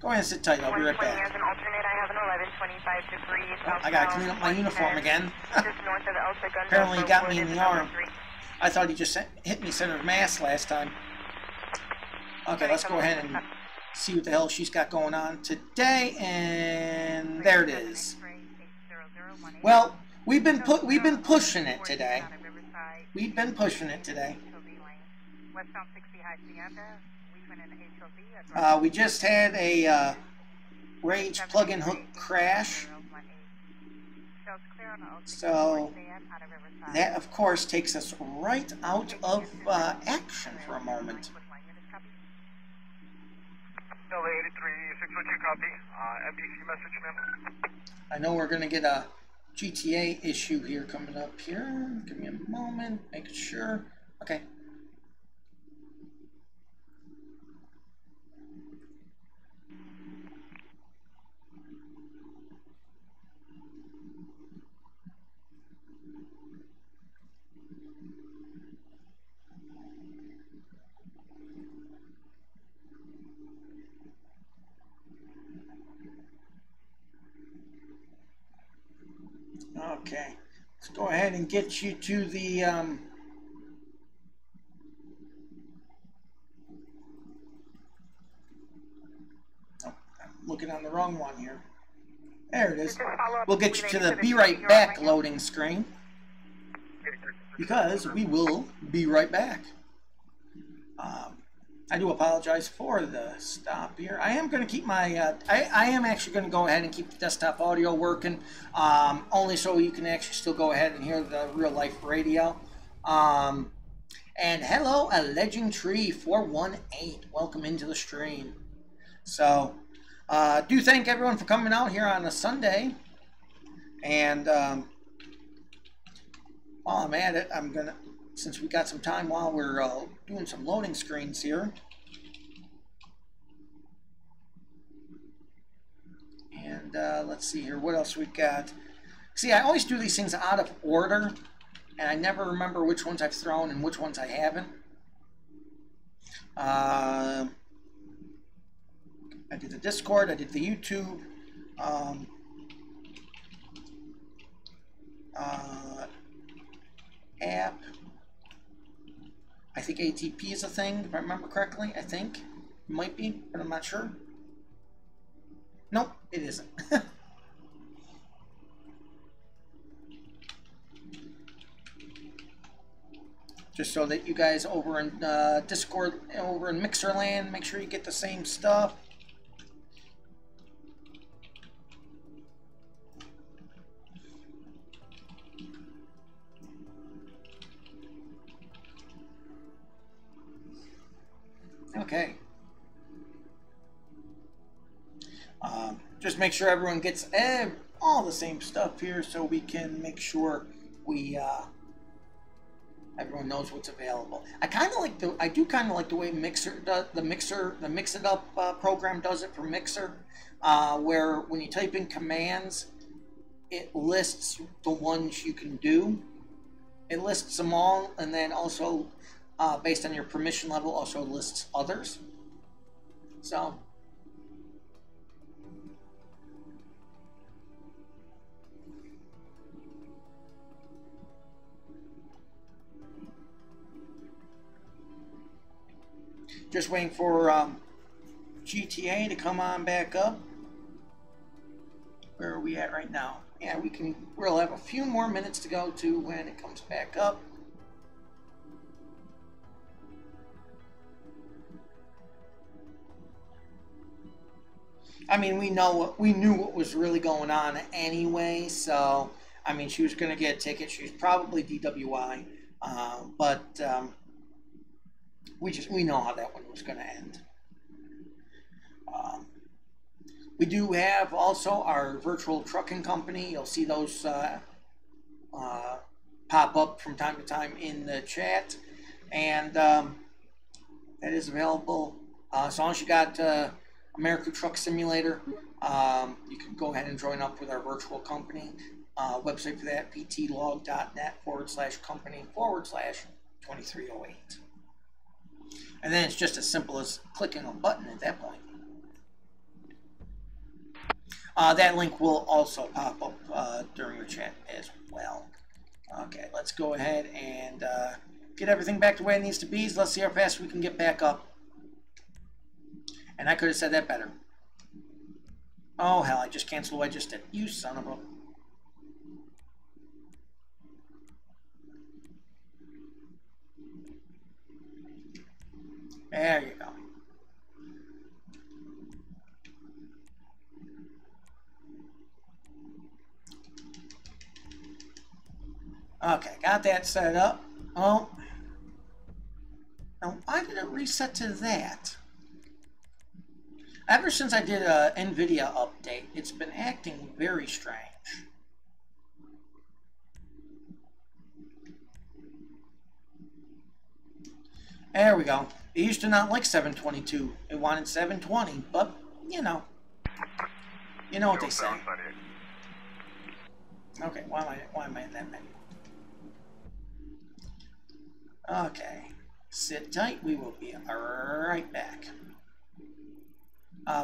and sit tight. I'll be right back. As an alternate, I have an 1125 degree. I gotta clean up my uniform again. Apparently he got me in the arm. I thought he just hit me center of mass last time. Okay, let's go ahead and see what the hell she's got going on today, and there it is. Well, we've been pushing it today. We've been pushing it today. We just had a Rage plug-in hook crash. So that, of course, takes us right out of action for a moment. I know we're going to get a GTA issue here coming up here. Give me a moment, make sure. Okay. Okay, let's go ahead and get you to the oh, I'm looking on the wrong one here. There it is. We'll get you to the Be Right Back loading screen, because we will be right back. I do apologize for the stop here. I am going to keep my, I am actually going to go ahead and keep the desktop audio working, only so you can actually still go ahead and hear the real life radio. And hello, Alleging Tree 418. Welcome into the stream. So, do thank everyone for coming out here on a Sunday. And while I'm at it, I'm going to, since we got some time while we're doing some loading screens here. And let's see here, what else we got. See, I always do these things out of order, and I never remember which ones I've thrown and which ones I haven't. I did the Discord, I did the YouTube, app. I think ATP is a thing, if I remember correctly. I think it might be, but I'm not sure. Nope, it isn't. Just so that you guys over in Discord, over in Mixerland, make sure you get the same stuff. Okay. Just make sure everyone gets all the same stuff here, so we can make sure we everyone knows what's available. I do kind of like the way Mixer does the Mix It Up program does it for Mixer, where when you type in commands, it lists the ones you can do. It lists them all, and then also based on your permission level, also lists others. So. Just waiting for GTA to come on back up. Where are we at right now? Yeah, we'll have a few more minutes to go to when it comes back up. I mean, we knew what was really going on anyway, so I mean, she was going to get a ticket. She was probably DWI, but we know how that one was going to end. We do have also our virtual trucking company. You'll see those pop up from time to time in the chat, and that is available. As long as you got American Truck Simulator, you can go ahead and join up with our virtual company. Website for that, ptlog.net/company/2308. And then it's just as simple as clicking a button at that point. That link will also pop up during the chat as well. Okay, let's go ahead and get everything back to where it needs to be. So let's see how fast we can get back up. And I could have said that better. Oh, hell, I just canceled what I just did. You son of a... There you go. Okay, got that set up. Oh. Now, why did it reset to that? Ever since I did a NVIDIA update, it's been acting very strange. There we go. It used to not like 722. It wanted 720, but, you know what they say. Okay, why am I in that menu? Okay, sit tight. We will be right back.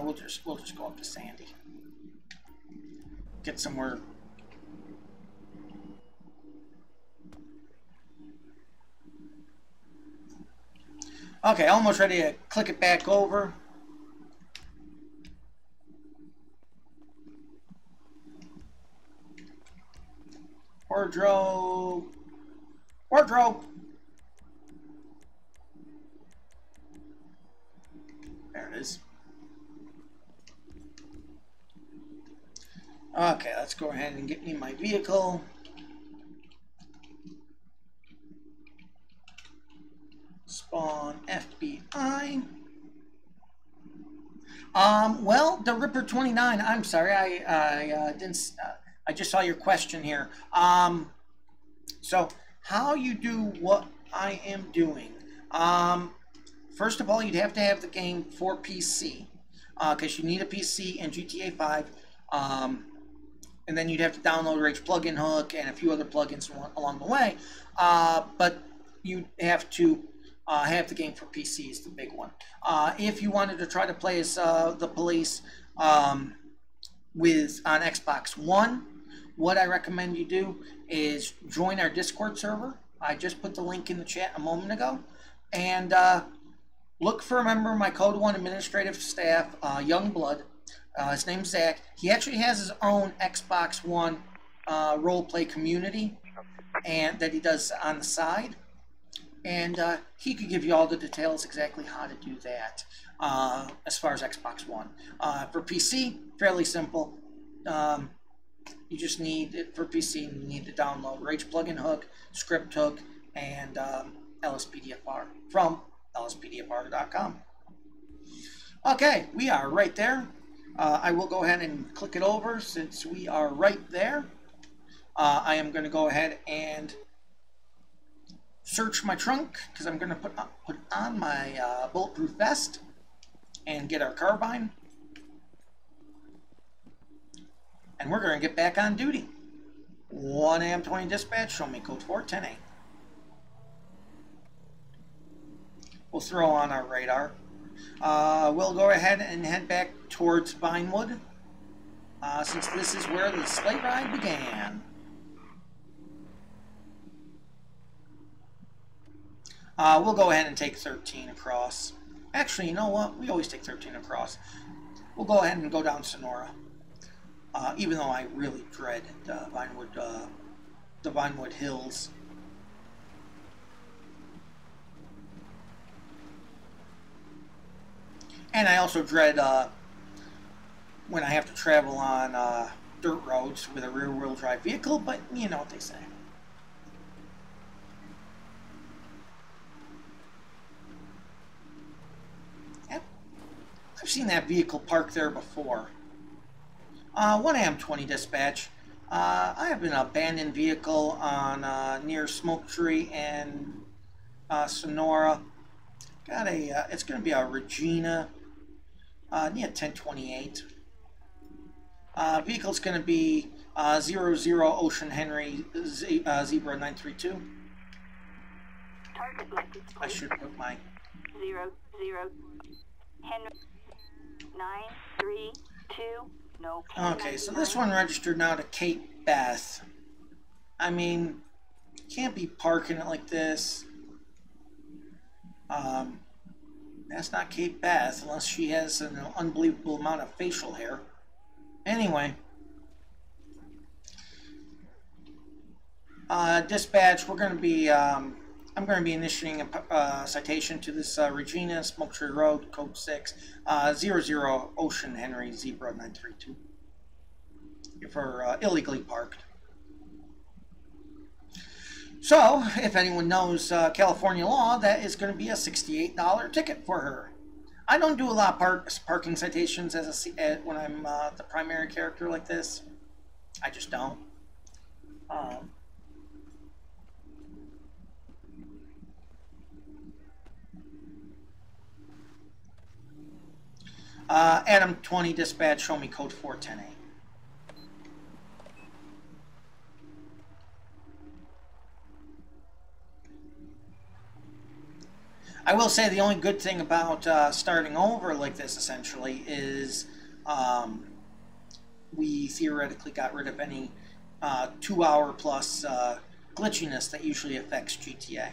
We'll just go up to Sandy. Get somewhere. Okay, almost ready to click it back over. Wardrobe. There it is. Okay, let's go ahead and get me my vehicle. Spawn FBI. Well, the Ripper 29. I'm sorry, I didn't. I just saw your question here. So how you do what I am doing? First of all, you'd have to have the game for PC, because you need a PC and GTA 5. And then you'd have to download Rage Plugin Hook and a few other plugins along the way. But you have to have the game for PC is the big one. If you wanted to try to play as the police on Xbox One, what I recommend you do is join our Discord server. I just put the link in the chat a moment ago. And look for a member of my Code 1 administrative staff, Youngblood. His name's Zach. He actually has his own Xbox One roleplay community and that he does on the side. And he could give you all the details exactly how to do that as far as Xbox One. For PC, fairly simple. You just need it for PC. You need to download Rage Plugin Hook, Script Hook, and LSPDFR from LSPDFR.com. Okay, we are right there. I will go ahead and click it over since we are right there. I am going to go ahead and search my trunk because I'm going to put on my bulletproof vest and get our carbine. And we're going to get back on duty. 1 AM 20 dispatch, show me code 410A. We'll throw on our radar. We'll go ahead and head back towards Vinewood, since this is where the sleigh ride began. We'll go ahead and take 13 across. Actually, you know what? We always take 13 across. We'll go ahead and go down Sonora. Even though I really dread the Vinewood Hills. And I also dread when I have to travel on dirt roads with a rear-wheel drive vehicle, but you know what they say. Yep. I've seen that vehicle parked there before. 1 AM 20 dispatch. I have an abandoned vehicle on near Smoke Tree and Sonora. Got a. It's going to be a Regina. Yeah, 1028. Vehicle's going to be 00 Ocean Henry Zebra 932. Target license plate. I should put my 00 Henry 932. No. Okay, so this one registered now to Cape Beth. I mean, can't be parking it like this. That's not Cape Beth unless she has an unbelievable amount of facial hair. Anyway, dispatch. We're going to be. I'm going to be initiating a citation to this Regina, Smoke Tree Road, Code 6, 00 Ocean Henry Zebra 932 for illegally parked. So, if anyone knows California law, that is going to be a $68 ticket for her. I don't do a lot of parking citations when I'm the primary character like this. I just don't. Adam 20 dispatch, show me code 410A. I will say the only good thing about starting over like this, essentially, is we theoretically got rid of any 2-hour plus glitchiness that usually affects GTA.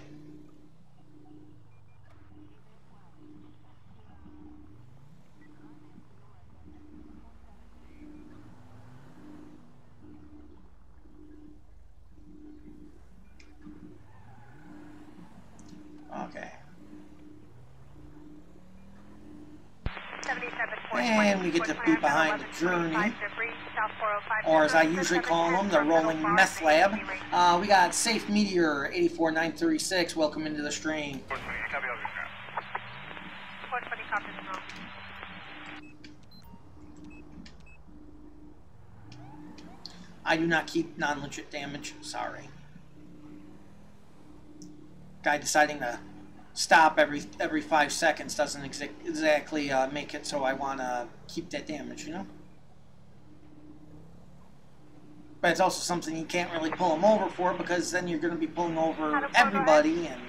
Okay. And we get to be behind the journey, or as I usually call them, the rolling meth lab. We got Safe Meteor 84936. Welcome into the stream. I do not keep non-legit damage. Sorry. Guy deciding to stop every 5 seconds doesn't exactly make it so I want to keep that damage, you know? But it's also something you can't really pull them over for, because then you're going to be pulling over everybody, and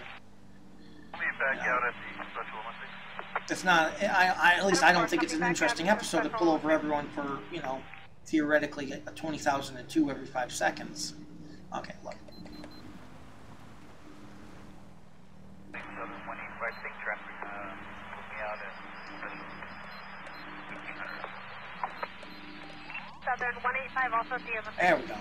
it's not, at least I don't think it's an interesting episode to pull over everyone for, you know, theoretically a 20,002 every 5 seconds. Okay, look. There we go.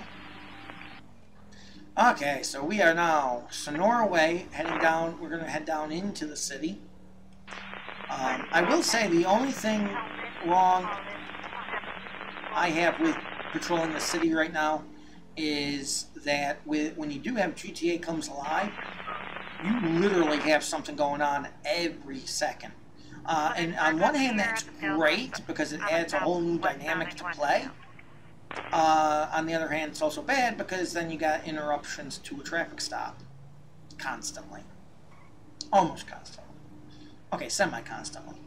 Okay, so we are now Sonora way, heading down. We're going to head down into the city. I will say the only thing wrong I have with patrolling the city right now is that when you do have GTA Comes Alive, you literally have something going on every second. And on one hand, that's great because it adds a whole new dynamic to play. On the other hand, it's also bad because then you got interruptions to a traffic stop constantly. Almost constantly. Okay, semi-constantly.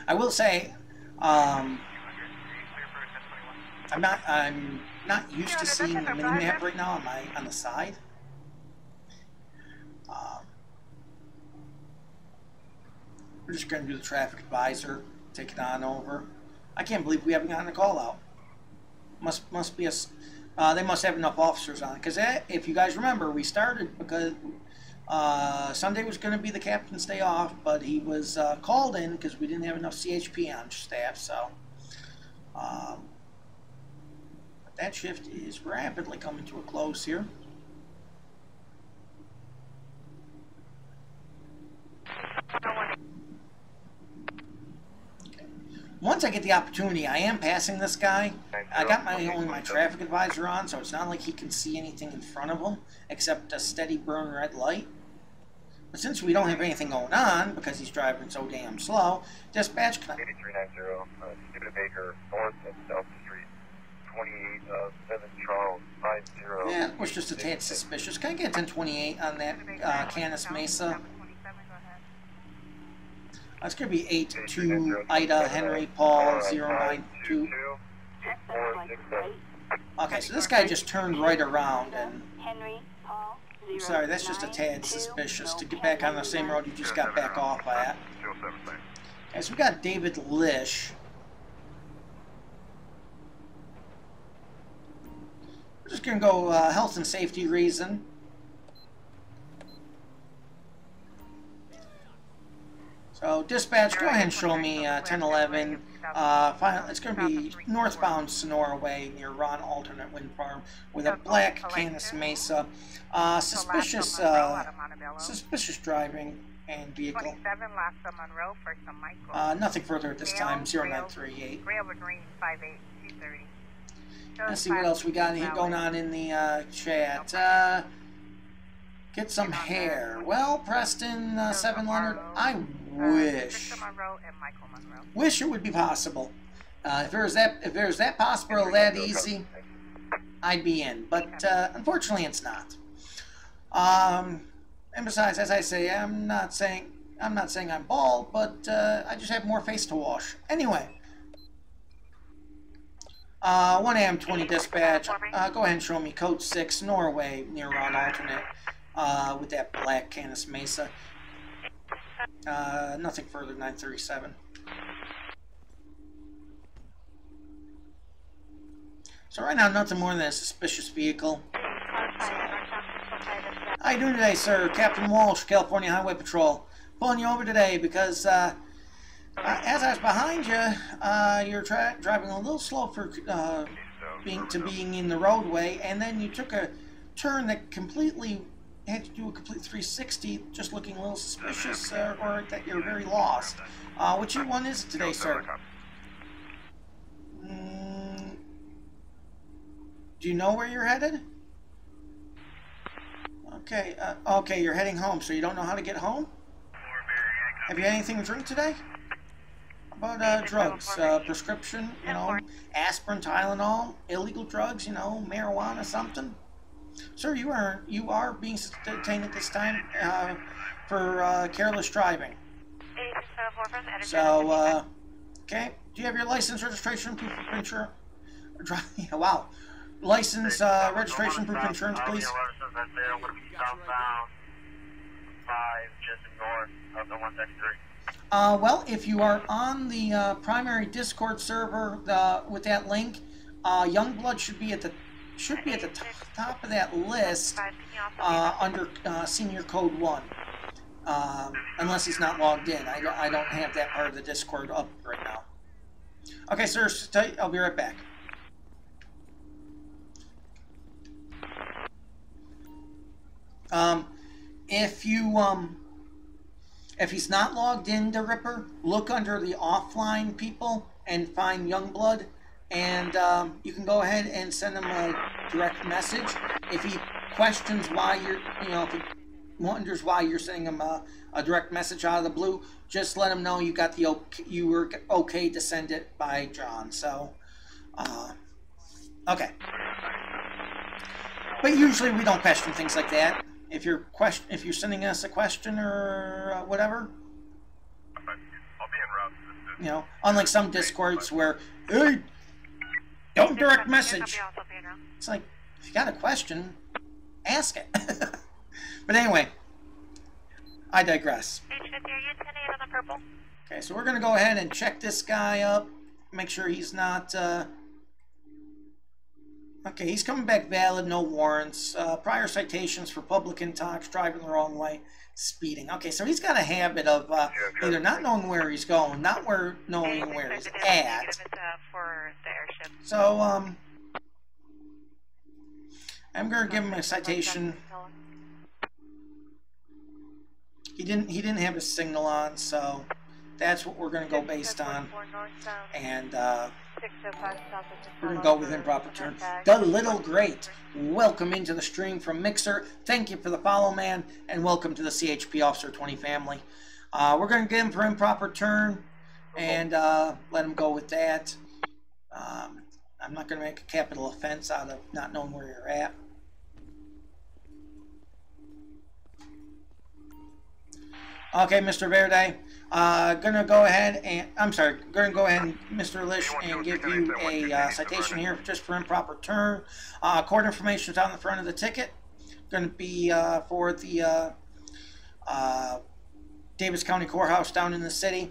I will say, I'm not used to seeing the mini-map right now on the side. We're just going to do the traffic advisor, take it on over. I can't believe we haven't gotten a call out. Must be they must have enough officers on it, because if you guys remember, we started because Sunday was going to be the captain's day off, but he was called in because we didn't have enough CHP on staff. So, but that shift is rapidly coming to a close here. Once I get the opportunity, I am passing this guy. I got only my traffic advisor on, so it's not like he can see anything in front of him except a steady burn red light. But since we don't have anything going on, because he's driving so damn slow, dispatch can... 8390, Stupid Baker, North and South Street, 28, 7 Charles, 50. Yeah, it was just a tad suspicious. Can I get 1028 on that Canis Mesa? It's going to be 82 Ida Henry Paul 092. Okay, so this guy just turned right around, and I'm sorry, that's just a tad suspicious to get back on the same road you just got back off at. Okay, so we got David Lish. We're just going to go health and safety reason. So, dispatch, go ahead and show me 1011. It's going to be northbound Sonora Way near Ron Alternate Wind Farm with a black Canis Mesa. Suspicious driving and vehicle. 27 last on Monroe, first on Michael. Nothing further at this time, 0938. Gray over green, 58, 230. Let's see what else we got here going on in the chat. Get some hair. Well, Preston, 7 Leonard, I wish it would be possible. If there's that possible, that easy, I'd be in. But unfortunately, it's not. And besides, as I say, I'm not saying I'm bald, but I just have more face to wash. Anyway, 1 AM 20 dispatch. Go ahead and show me code 6 Norway near Ron alternate with that black Canis Mesa. Nothing further. 937. So right now, nothing more than a suspicious vehicle. How you doing today, sir? Captain Walsh, California Highway Patrol. Pulling you over today because as I was behind you, you're driving a little slow for being in the roadway, and then you took a turn that completely had to do a complete 360, just looking a little suspicious, or that you're very lost. Which one is it today, sir? Do you know where you're headed? Okay, okay, you're heading home, so you don't know how to get home? Have you had anything to drink today? How about drugs? Prescription, you know, aspirin, Tylenol, illegal drugs, you know, marijuana, something? Sir, you are being detained at this time for careless driving. So, okay. Do you have your license, registration, proof of insurance? Wow. License, registration, proof of insurance, please. Well, if you are on the primary Discord server with that link, Youngblood should be at the top of that list under Senior Code 1, unless he's not logged in. I don't have that part of the Discord up right now. Okay, sir, I'll be right back. If he's not logged into Ripper, look under the offline people and find Youngblood, and you can go ahead and send him a direct message. If he questions why if he wonders why you're sending him a direct message out of the blue, just let him know you were okay to send it by John. So, okay. But usually we don't question things like that. If you're sending us a question or whatever, I'll be en route. You know, unlike some Discords where, hey, don't direct message. It's like, if you got a question, ask it. But anyway, I digress. Okay, so we're going to go ahead and check this guy up, make sure he's not... Okay, he's coming back valid, no warrants, prior citations for public intox, driving the wrong way, speeding. Okay, so he's got a habit of either not knowing where he's going, not knowing where he's at. So, I'm going to give him a citation. He didn't have his signal on, so that's what we're going to go based on. And, we're going to go with improper turn. The Little Great, welcome into the stream from Mixer. Thank you for the follow, man, and welcome to the CHP Officer 20 family. We're going to get him for improper turn and let him go with that. I'm not going to make a capital offense out of not knowing where you're at. Okay, Mr. Verde, gonna go ahead and Mr. Lish, and give you a citation here just for improper turn. Court information is on the front of the ticket. Gonna be for the Davis County Courthouse down in the city.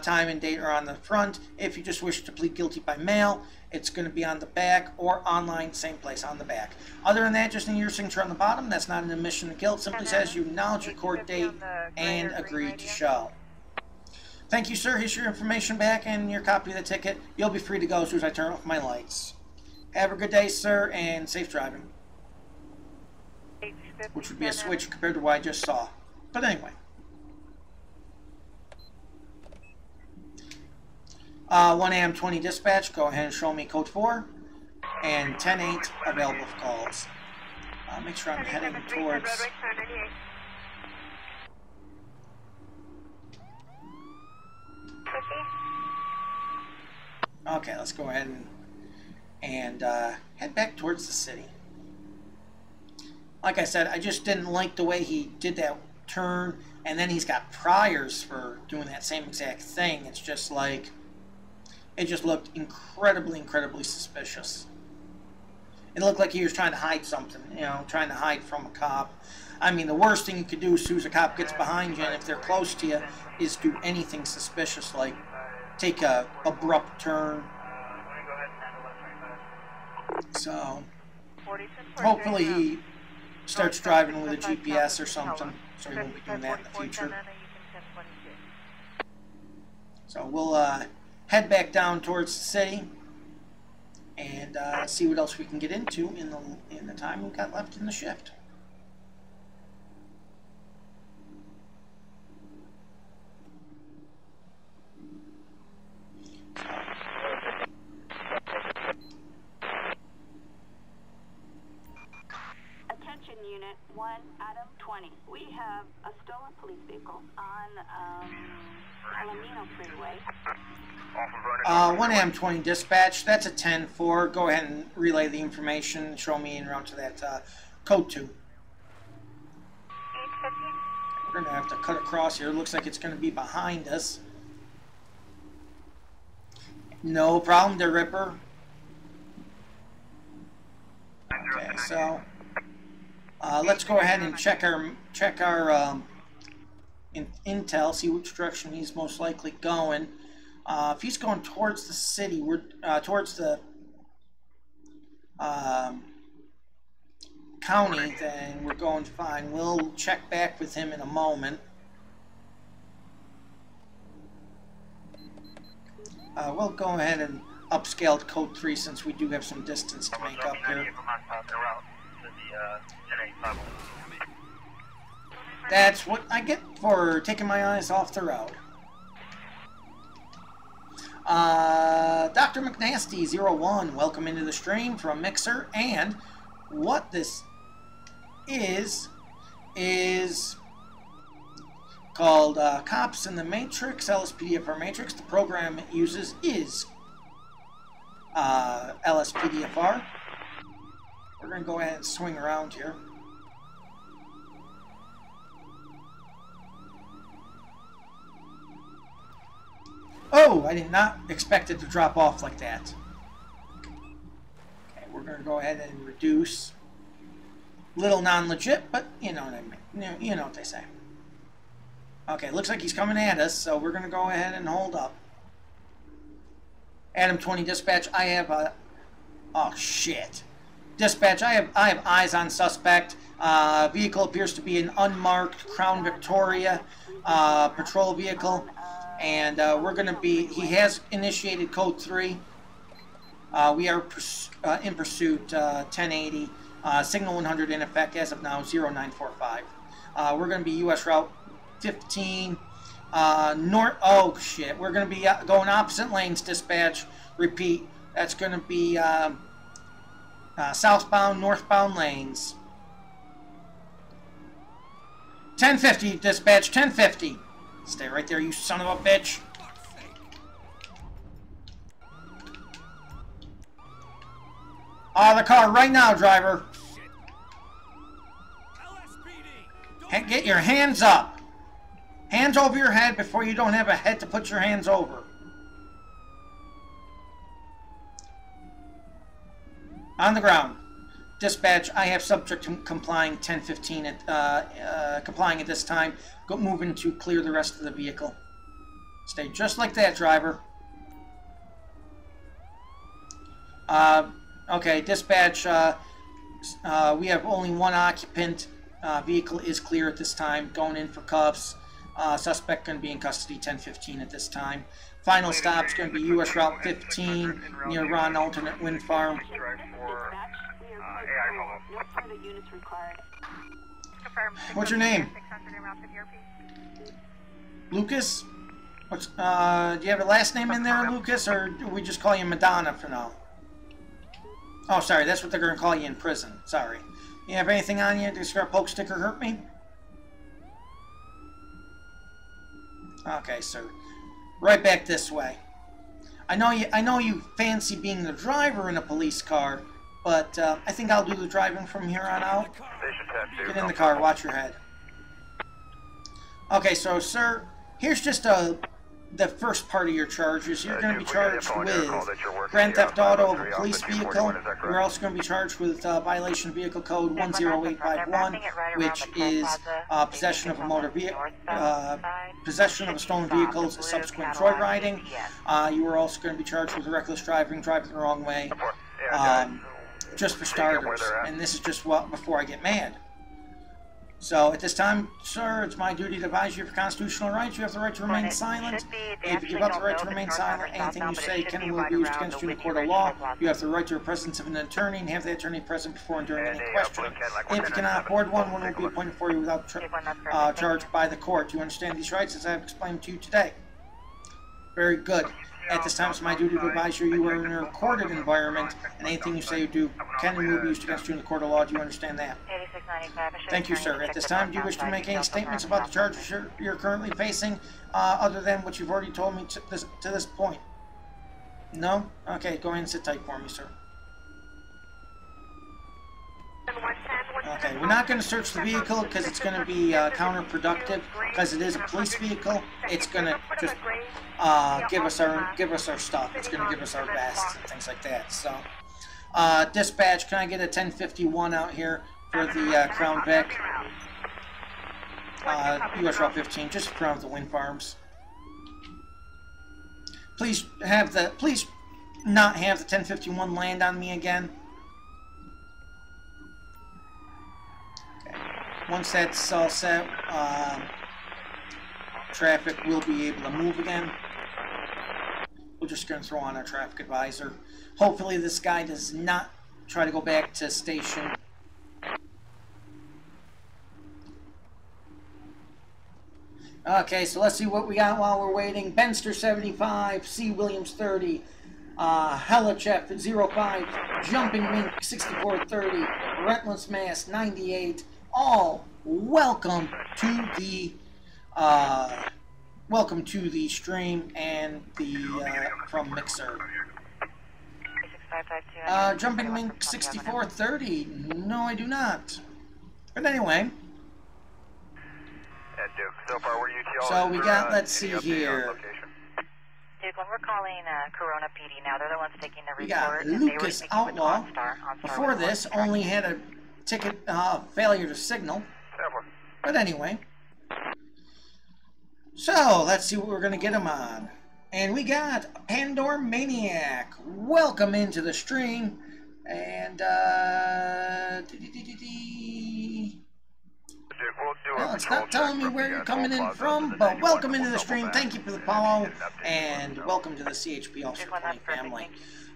Time and date are on the front. If you just wish to plead guilty by mail, it's going to be on the back, or online, same place, on the back. Other than that, just need your signature on the bottom. That's not an admission to guilt. Simply says you acknowledge your court date and agree to show. Thank you, sir. Here's your information back and your copy of the ticket. You'll be free to go as soon as I turn off my lights. Have a good day, sir, and safe driving. Which would be a switch compared to what I just saw. But anyway. 1 AM 20 dispatch, go ahead and show me code 4. And 10-8 available for calls. Make sure I'm heading towards... Okay, let's go ahead and head back towards the city. Like I said, I just didn't like the way he did that turn, and then he's got priors for doing that same exact thing. It's just like, it just looked incredibly, incredibly suspicious. It looked like he was trying to hide something, you know, trying to hide from a cop. I mean, the worst thing you could do as soon as a cop gets behind you, and if they're close to you, is do anything suspicious, like take a abrupt turn. So, hopefully he starts driving with a GPS or something, so he won't be doing that in the future. So we'll head back down towards the city and see what else we can get into in the time we've got left in the shift. Attention Unit 1, Adam 20. We have a stolen police vehicle on Alamino Freeway. 1 AM 20 dispatch, that's a 10-4. Go ahead and relay the information. Show me en route to that code 2. We're going to have to cut across here. It looks like it's going to be behind us. No problem there, Ripper. Okay, so let's go ahead and check our intel, see which direction he's most likely going. If he's going towards the city, we're towards the county, then we're going fine. We'll check back with him in a moment. We'll go ahead and upscale to code 3 since we do have some distance to make up here. That's what I get for taking my eyes off the road. Dr. McNasty01, welcome into the stream from Mixer, and what this is called Cops in the Matrix, LSPDFR Matrix. The program it uses is LSPDFR. We're going to go ahead and swing around here. Oh, I did not expect it to drop off like that. Okay, we're going to go ahead and reduce. Little non-legit, but you know what I mean. You know what they say. Okay, looks like he's coming at us, so we're going to go ahead and hold up. Adam 20 dispatch, I have a... Oh, shit. Dispatch, I have eyes on suspect. Vehicle appears to be an unmarked Crown Victoria patrol vehicle. And we're going to be... He has initiated code 3. We are in pursuit 1080. Signal 100 in effect as of now, 0945. We're going to be U.S. Route 15 north. Oh shit, we're going to be going opposite lanes, dispatch. Repeat, that's going to be southbound, northbound lanes. 1050, dispatch, 1050. Stay right there, you son of a bitch. Out of the car right now, driver. LSPD, Get your hands up. Hands over your head before you don't have a head to put your hands over. On the ground. Dispatch, I have subject complying 1015 complying at this time. Go moving to clear the rest of the vehicle. Stay just like that, driver. Okay, dispatch, we have only one occupant. Vehicle is clear at this time. Going in for cuffs. Suspect going to be in custody 1015 at this time. Final stop is going to be U.S. Route 15 near Ron Alternate Wind Farm. What's your name? Lucas? What's, do you have a last name in there, Lucas, or do we just call you Madonna for now? Oh, sorry, that's what they're going to call you in prison. Sorry. You have anything on you? Does your poke sticker hurt me? Okay, sir. Right back this way. I know you fancy being the driver in a police car, but I think I'll do the driving from here on out. Get in the car. Watch your head. Okay, so, sir, here's just the first part of your charges. You're going to be charged with grand theft auto of a police vehicle. You're also going to be charged with violation of vehicle code 10851, which is possession of a motor vehicle, possession of a stolen vehicle, subsequent joyriding. You are also going to be charged with reckless driving, driving the wrong way, just for starters. And this is just before I get mad. So, at this time, sir, it's my duty to advise you of your constitutional rights. You have the right to remain silent. If you give up the right to remain silent, anything you say can and will be used against you in the court of law. You have the right to the presence of an attorney and have the attorney present before and during any questioning. If you cannot afford one will be appointed for you without charge by the court. Do you understand these rights as I have explained to you today? Very good. At this time, it's my duty to advise you you are in a recorded environment, and anything you say or do can and will be used against you in the court of law. Do you understand that? Thank you, sir. At this time, do you wish to make any statements about the charges you're currently facing, other than what you've already told me to this point? No? Okay, go ahead and sit tight for me, sir. Okay, we're not going to search the vehicle because it's going to be counterproductive. Because it is a police vehicle, it's going to just give us our stuff. It's going to give us our vests and things like that. So, dispatch, can I get a 1051 out here for the Crown Vic? US Route 15, just around the wind farms. Please not have the 1051 land on me again. Once that's all set, traffic will be able to move again. We're just going to throw on our traffic advisor. Hopefully this guy does not try to go back to station. Okay, so let's see what we got while we're waiting. Benster 75, C. Williams 30, Helichef 05, Jumping Mink 6430, Relentless Mass 98. All welcome to the stream and the from Mixer. Jumping Mink 6430. No, I do not. But anyway. So we got. Let's see here. Duke, when we're calling Corona PD now, they're the ones taking the report. We got Lucas Outlaw. Before this, only had a ticket failure to signal. But anyway. So, let's see what we're going to get him on. And we got Pandora Maniac. Welcome into the stream. And, well, it's not telling me where you're coming in from, but welcome into the stream. Thank you for the follow. And welcome to the CHP Officer 20 family.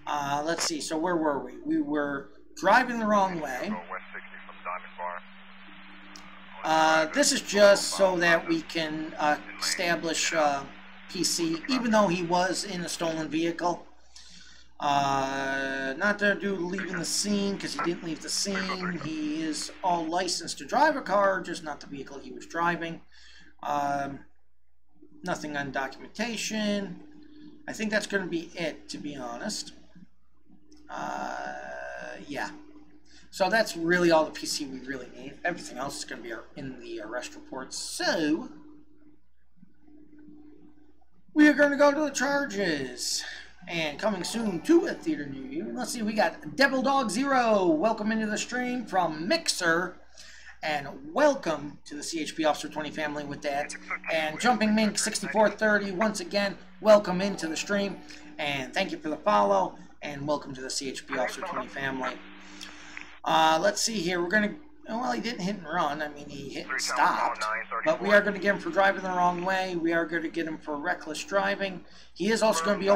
Let's see. So, where were we? We were driving the wrong way. This is just so that we can establish PC, even though he was in a stolen vehicle. Not to do leaving the scene, because he didn't leave the scene. He is all licensed to drive a car, just not the vehicle he was driving. Nothing on documentation. I think that's going to be it, to be honest. Yeah. So that's really all the PC we really need. Everything else is going to be in the arrest report. So, we are going to go to the charges. And coming soon to a theater near you. Let's see, we got Devil Dog Zero. Welcome into the stream from Mixer. And welcome to the CHP Officer 20 family with that. And Jumping Mink 6430, once again, welcome into the stream. And thank you for the follow. And welcome to the CHP Officer 20 family. Let's see here. We're going to... Well, he didn't hit and run. I mean, he hit and stopped. But we are going to get him for driving the wrong way. We are going to get him for reckless driving. He is also going to be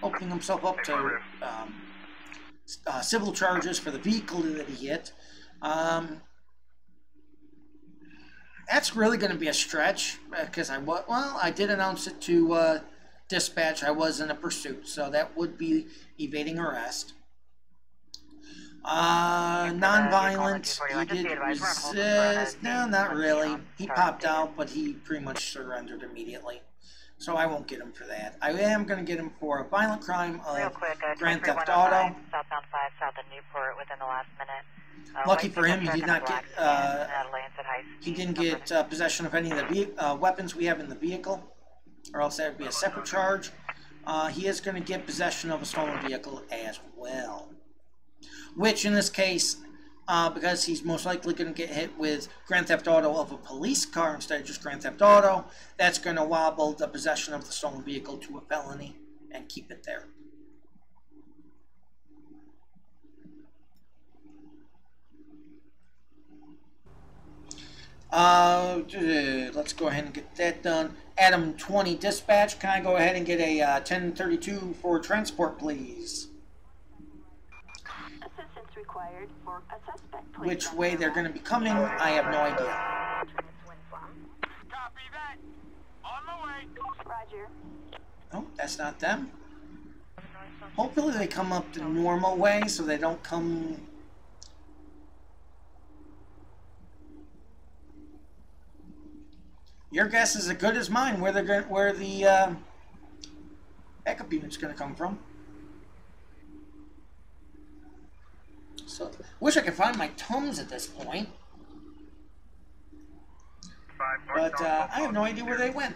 opening himself up to civil charges for the vehicle that he hit. That's really going to be a stretch because I did announce it to dispatch. I was in a pursuit, so that would be evading arrest. Non-violent, he did resist. No, not really. He popped out, but he pretty much surrendered immediately. So I won't get him for that. I am going to get him for a violent crime of Grand Theft Auto. Southbound 5 south of Newport within the last minute. Lucky for him, he did not get. He didn't get possession of any of the weapons we have in the vehicle, or else that would be a separate charge. He is going to get possession of a stolen vehicle as well, which in this case, because he's most likely going to get hit with Grand Theft Auto of a police car instead of just Grand Theft Auto, that's going to wobble the possession of the stolen vehicle to a felony and keep it there. Let's go ahead and get that done. Adam 20 dispatch, can I go ahead and get a 1032 for transport, please? Assistance required for a suspect. Which way they're going to be coming, I have no idea. Copy that. On the way. Roger. Oh, that's not them. Hopefully they come up the normal way so they don't come... Your guess is as good as mine where the backup unit's going to come from. So, wish I could find my Tums at this point. But I have no idea where they went.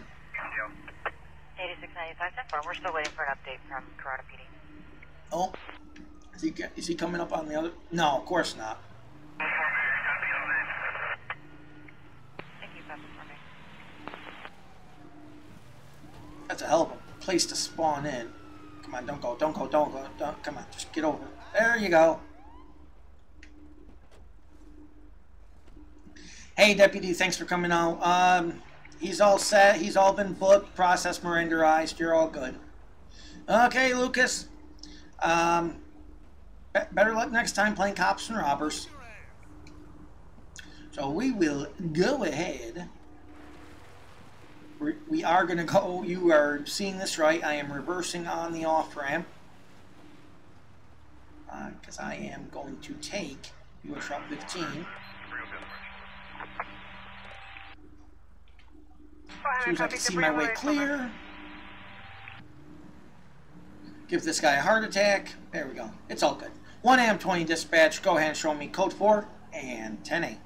8695 we're still waiting for an update from Corona PD. Oh, is he coming up on the other? No, of course not. Thank you, Pepper, for me. That's a hell of a place to spawn in. Come on, don't go, don't go, don't go, don't, come on, just get over. There you go. Hey, Deputy, thanks for coming out. He's all set. He's all been booked, processed, Mirandaized. You're all good. Okay, Lucas. Better luck next time playing cops and robbers. So we will go ahead. We are going to go. You are seeing this right. I am reversing on the off-ramp. Because I am going to take US Route 15. As soon as I can see my way clear. Give this guy a heart attack. There we go. It's all good. 1 AM 20 dispatch. Go ahead and show me code 4 and 10A.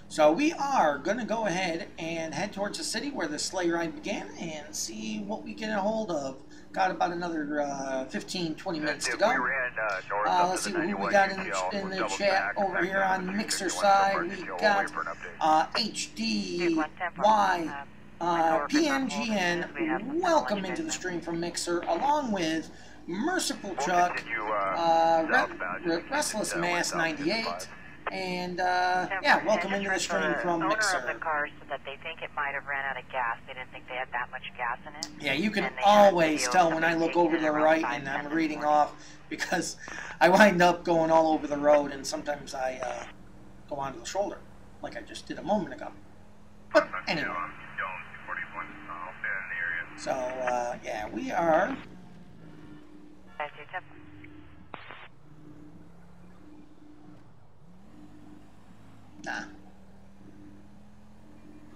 So we are going to go ahead and head towards the city where the sleigh ride began and see what we get a hold of. Got about another 15-20 minutes to go. Let's see who we got in the chat over here on the Mixer side. We got HDY PNGN. Welcome into the stream from Mixer, along with Merciful Chuck, Restless Mass 98. And yeah, welcome into the stream from Mixer. The car said that they think it might have ran out of gas. They didn't think they had that much gas in it. Yeah, you can always tell when I look over to the right and I'm reading off, because I wind up going all over the road and sometimes I go onto the shoulder, like I just did a moment ago. But anyway. So yeah, we are. Nah.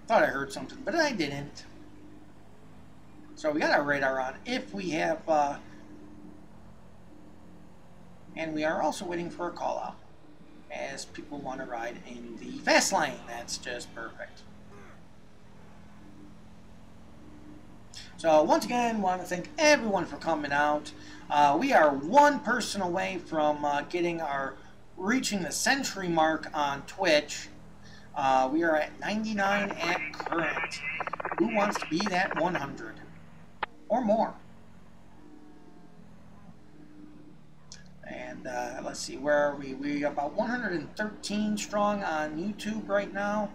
Thought I heard something, but I didn't. So we got our radar on if we have, and we are also waiting for a call out as people want to ride in the fast lane. That's just perfect. So once again, want to thank everyone for coming out. We are one person away from reaching the century mark on Twitch. We are at 99 at current. Who wants to be that 100 or more? And let's see, where are we? We are about 113 strong on YouTube right now.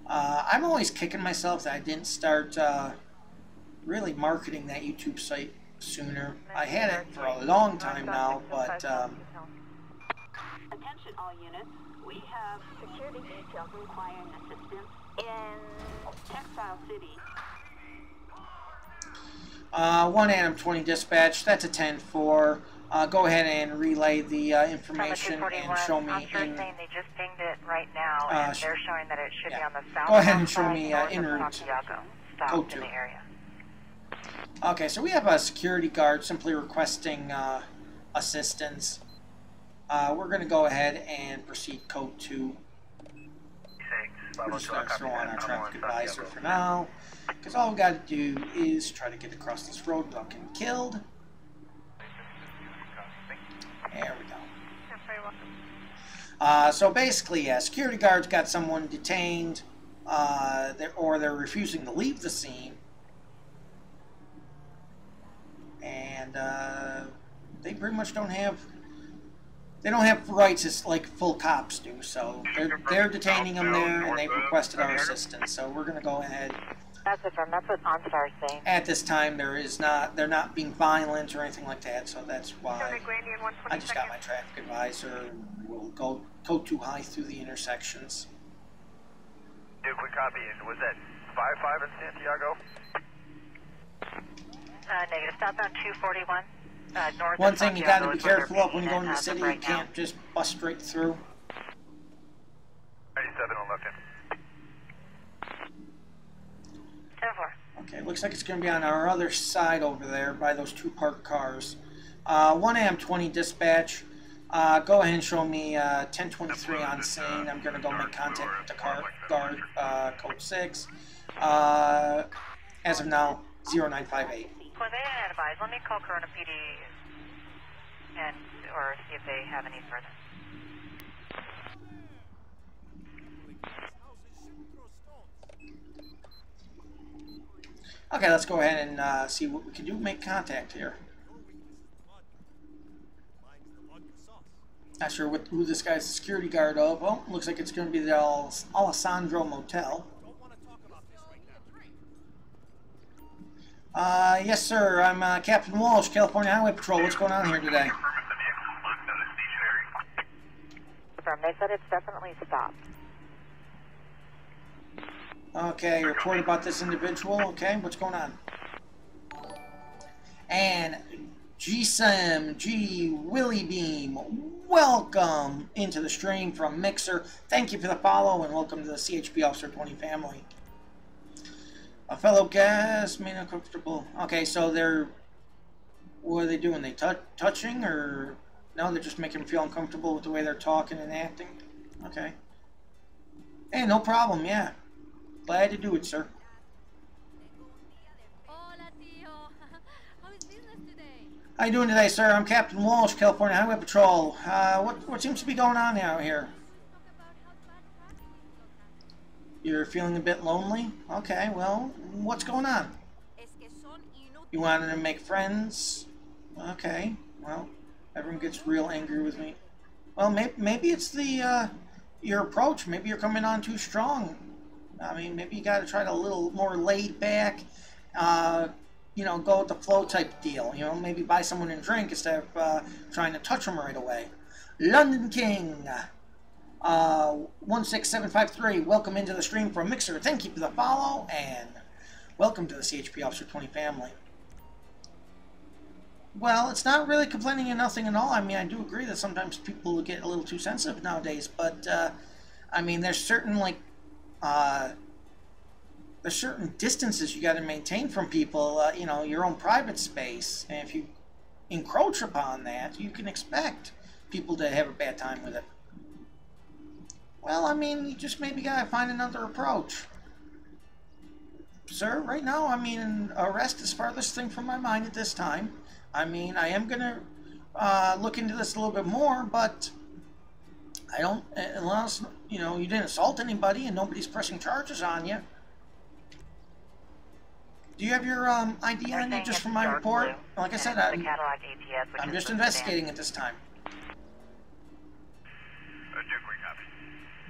I'm always kicking myself that I didn't start really marketing that YouTube site sooner. I had it for a long time now, but Attention all units. We have security details requiring assistance in Textile City. 1 Adam 20 dispatch. That's a 10-4. Go ahead and relay the information and show me. I'm sure saying they just pinged it right now, and they're showing that it should be on the south. Go ahead and show me en route. Stop in the area. Okay, so we have a security guard simply requesting assistance. We're going to go ahead and proceed code 2. We're just going to throw on our traffic advisor for now, because all we got to do is try to get across this road without getting killed. There we go. So basically, yeah, security guards got someone detained, or they're refusing to leave the scene, and they pretty much don't have rights as like full cops do. So they're detaining them there, and they've requested our assistance. So we're gonna go ahead. That's what OnStar's saying. At this time, they're not being violent or anything like that. So that's why I just got my traffic advisor. We'll go code 2 high through the intersections. Do quick copy. Was that 5-5 in Santiago? Negative. Southbound 241. North One thing you got to be is where careful they're of when you go in the city, you right now. can't just bust straight through. 97 on left end. 10-4. Okay, looks like it's going to be on our other side over there by those 2 parked cars. 1 AM 20 dispatch. Go ahead and show me 1023 on scene. I'm going to go make contact with the car guard, code 6. As of now, 0958. Well, they didn't advise. Let me call Corona PD or see if they have any further. Okay, let's go ahead and see what we can do. Make contact here. Not sure who this guy's the security guard of. Well, looks like it's going to be the Alessandro Motel. Yes, sir. I'm Captain Walsh, California Highway Patrol. What's going on here today? They said it's definitely stopped. Okay, report about this individual. Okay, what's going on? And G Willie Beam, welcome into the stream from Mixer. Thank you for the follow and welcome to the CHP Officer 20 family. A fellow guest made uncomfortable. Okay, so what are they doing? They touching or no? They're just making them feel uncomfortable with the way they're talking and acting. Okay. Hey, no problem. Yeah, glad to do it, sir. How you doing today, sir? I'm Captain Walsh, California Highway Patrol. What seems to be going on out here? You're feeling a bit lonely? Okay, well, what's going on? You wanted to make friends? Okay, well, everyone gets real angry with me. Well, maybe it's the your approach. Maybe you're coming on too strong. I mean, maybe you got to try to a little more laid back. You know, go with the flow type deal. You know, maybe buy someone a drink instead of trying to touch them right away. London King, 16753. Welcome into the stream from Mixer. Thank you for the follow and welcome to the CHP Officer 20 family. Well, it's not really complaining of nothing at all. I mean, I do agree that sometimes people get a little too sensitive nowadays, but I mean, there's certain there's certain distances you got to maintain from people, you know, your own private space. And if you encroach upon that, you can expect people to have a bad time with it. Well, I mean, you just maybe got to find another approach. Sir, right now, I mean, arrest is farthest thing from my mind at this time. I mean, I am going to look into this a little bit more, but I don't, unless, you know, you didn't assault anybody and nobody's pressing charges on you. Do you have your ID on you just for my report? Blue. Like I said, I'm just investigating at this time.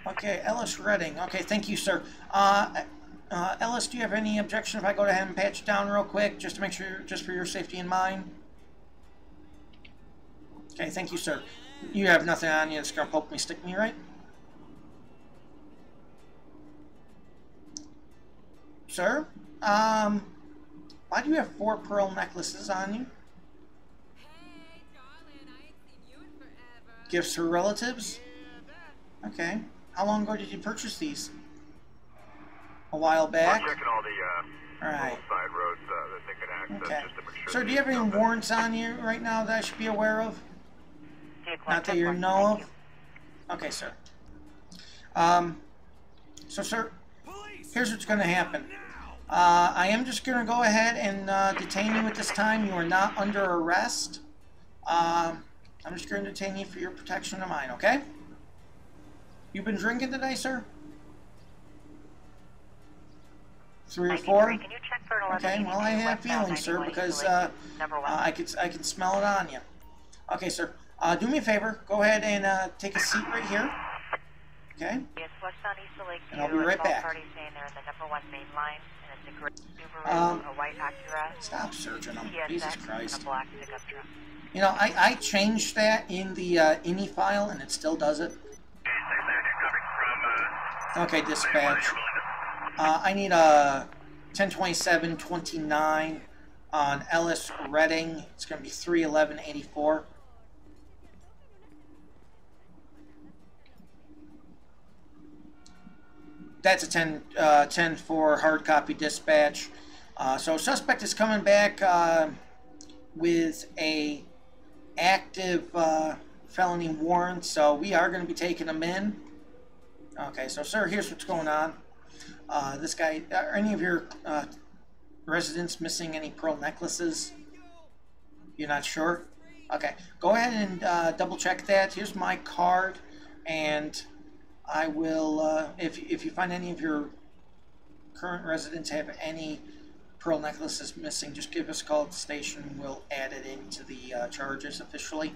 Okay, Ellis Redding. Okay, thank you, sir. Ellis, do you have any objection if I go ahead and patch it down real quick, just to make sure, just for your safety in mind? Okay, thank you, sir. You have nothing on you that's gonna poke me, stick me, right? Sir? Why do you have 4 pearl necklaces on you? Hey, darling, I ain't seen you in forever. Gifts for relatives? Okay. How long ago did you purchase these? A while back? I'm checking all the Alright. side roads that they can access Okay. just to make sure. Sir, do you have any warrants on you right now that I should be aware of? Not that you know of? Okay, sir. So, sir, here's what's going to happen. I am just going to go ahead and detain you at this time. You are not under arrest. I'm just going to detain you for your protection of mine, okay? You've been drinking today, sir? 3 or 4? Okay, well, I have feelings, sir, because I can smell it on you. Okay, sir. Do me a favor. Go ahead and take a seat right here. Okay? And I'll be right back. Stop searching them. Jesus Christ. You know, I changed that in the INI file, and it still does it. Okay, dispatch. I need a 1027-29 on Ellis Redding. It's going to be 311-84. That's a 10-4 hard copy dispatch. So suspect is coming back with a active felony warrant, so we are going to be taking him in. Okay, so sir, here's what's going on. This guy, are any of your residents missing any pearl necklaces? You're not sure? Okay, go ahead and double check that. Here's my card, and I will, if you find any of your current residents have any pearl necklaces missing, just give us a call at the station. We'll add it into the charges officially.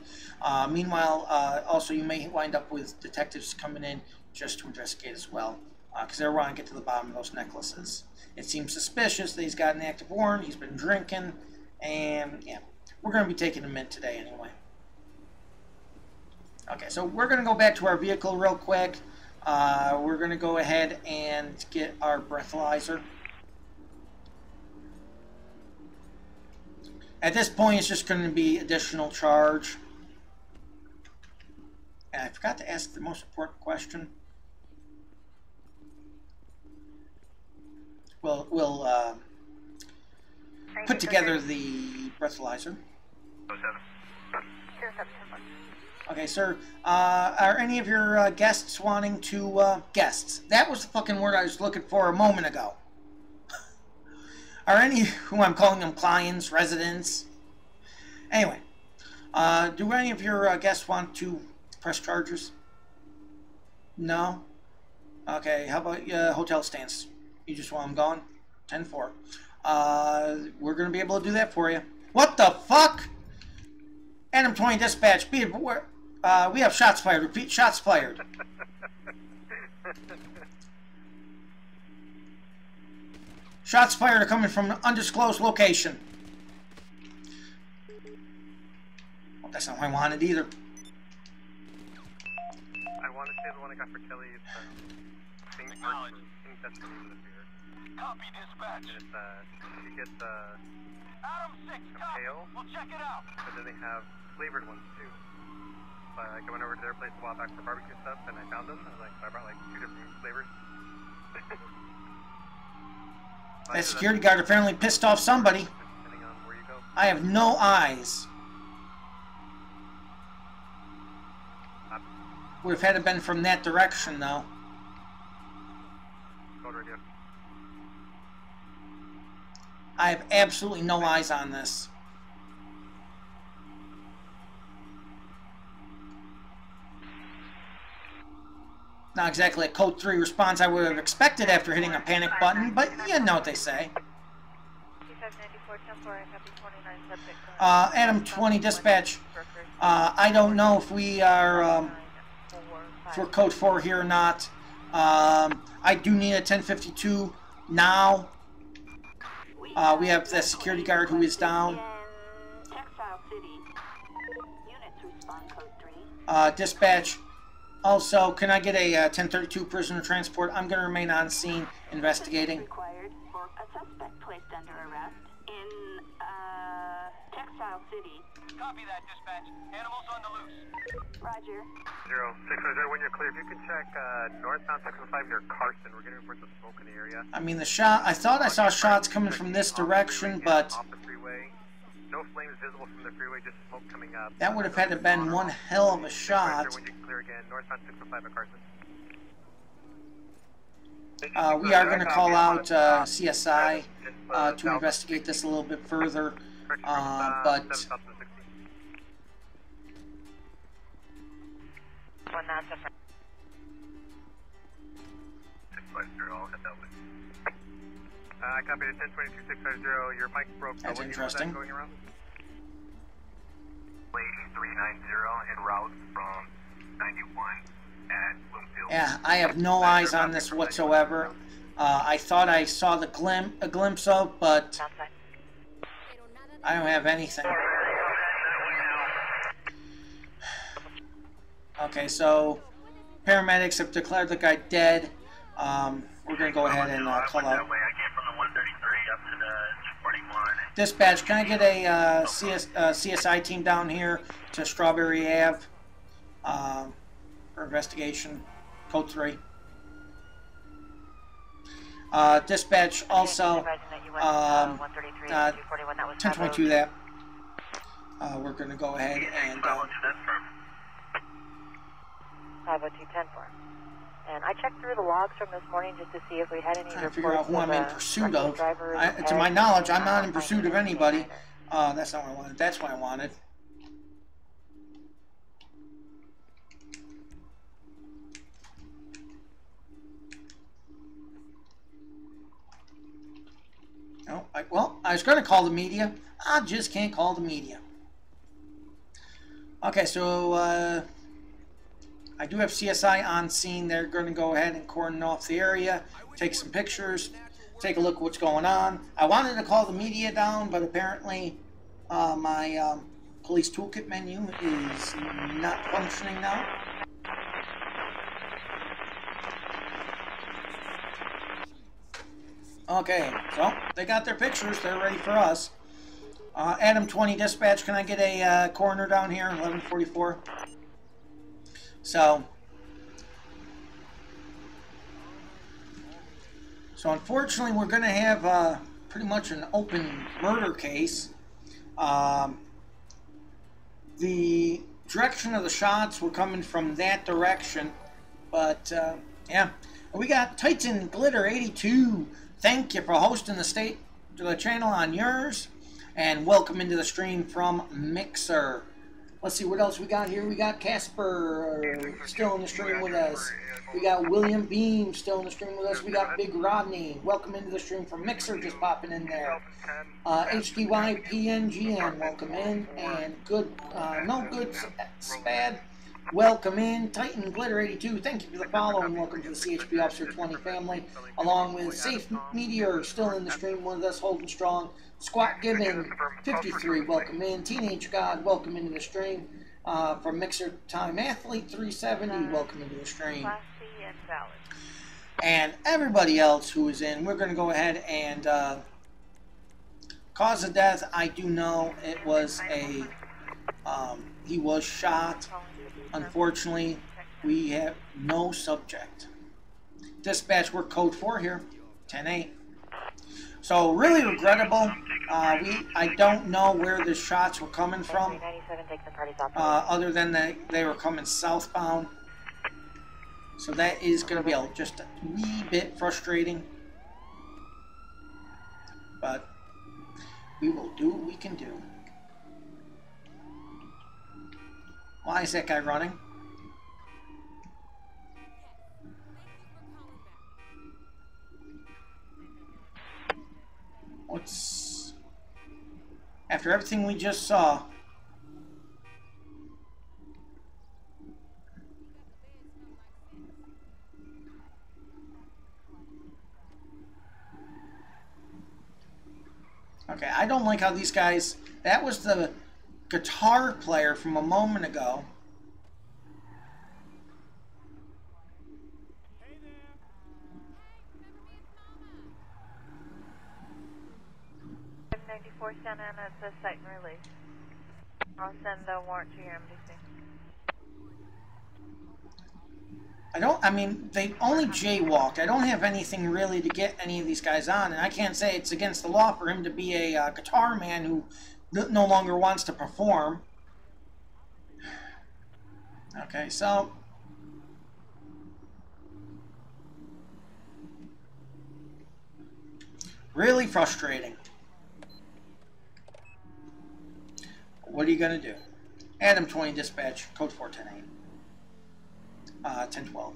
Meanwhile, also you may wind up with detectives coming in just to investigate as well, because they want to get to the bottom of those necklaces. It seems suspicious that he's got an active warrant, he's been drinking, and yeah, we're going to be taking him in today anyway. Okay, so we're going to go back to our vehicle real quick. We're going to go ahead and get our breathalyzer. At this point, it's just going to be additional charge. And I forgot to ask the most important question. We'll put together the breathalyzer. Okay, sir. Are any of your guests wanting to... guests. That was the fucking word I was looking for a moment ago. Are any... who I'm calling them clients, residents? Anyway. Do any of your guests want to press charges? No? Okay, how about hotel stands? You just want them gone? 10-4. We're going to be able to do that for you. What the fuck? Adam 20 dispatch. We have shots fired. Repeat, shots fired. Shots fired are coming from an undisclosed location. Well, that's not what I wanted either. I want to say the one I got for Kelly is I think that's the name of the beer. Copy dispatch. It's, you get the Adam 6, copy. pale, We'll check it out. but then they have flavored ones too. Like I went over to their place a while back for barbecue stuff, and I found them. I brought like 2 different flavors. That security guard apparently pissed off somebody. Depending on where you go. I have no eyes. Would have had to been from that direction, though. Code radio. I have absolutely no eyes on this. Not exactly a code 3 response I would have expected after hitting a panic button, but you know what they say. Adam 20 dispatch. I don't know if we are for code 4 here or not. I do need a 1052 now. We have the security guard who is down. City. Units respond code 3. Dispatch. Also, can I get a 1032 prisoner transport? I'm going to remain on scene investigating. Required for a suspect placed under arrest in Textile City. Copy that, dispatch. Animals on the loose. Roger. 0600, when you're clear, if you can check northbound 605 near Carson. We're getting reports of smoke in the area. I mean, the shot, I thought I saw shots coming from this direction, but Off the freeway. No flames visible from the freeway, just smoke coming up. that would have had to have been one hell of a shot. When you clear again, northbound 605 at Carson. We are going to call out CSI to investigate this a little bit further, but When that's a 650, I'll hit that one. I copied it, 1022-650. Your mic broke. That's What year was interesting. that going around? 8390 en route from 91 at Bloomfield. yeah, I have no eyes on this whatsoever. I thought I saw a glimpse of, but outside. I don't have anything. Okay, so paramedics have declared the guy dead. We're going to go ahead and call out. I came from the 133 up to the 241. Dispatch, can I get a CSI team down here to Strawberry Ave for investigation? Code 3. Dispatch, also, 1022 that. We're going to go ahead and... 50210 for. And I checked through the logs from this morning just to see if we had any trying to reports figure out who I'm in of pursuit of. drivers To my knowledge, I'm not in pursuit of anybody. That's not what I wanted. That's what I wanted. No, well, I was going to call the media. I just can't call the media. Okay, so I do have CSI on scene. They're going to go ahead and cordon off the area, take some pictures, take a look at what's going on. I wanted to call the media down, but apparently my police toolkit menu is not functioning now. Okay, so they got their pictures. They're ready for us. Adam 20 dispatch, can I get a coroner down here, 1144? So unfortunately, we're going to have pretty much an open murder case. The direction of the shots were coming from that direction, but yeah. We got Titan Glitter 82. Thank you for hosting the channel on yours, and welcome into the stream from Mixer. Let's see what else we got here. We got Casper still in the stream with us. We got William Beam still in the stream with us. We got Big Rodney. Welcome into the stream from Mixer, just popping in there. HDY PNGN, welcome in. And No Good Spad, welcome in. Titan Glitter 82, thank you for the follow, and welcome to the CHP Officer 20 family. Along with Safe Meteor still in the stream with us, holding strong. Squat Gibbon 53, welcome in. Teenage God, welcome into the stream. From Mixer Time Athlete 370, welcome into the stream. And everybody else who is in, we're going to go ahead and cause of death. I do know it was he was shot. Unfortunately, we have no subject. Dispatch, we're code 4 here, 10-8. So really regrettable. I don't know where the shots were coming from, other than they were coming southbound. So that is going to be just a wee bit frustrating. But we will do what we can do. Why is that guy running? What's... After everything we just saw... Okay, I don't like how these guys... That was the guitar player from a moment ago. Hey there. Hey, remember me, it's Mama. 94 Santa Ana, it says cite and release. I'll send the warrant to your MDC. I mean, they only jaywalked. I don't have anything really to get any of these guys on, and I can't say it's against the law for him to be a guitar man who no longer wants to perform. Okay, so really frustrating. What are you going to do? Adam 20 dispatch, code 4108. 1012.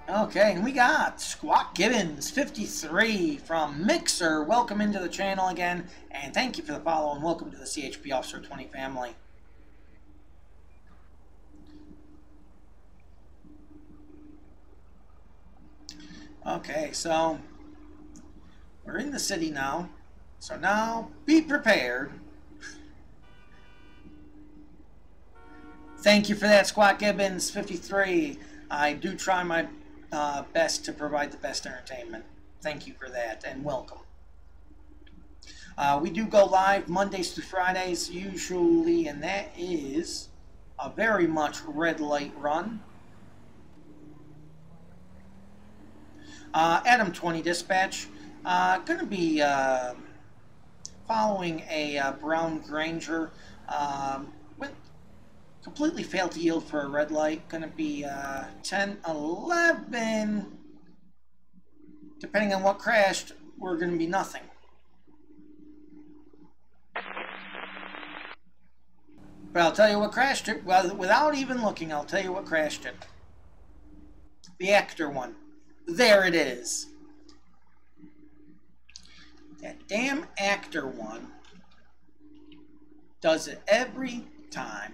Okay, and we got Squawk Gibbons 53 from Mixer. Welcome into the channel again, and thank you for the follow, and welcome to the CHP Officer 20 family. Okay, so we're in the city now. So now, be prepared. Thank you for that, Squawk Gibbons 53. I do try my best to provide the best entertainment. Thank you for that, and welcome. We do go live Mondays through Fridays, usually, and that is a very much red light run. Adam 20 dispatch. Going to be following a Brown Granger. Completely failed to yield for a red light. Going to be 10-11. Depending on what crashed, we're going to be nothing. But I'll tell you what crashed it. Well, without even looking, I'll tell you what crashed it. The actor one. There it is. That damn actor one does it every time.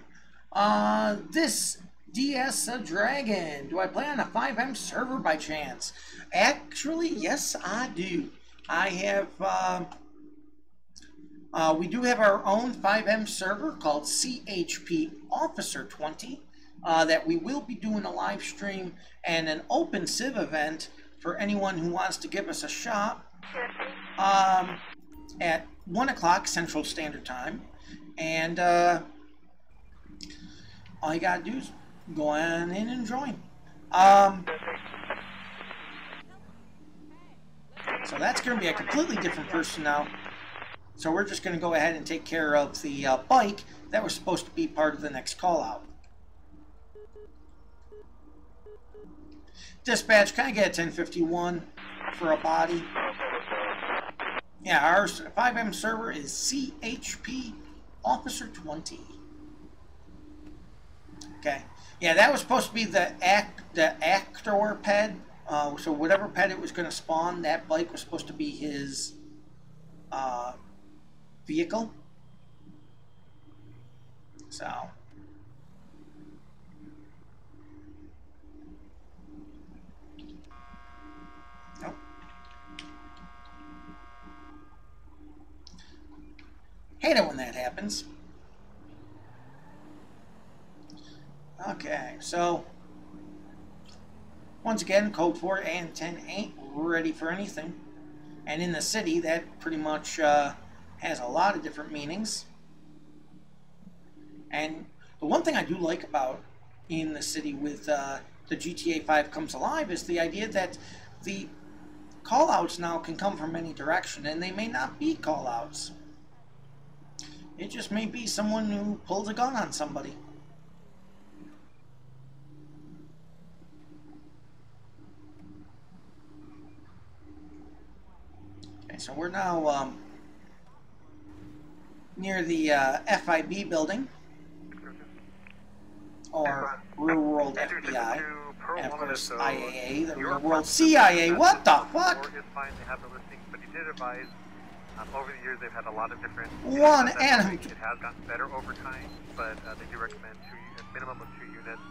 This DS Dragon. Do I play on a fivem server by chance? Actually, yes, I do. I have, we do have our own fivem server called CHP Officer 20 that we will be doing a live stream and an open civ event for anyone who wants to give us a shot. At 1 o'clock Central Standard Time, and all you gotta do is go on in and join. So that's going to be a completely different person now. So we're just going to go ahead and take care of the bike that was supposed to be part of the next call out. Dispatch, can I get a 1051 for a body? Yeah, our fivem server is CHP Officer 20. Okay. Yeah, that was supposed to be the actor ped. So whatever ped it was going to spawn, that bike was supposed to be his vehicle. So. Nope. Hate it when that happens. Okay, so once again, code 4 and 10 ain't ready for anything. And in the city, that pretty much has a lot of different meanings. And the one thing I do like about in the city with the GTA 5 Comes Alive is the idea that the call-outs now can come from any direction, and they may not be call-outs. It just may be someone who pulls a gun on somebody. Okay, so we're now near the FIB building, or Real World FBI, and of course IAA, the Real World CIA. What the fuck? It's fine, they have the listings, but he did advise over the years they've had a lot of different. One and it has gotten better over time, but they do recommend a minimum of 2 units,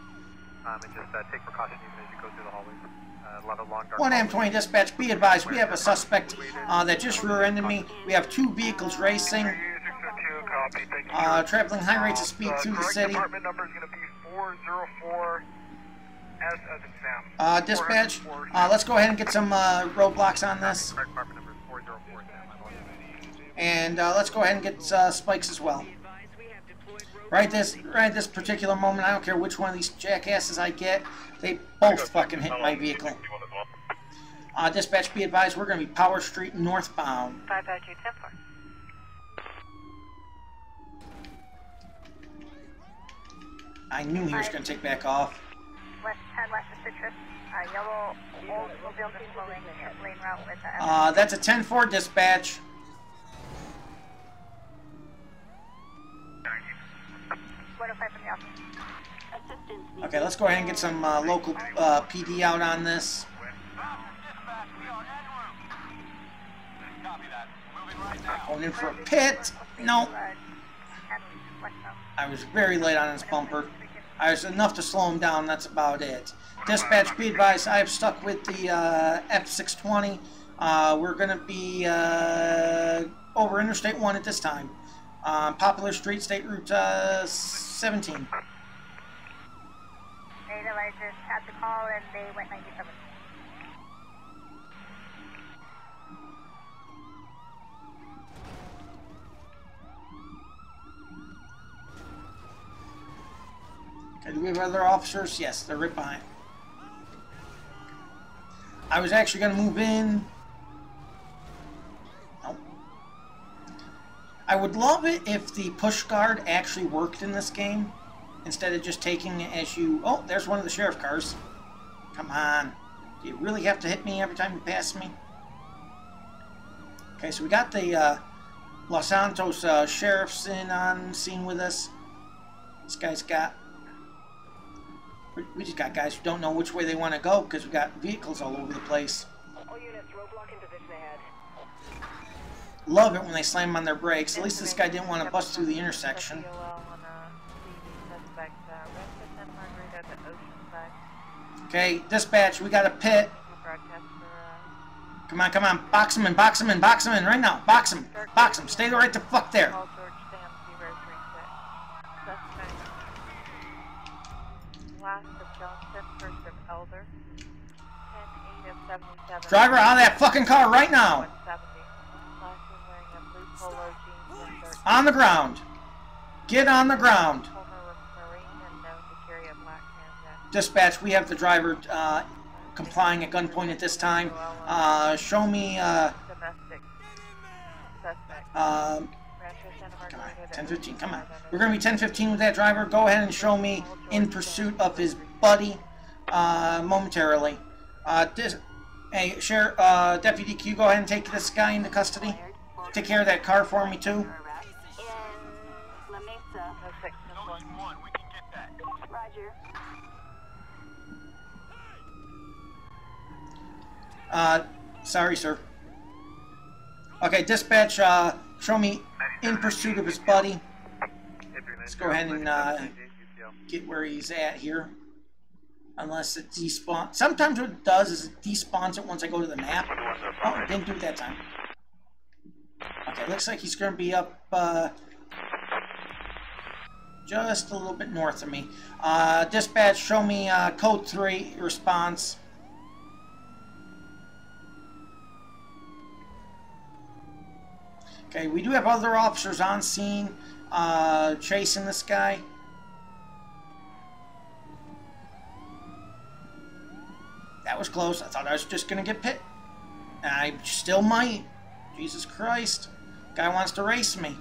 and just take precaution even as you go through the hallways. A lot of long dark 1M20 dispatch, be advised, we have a suspect that just rear-ended me. We have 2 vehicles racing, traveling high rates of speed through the city. Department number is going to be 404 as in Sam. Dispatch, let's go ahead and get some roadblocks on this. Department number is 404 Sam. And let's go ahead and get spikes as well. Right at this particular moment, I don't care which one of these jackasses I get, they both fucking hit my vehicle. Dispatch, be advised, we're going to be Power Street northbound. 55210 I knew he was going to take back off. West 10 west of Citrus. Yellow Oldsmobile is flowing lane route with the That's a 10-4 dispatch. Okay, let's go ahead and get some local PD out on this. Going in for a pit. No. I was very late on his bumper. I was enough to slow him down. That's about it. Dispatch, be advised, I have stuck with the F620. We're going to be over Interstate 1 at this time. Popular Street, State Route 17. Native, I just had the call and they went 97. Okay, do we have other officers? Yes, they're right behind. I was actually going to move in. Nope. I would love it if the push guard actually worked in this game, instead of just taking it as you... Oh, there's one of the sheriff cars. Come on. Do you really have to hit me every time you pass me? Okay, so we got the Los Santos sheriffs in on scene with us. This guy's got... We just got guys who don't know which way they want to go because we got vehicles all over the place. All units, roadblock in position ahead. Love it when they slam on their brakes. At least this guy didn't want to bust through the intersection. Okay, dispatch, we got a pit. Come on, come on. Box him in, box him in, box him in right now. Box him. Box him. Stay right the fuck there. Last of Johnson, first of Elder. 10-8 of 77. Driver out of that fucking car right now. 170. Last is wearing a blue polo jeans and 13. On the ground. Get on the ground. Former Marine and known to carry a black handgun. Dispatch, we have the driver complying at gunpoint at this time. Show me... Domestic suspect. Come on, 10-15, come on. We're going to be 10-15 with that driver. Go ahead and show me in pursuit of his buddy momentarily. Hey, Sheriff, Deputy Q, go ahead and take this guy into custody. Take care of that car for me, too. In La Mesa. Roger. Sorry, sir. Okay, dispatch, show me in pursuit of his buddy. Let's go ahead and get where he's at here. Unless it despawns. Sometimes what it does is it despawns it once I go to the map. Oh, it didn't do it that time. Okay, looks like he's going to be up just a little bit north of me. Dispatch, show me code 3 response. Okay, we do have other officers on scene chasing this guy. That was close. I thought I was just going to get pit. And I still might. Jesus Christ. Guy wants to race me.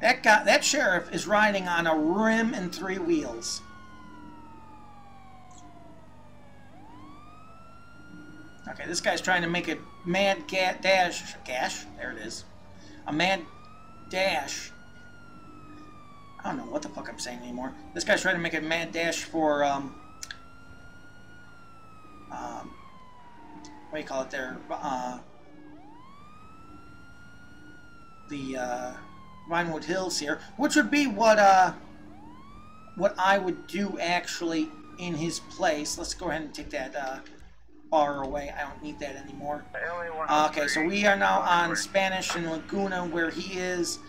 That sheriff is riding on a rim and 3 wheels. Okay, this guy's trying to make a mad dash. There it is. A mad dash. I don't know what the fuck I'm saying anymore. This guy's trying to make a mad dash for, what do you call it there? The Vinewood Hills here, which would be what I would do actually in his place. Let's go ahead and take that bar away. I don't need that anymore. Okay, so we are now on Spanish and Laguna where he is.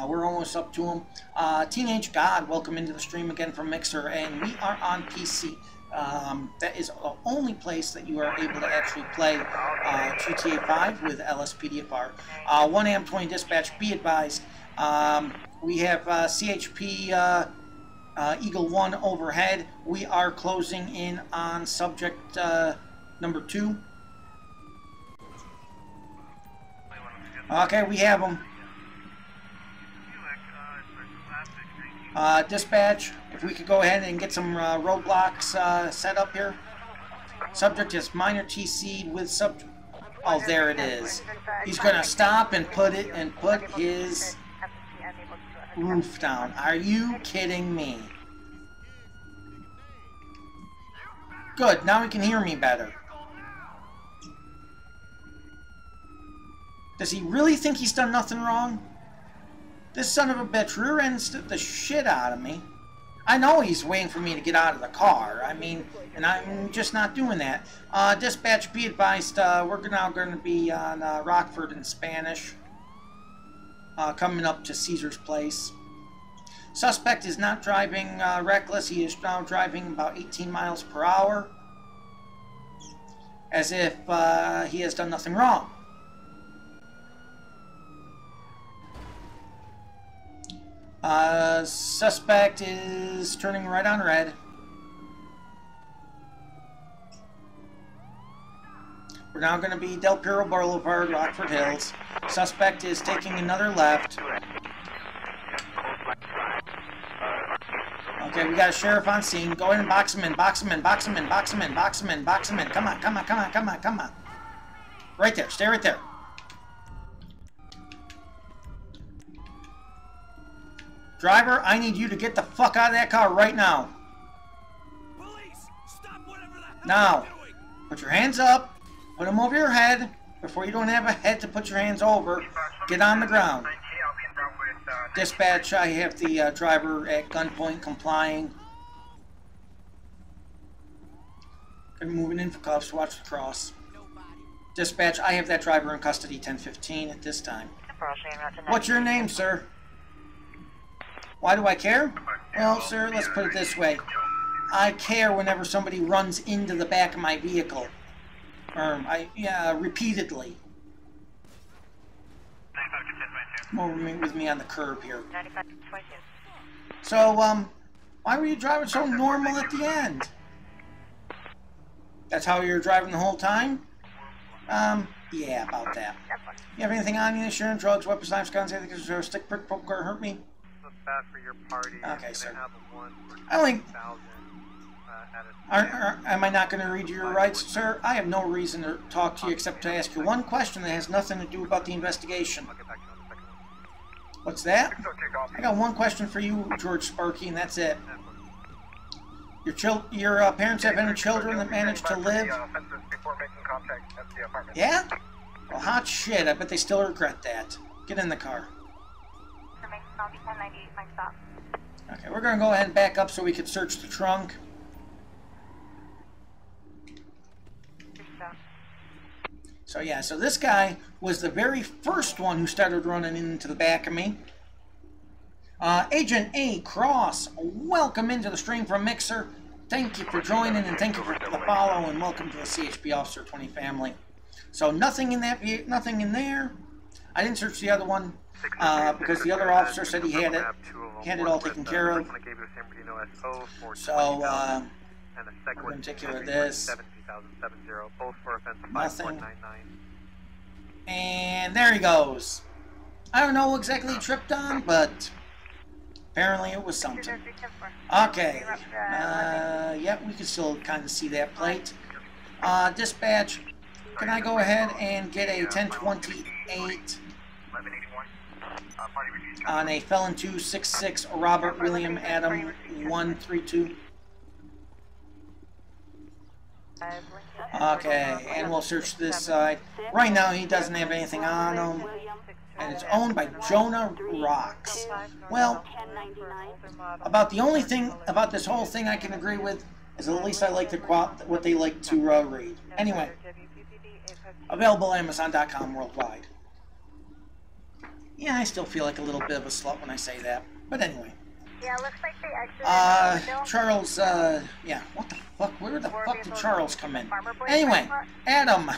We're almost up to him. Teenage God, welcome into the stream again from Mixer, and we are on PC. That is the only place that you are able to actually play GTA 5 with LSPDFR. 1AM20 dispatch, be advised. We have CHP Eagle 1 overhead. We are closing in on subject number 2. Okay, we have him. Dispatch, if we could go ahead and get some roadblocks set up here. Subject is minor TC with subject. Oh, there it is. He's gonna stop and put his roof down. Are you kidding me? Good, now he can hear me better. Does he really think he's done nothing wrong? This son of a bitch rear-ends the shit out of me. I know he's waiting for me to get out of the car. I mean, and I'm just not doing that. Dispatch, be advised, we're now going to be on Rockford in Spanish. Coming up to Caesar's Place. Suspect is not driving reckless. He is now driving about 18 miles per hour. As if he has done nothing wrong. Suspect is turning right on red. We're now going to be Del Perro Boulevard, Rockford Hills. Suspect is taking another left. Okay, we got a sheriff on scene. Go ahead and box him in, box him in, box him in, box him in, box him in, box him in. Come on, come on, come on, come on, come on. Right there, stay right there. Driver, I need you to get the fuck out of that car right now. Police, stop whatever the hell Now, you're doing. put your hands up, put them over your head. Before you don't have a head to put your hands over, get on the ground. Dispatch, I have the driver at gunpoint complying. Moving in for cuffs, watch the cross. Dispatch, I have that driver in custody, 1015 at this time. What's your name, sir? Why do I care? Well, sir, let's put it this way. I care whenever somebody runs into the back of my vehicle. Repeatedly. More with me on the curb here. So, why were you driving so normal at the end? That's how you were driving the whole time? Yeah, about that. You have anything on you? Insurance, drugs, weapons, knives, guns, anything, stick, prick, poke, or hurt me? Bad for your party. Okay, sir. I only... Am I not going to read your rights, sir? I have no reason to talk to you except to ask you one question that has nothing to do about the investigation. What's that? I got one question for you, George Sparky, and that's it. Your parents have any children that managed to live? Yeah? Well, hot shit. I bet they still regret that. Get in the car. Okay, we're going to go ahead and back up so we can search the trunk. So yeah, so this guy was the very first one who started running into the back of me. Agent A. Cross, welcome into the stream from Mixer. Thank you for joining and thank you for the follow and welcome to the CHP Officer 20 family. So nothing in that, nothing in there. I didn't search the other one because the other officer said he had it all taken care of. So we're going to take care of this. Nothing. And there he goes. I don't know what exactly he tripped on, but apparently it was something. Okay. Yep, we can still kind of see that plate. Dispatch, can I go ahead and get a 1028 on a felon 266 Robert William Adam 132? Okay, and we'll search this side. Right now he doesn't have anything on him. And it's owned by Jonah Rocks. Well, about the only thing about this whole thing I can agree with Because at least I like what they like to read. Anyway, available Amazon.com worldwide. Yeah, I still feel like a little bit of a slut when I say that. But anyway. Yeah, looks like they exited. Charles, yeah, what the fuck? Where the fuck did Charles come in? Anyway, Adam.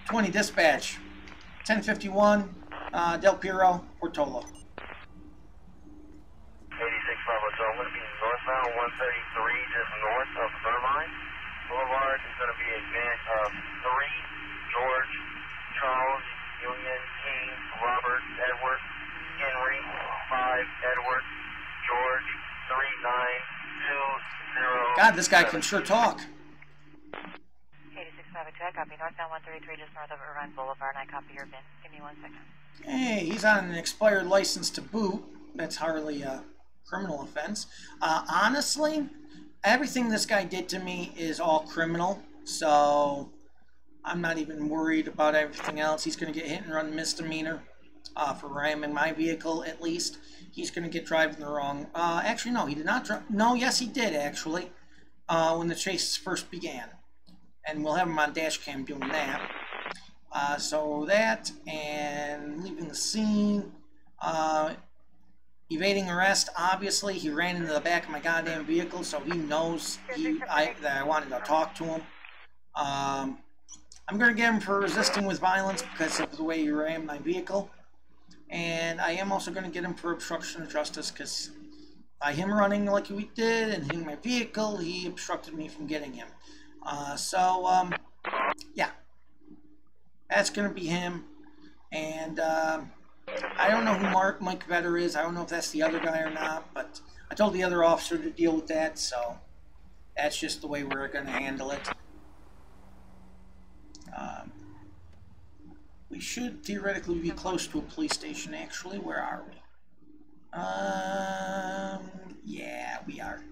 20 dispatch. 1051, Del Piero, Portola. 86 Bravo, so I'm going to be northbound 133, just north of Irvine Boulevard. It's going to be a van of 3, George, Charles, Union, King, Robert, Edward, Henry, 5, Edward, George, 3920. God, this guy can sure talk. 86 Bravo 2, I copy. Northbound 133, just north of Irvine Boulevard, and I copy your VIN. Give me 1 second. Hey, he's on an expired license to boot. That's hardly a criminal offense. Honestly, everything this guy did to me is all criminal, so I'm not even worried about everything else. He's going to get hit and run misdemeanor for ramming my vehicle, at least. He's going to get driving the wrong... actually, no, he did not drive... No, yes, he did, actually, when the chase first began. And we'll have him on dash cam doing that. So that, and leaving the scene, evading arrest, obviously, he ran into the back of my goddamn vehicle, so he knows that I wanted to talk to him. I'm going to get him for resisting with violence because of the way he ran my vehicle. And I am also going to get him for obstruction of justice because by him running like he did and hitting my vehicle, he obstructed me from getting him. Yeah. That's going to be him. And I don't know who Mike Vetter is. I don't know if that's the other guy or not. But I told the other officer to deal with that. So that's just the way we're going to handle it. We should theoretically be close to a police station, actually. Where are we? Yeah, we are.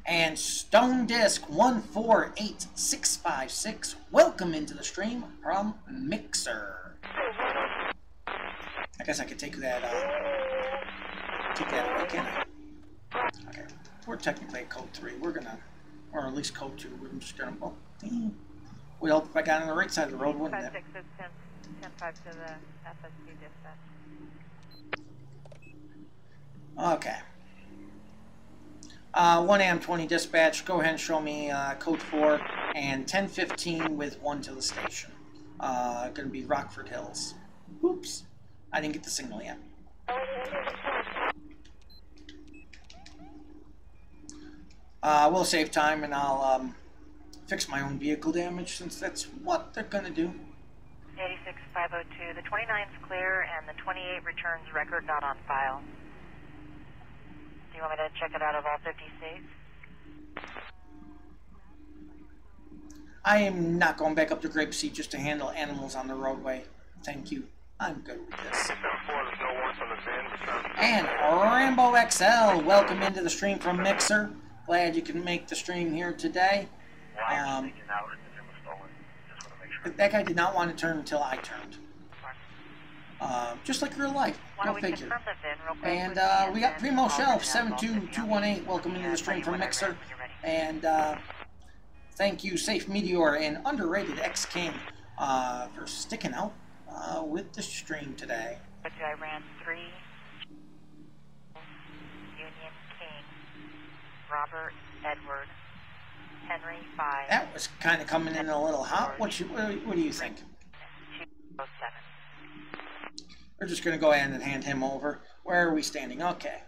And Stone Disc 148656, welcome into the stream from Mixer. I guess I could take that away, can I? Okay, we're technically at code 3. We're gonna, or at least code 2. We're just gonna, well, would help if I got on the right side of the road, wouldn't it? 56 is 10-5 to the FSP dispatch. Okay. 1 AM 20 dispatch, go ahead and show me code 4 and 1015 with 1 to the station. Gonna be Rockford Hills. Oops, I didn't get the signal yet. We'll save time and I'll fix my own vehicle damage since that's what they're gonna do. 86502, the 29's clear and the 28 returns record not on file. Do you want me to check it out of all 50 states? I am not going back up to Grapeseed just to handle animals on the roadway. Thank you. I'm good with this. And Rambo XL, welcome into the stream from Mixer. Glad you can make the stream here today. That guy did not want to turn until I turned. Just like real life. Go figure. And we got Primo Shelf 72218. Welcome into the stream from Mixer. And thank you, Safe Meteor and Underrated X King for sticking out with the stream today. I ran 3 Union King, Robert, Edward, Henry, 5. That was kind of coming in a little hot. What do you think? 207. We're just going to go ahead and hand him over. Where are we standing? Okay.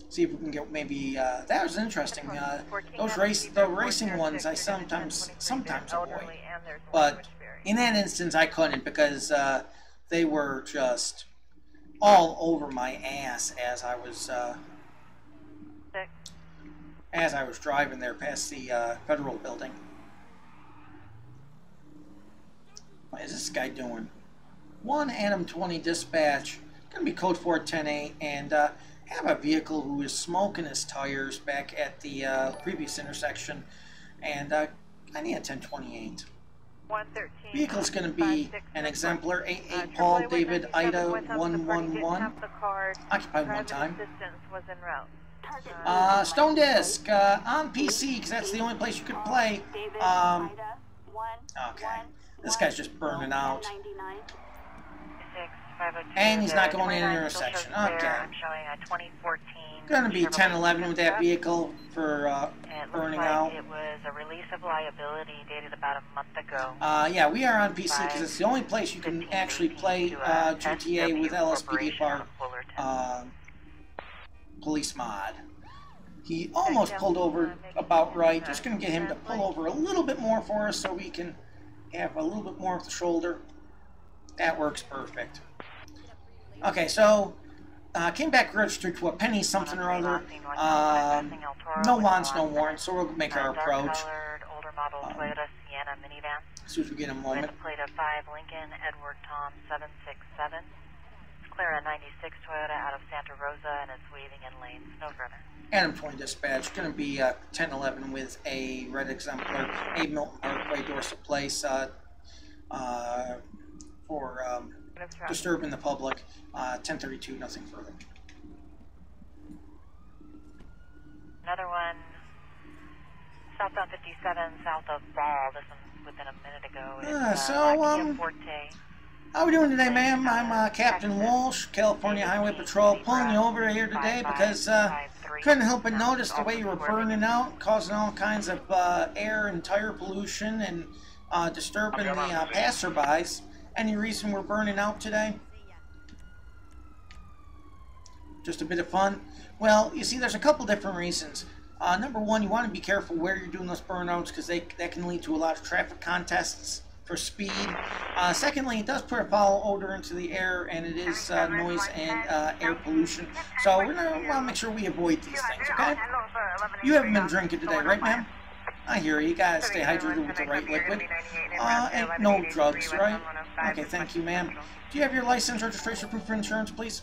See if we can get maybe... that was interesting. The racing ones I sometimes avoid. But in that instance, I couldn't because they were just all over my ass as I was driving there past the federal building. What is this guy doing? 1 Adam 20 dispatch, gonna be code 410-8, and have a vehicle who is smoking his tires back at the previous intersection, and I need a 1028. 113. Vehicle's going to be an exemplar 88 Paul David Ida 111. Occupied one time. Was en route. Stone Disc on PC because that's the only place you could play. Okay, this guy's just burning out. And he's not going in an intersection. Okay. I'm showing a 2014. Going to be 1011 with that vehicle for burning out. It was a release of liability dated about a month ago. Yeah, we are on PC because it's the only place you can actually play GTA with LSPDFR police mod. He almost pulled over about right. Just going to get him to pull over a little bit more for us so we can have a little bit more of the shoulder. That works perfect. Okay, so came back registered to a penny something or other. No wants, no warrants, so we'll make our approach. As soon as we get a moment. Plate of 5 Lincoln Edward Tom 767. Clear a 96 Toyota out of Santa Rosa and is waving in lanes. No further. Adam 20 dispatch, going to be 1011 with a red exemplar, a Milton Parkway, Dorset Place, for disturbing the public. 1032, nothing further. Another one, southbound 57, south of Ball. This one's within a minute ago. How are we doing today, ma'am? I'm Captain Walsh, California Highway Patrol, pulling you over here today because couldn't help but notice the way you were burning out, causing all kinds of air and tire pollution and disturbing the passerbys. Any reason we're burning out today? Just a bit of fun? Well, you see, there's a couple different reasons. Number one, you want to be careful where you're doing those burnouts because that can lead to a lot of traffic contests for speed. Secondly, it does put a foul odor into the air, and it is noise and air pollution. So we're going to want to make sure we avoid these things, okay? You haven't been drinking today, right, ma'am? I hear you. You gotta stay hydrated with the right liquid. And no drugs, right? Okay, thank you, ma'am. Do you have your license, registration, proof of insurance, please?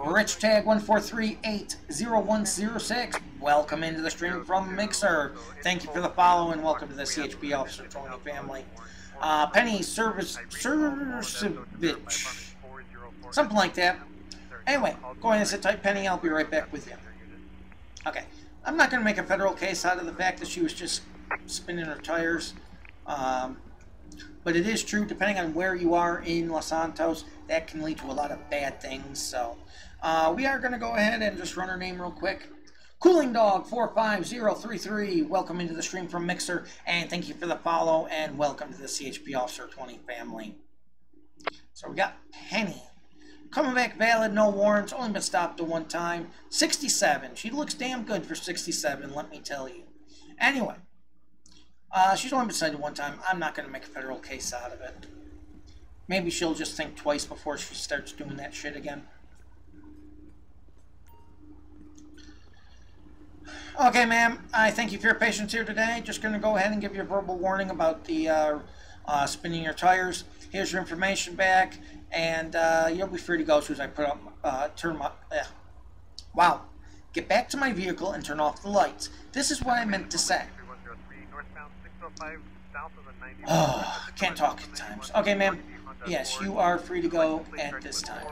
Rich Tag 143801006. Welcome into the stream from Mixer. Thank you for the follow and welcome to the CHP Officer Tony family. Penny Service Servicevich. Something like that. Anyway, go ahead and sit tight, Penny. I'll be right back with you. Okay. I'm not going to make a federal case out of the fact that she was just spinning her tires. But it is true, depending on where you are in Los Santos, that can lead to a lot of bad things. So we are going to go ahead and just run her name real quick. Cooling Dog 45033, welcome into the stream from Mixer, and thank you for the follow, and welcome to the CHP Officer 20 family. So we got Penny. Coming back valid, no warrants, only been stopped the one time. 67. She looks damn good for 67, let me tell you. Anyway, she's only been cited one time. I'm not going to make a federal case out of it. Maybe she'll just think twice before she starts doing that shit again. Okay, ma'am, I thank you for your patience here today. Just going to go ahead and give you a verbal warning about the spinning your tires. Here's your information back. And you'll be free to go as soon as I put up, turn my, wow. Get back to my vehicle and turn off the lights. This is what I meant to say. Oh, can't talk at times. Okay, ma'am. Yes, you are free to go at this time.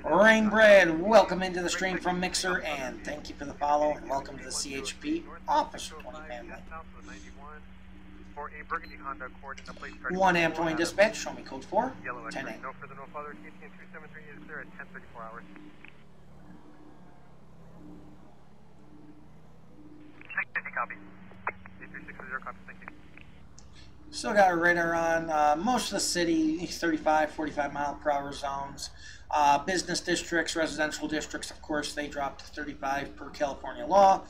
Rainbread, welcome into the stream from Mixer, and thank you for the follow, and welcome to the CHP Officer 20 family. 1 AM 20 dispatch, show me code 4, 10 A. No further, no further. KTM 273 is clear at 10:34 hours. 650 copy. 8360 copy, thank you. Still got a radar on most of the city, 35, 45 mile per hour zones. Business districts, residential districts, of course, they dropped to 35 per California law.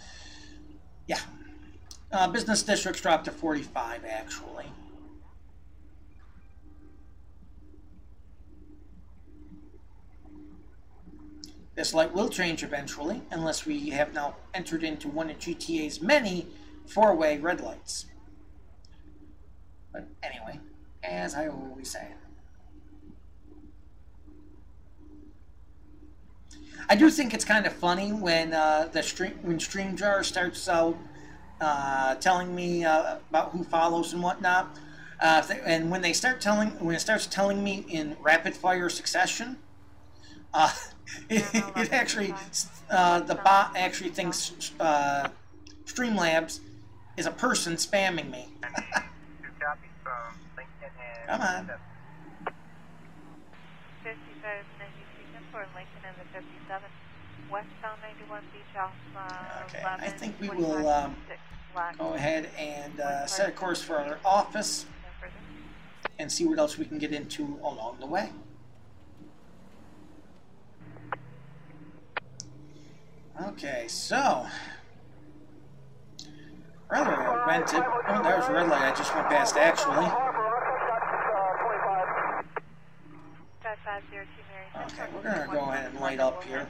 Yeah. Business districts dropped to 45, actually. This light will change eventually, unless we have now entered into one of GTA's many four-way red lights. But anyway, as I always say. I do think it's kind of funny when when StreamJar starts out telling me about who follows and whatnot. And when it starts telling me in rapid fire succession, it actually the bot actually thinks Streamlabs is a person spamming me. Come on. 5592 for Lincoln and the 57. Westbound 91 Beach off Okay, I think we will go ahead and set a course for our office and see what else we can get into along the way. Okay, so rather rented. Oh, there's a red light I just went past actually. Okay, we're going to go ahead and light up here.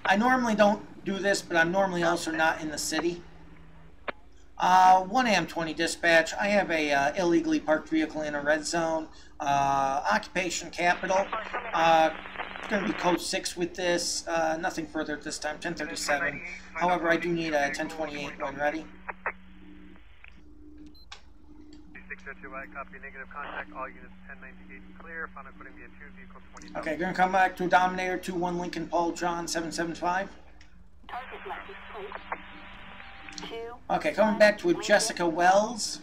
I normally don't do this, but I'm normally also not in the city. 1AM20 dispatch. I have a illegally parked vehicle in a red zone. Occupation capital. It's going to be code 6 with this. Nothing further at this time. 1037. However, I do need a 1028 when ready. 602, copy, negative contact, all units 1098 clear, found according to 2 vehicle 20. Okay, going to come back to Dominator 21 Lincoln Paul John 775. Okay, coming back to Jessica Wells.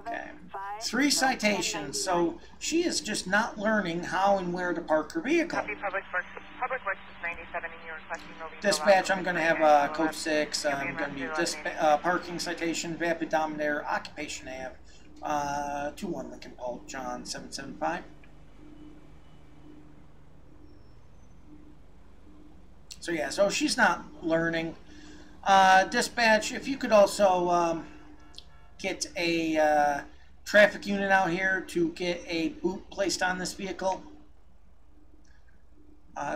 Okay, 3 citations, so she is just not learning how and where to park her vehicle. Public Works is 97 and you're requesting no legal Dispatch, I'm going to have code 6. I'm going to be parking citation, Vapid Dominator, Occupation Ave, 21 Lincoln Paul John 775. So yeah, so she's not learning. Dispatch, if you could also get a traffic unit out here to get a boot placed on this vehicle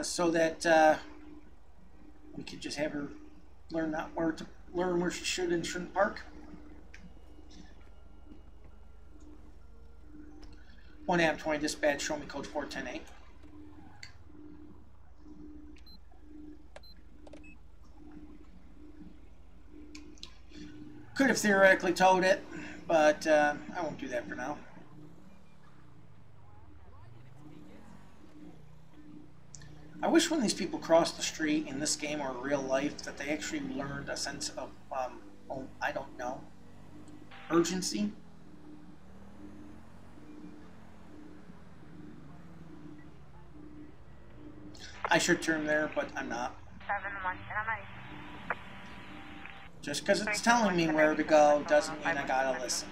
so that we could just have her learn where she should and shouldn't park. 1AM20 dispatch, show me code 4108. Could have theoretically towed it, but I won't do that for now. I wish when these people cross the street in this game or real life that they actually learned a sense of, oh, I don't know, urgency. I should turn there, but I'm not. Just because it's telling me where to go doesn't mean I gotta listen.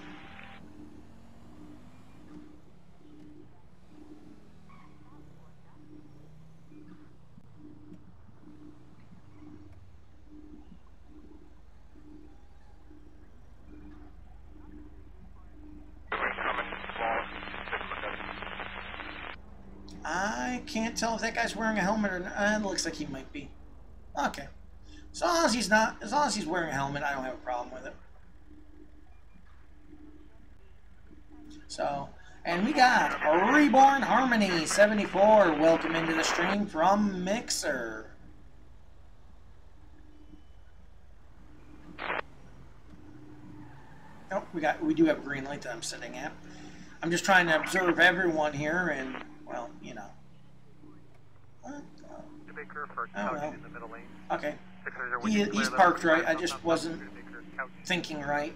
I can't tell if that guy's wearing a helmet or not. It looks like he might be. Okay. As long as he's wearing a helmet, I don't have a problem with it. So, and we got a Reborn Harmony 74. Welcome into the stream from Mixer. Oh, we do have a green light that I'm sitting at. I'm just trying to observe everyone here, and well, you know. Oh well. Okay. He's parked right. I just wasn't thinking right.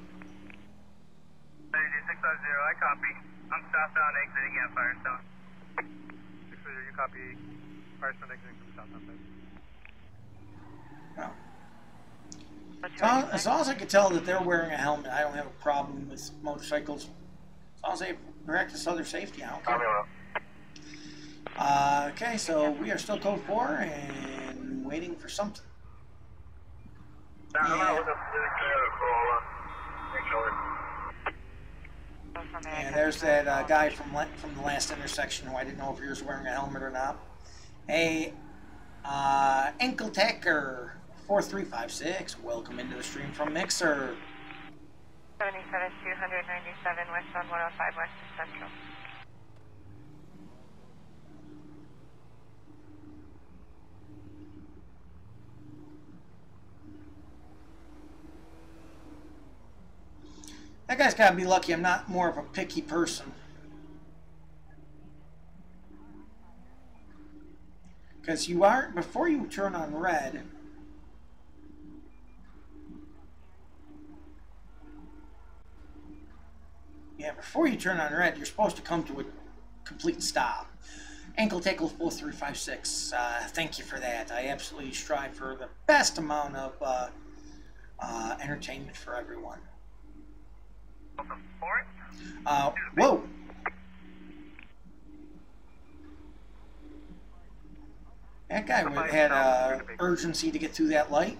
650, I copy. I'm southbound exiting at Firestone. 650, you copy. Firestone exiting from southbound. Oh. As long as I can tell that they're wearing a helmet, I don't have a problem with motorcycles. As long as they practice other safety, I don't care. Okay, so we are still code 4 and waiting for something. And there's that guy from the last intersection who I didn't know if he was wearing a helmet or not. Hey, Ankle Tacker 4356, welcome into the stream from Mixer. 77-297 westbound 105 west to Central. That guy's got to be lucky I'm not more of a picky person. Because you are, before you turn on red, before you turn on red, you're supposed to come to a complete stop. Ankle Tackle 4356, thank you for that. I absolutely strive for the best amount of entertainment for everyone. Whoa! That guy had urgency to get through that light.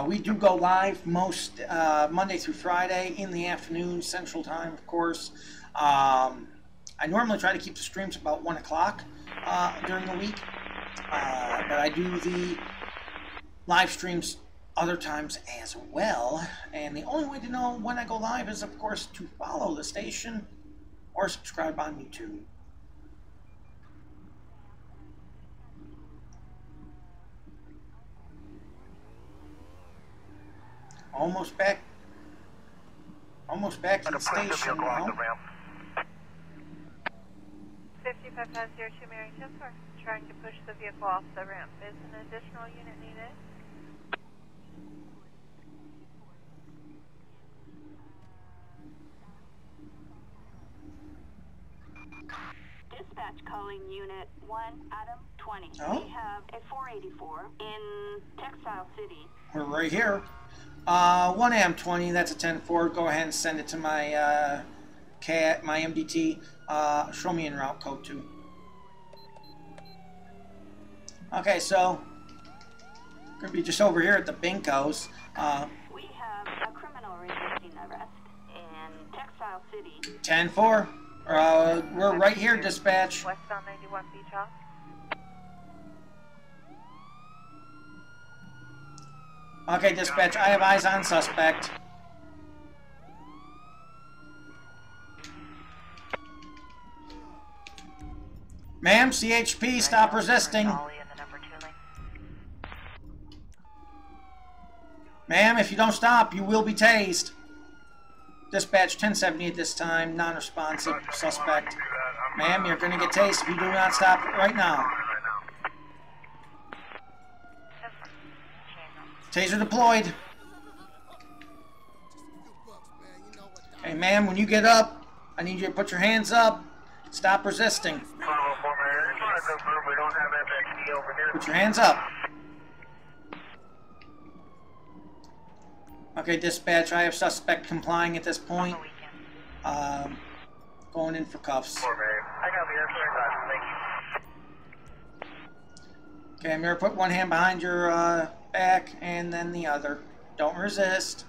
We do go live most Monday through Friday in the afternoon, Central Time, of course. I normally try to keep the streams about 1 o'clock during the week, but I do the live streams other times as well. And the only way to know when I go live is, of course, to follow the station or subscribe on YouTube. Almost back to the station now. 55502 Mary Jennifer, trying to push the vehicle off the ramp. Is an additional unit needed? Dispatch calling Unit 1, Adam 20. Oh? We have a 484 in Textile City. We're right here. 1 AM 20, that's a 10-4. Go ahead and send it to my CAT, my MDT. Show me en route code 2. Okay, so gonna be just over here at the Binkos. We have a criminal resisting arrest in Textile City. 10-4. We're right here, dispatch. Westbound 91 Beach House. Okay, dispatch, I have eyes on suspect. Ma'am, CHP, stop resisting. Ma'am, if you don't stop, you will be tased. Dispatch 1070 at this time, non-responsive suspect. Ma'am, you're going to get tased if you do not stop right now. Taser deployed. Hey, ma'am, when you get up, I need you to put your hands up. Stop resisting. Put your hands up. Okay, dispatch, I have suspect complying at this point. Going in for cuffs. Okay, I'm going to put one hand behind your back and then the other. Don't resist.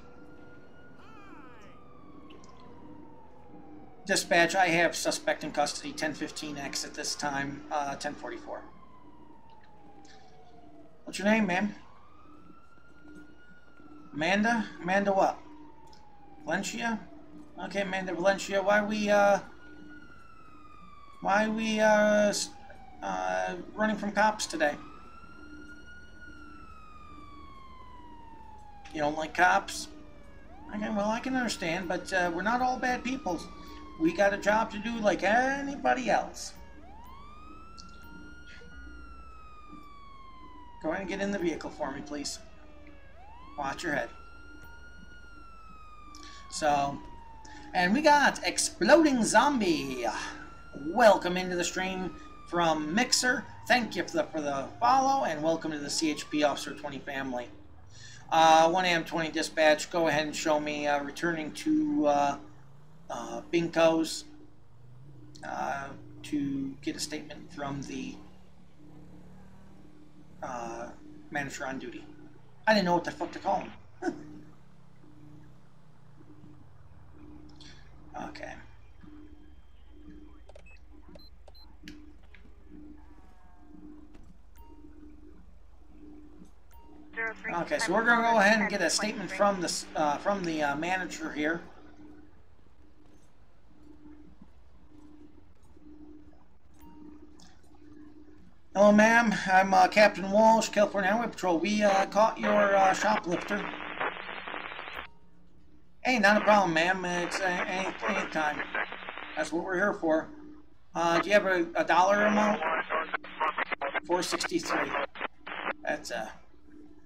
Dispatch, I have suspect in custody, 1015X at this time, 1044. What's your name, ma'am? Amanda? Amanda what? Valencia? Okay, Amanda Valencia, why are we running from cops today? You don't like cops? Okay, well, I can understand, but we're not all bad people. We got a job to do like anybody else. Go ahead and get in the vehicle for me, please. Watch your head. So, and we got Exploding Zombie. Welcome into the stream from Mixer. Thank you for the follow, and welcome to the CHP Officer 20 family. 1 AM 20 dispatch, go ahead and show me returning to Binkos to get a statement from the manager on duty. I didn't know what the fuck to call him. Okay. Okay, so we're going to go ahead and get a statement from the manager here. Hello, ma'am. I'm Captain Walsh, California Highway Patrol. We caught your shoplifter. Hey, not a problem, ma'am. It's any time. That's what we're here for. Do you have a dollar amount? $4.63. That's a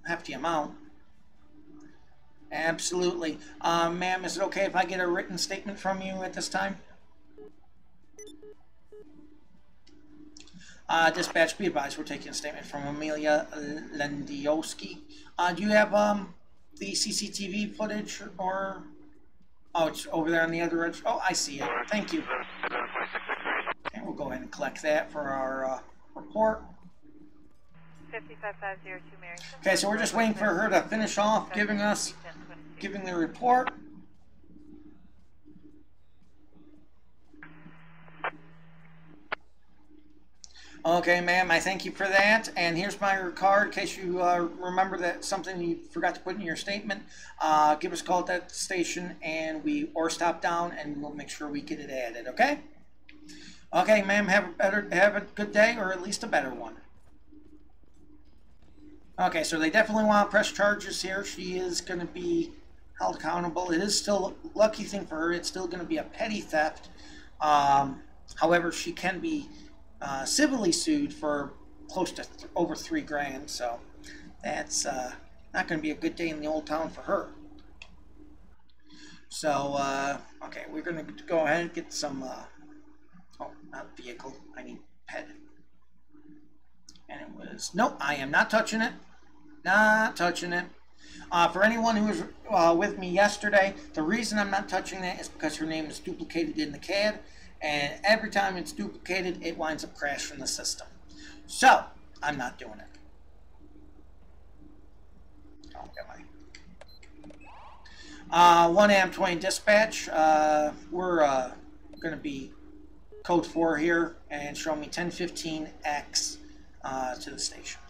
hefty amount. Absolutely. Ma'am, is it okay if I get a written statement from you at this time? Dispatch, be advised, we're taking a statement from Amelia Lendioski. Do you have the CCTV footage or... Oh, it's over there on the other edge. Oh, I see it. Thank you. Okay, we'll go ahead and collect that for our report. 55502 Mary. Okay, so we're just waiting for her to finish off giving the report. Okay, ma'am, I thank you for that. And here's my card in case you remember that something you forgot to put in your statement. Give us a call at that station or stop down and we'll make sure we get it added, okay? Okay, ma'am, have a good day, or at least a better one. Okay, so they definitely want to press charges here. She is going to be held accountable. It is still a lucky thing for her. It's still going to be a petty theft. However, she can be civilly sued for close to over $3 grand, so that's not going to be a good day in the old town for her. So, okay, we're going to go ahead and get some, oh, not vehicle, I need pet. And it was, nope, I am not touching it. Not touching it. For anyone who was with me yesterday, the reason I'm not touching that is because her name is duplicated in the CAD, and every time it's duplicated, it winds up crashing the system. So, I'm not doing it. Oh, got my 1 AM 20 dispatch. We're going to be code 4 here and show me 1015X to the station.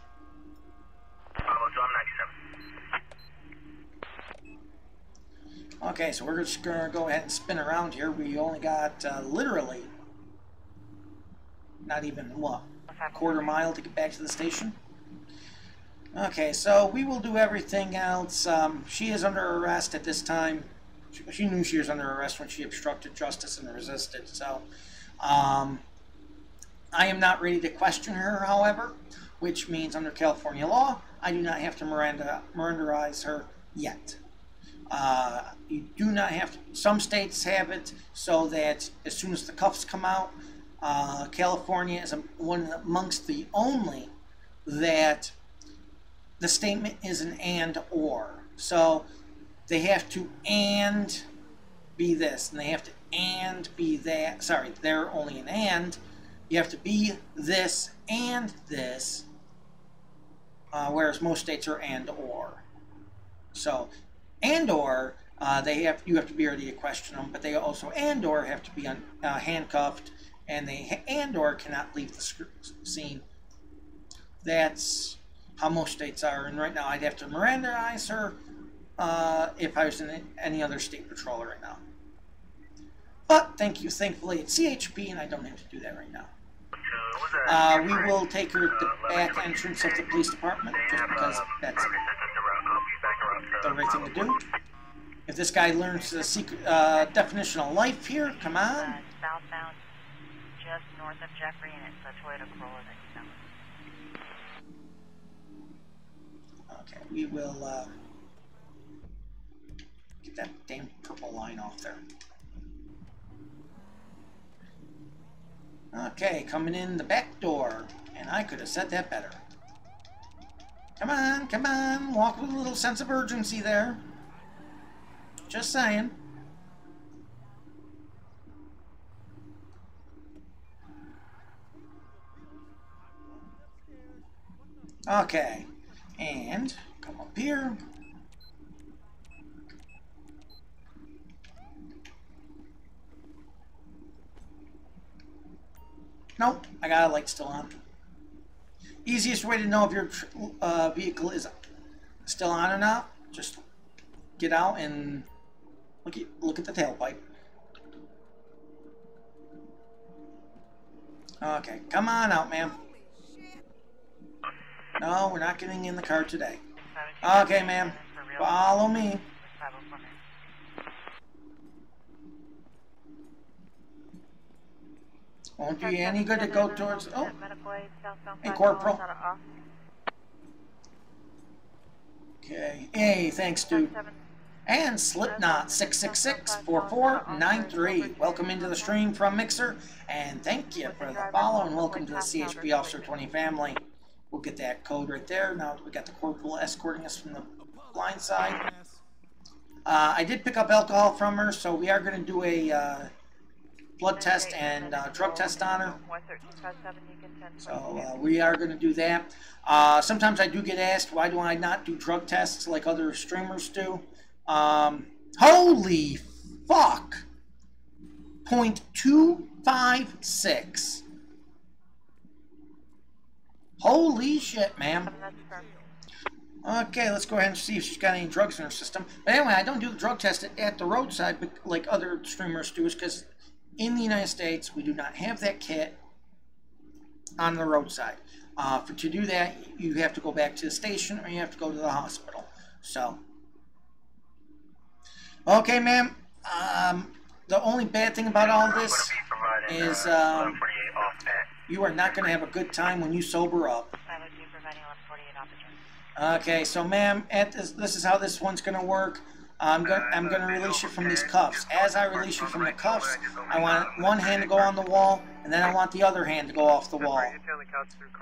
Okay, so we're just going to go ahead and spin around here. We only got literally not even, what, a quarter mile to get back to the station. Okay, so we will do everything else. She is under arrest at this time. She knew she was under arrest when she obstructed justice and resisted. So I am not ready to question her, however, which means under California law, I do not have to Mirandarize her yet. You do not have to. Some states have it so that as soon as the cuffs come out, California is one amongst the only that the statement is an and or. So they have to and be this, and they have to and be that. Sorry, they're only an and. You have to be this and this, whereas most states are and or. So and or you have to be ready to question them, but they also and or have to be handcuffed, and they and or cannot leave the scene. That's how most states are, and right now I'd have to Mirandarize her if I was in any other state patrol right now. But thankfully it's CHP, and I don't have to do that right now. We will take her to the back entrance of the police department, just because that's the right thing to do. If this guy learns the secret definition of life here, come on. Southbound, just north of Jeffrey, and it's a Toyota Corolla that you found. Okay, we will get that damn purple line off there. Okay, coming in the back door, and I could have said that better. Come on, walk with a little sense of urgency there. Just saying. Okay, and come up here. Nope, I got a light still on. Easiest way to know if your vehicle is still on or not, just get out and look at the tailpipe. Okay, come on out, ma'am. No, we're not getting in the car today. Okay, ma'am. Follow me. Won't do you any good to go towards... Oh, hey, Corporal. Okay. Hey, thanks, dude. And Slipknot 666-4493. Welcome into the stream from Mixer, and thank you for the follow, and welcome to the CHP Officer 20 family. We'll get that code right there. Now we got the Corporal escorting us from the blind side. I did pick up alcohol from her, so we are going to do a blood test and drug test on her. So we are going to do that. Sometimes I do get asked, why do I not do drug tests like other streamers do? Holy fuck! 0.256. Holy shit, ma'am. Okay, let's go ahead and see if she's got any drugs in her system. But anyway, I don't do the drug test at the roadside like other streamers do, because in the United States, we do not have that kit on the roadside. To do that, you have to go back to the station or you have to go to the hospital. So, okay, ma'am. The only bad thing about all this is you are not going to have a good time when you sober up. Okay, so ma'am, this is how this one's going to work. I'm going to release you from these cuffs. As I release you from the cuffs, I want one hand to go on the wall, and then I want the other hand to go off the wall.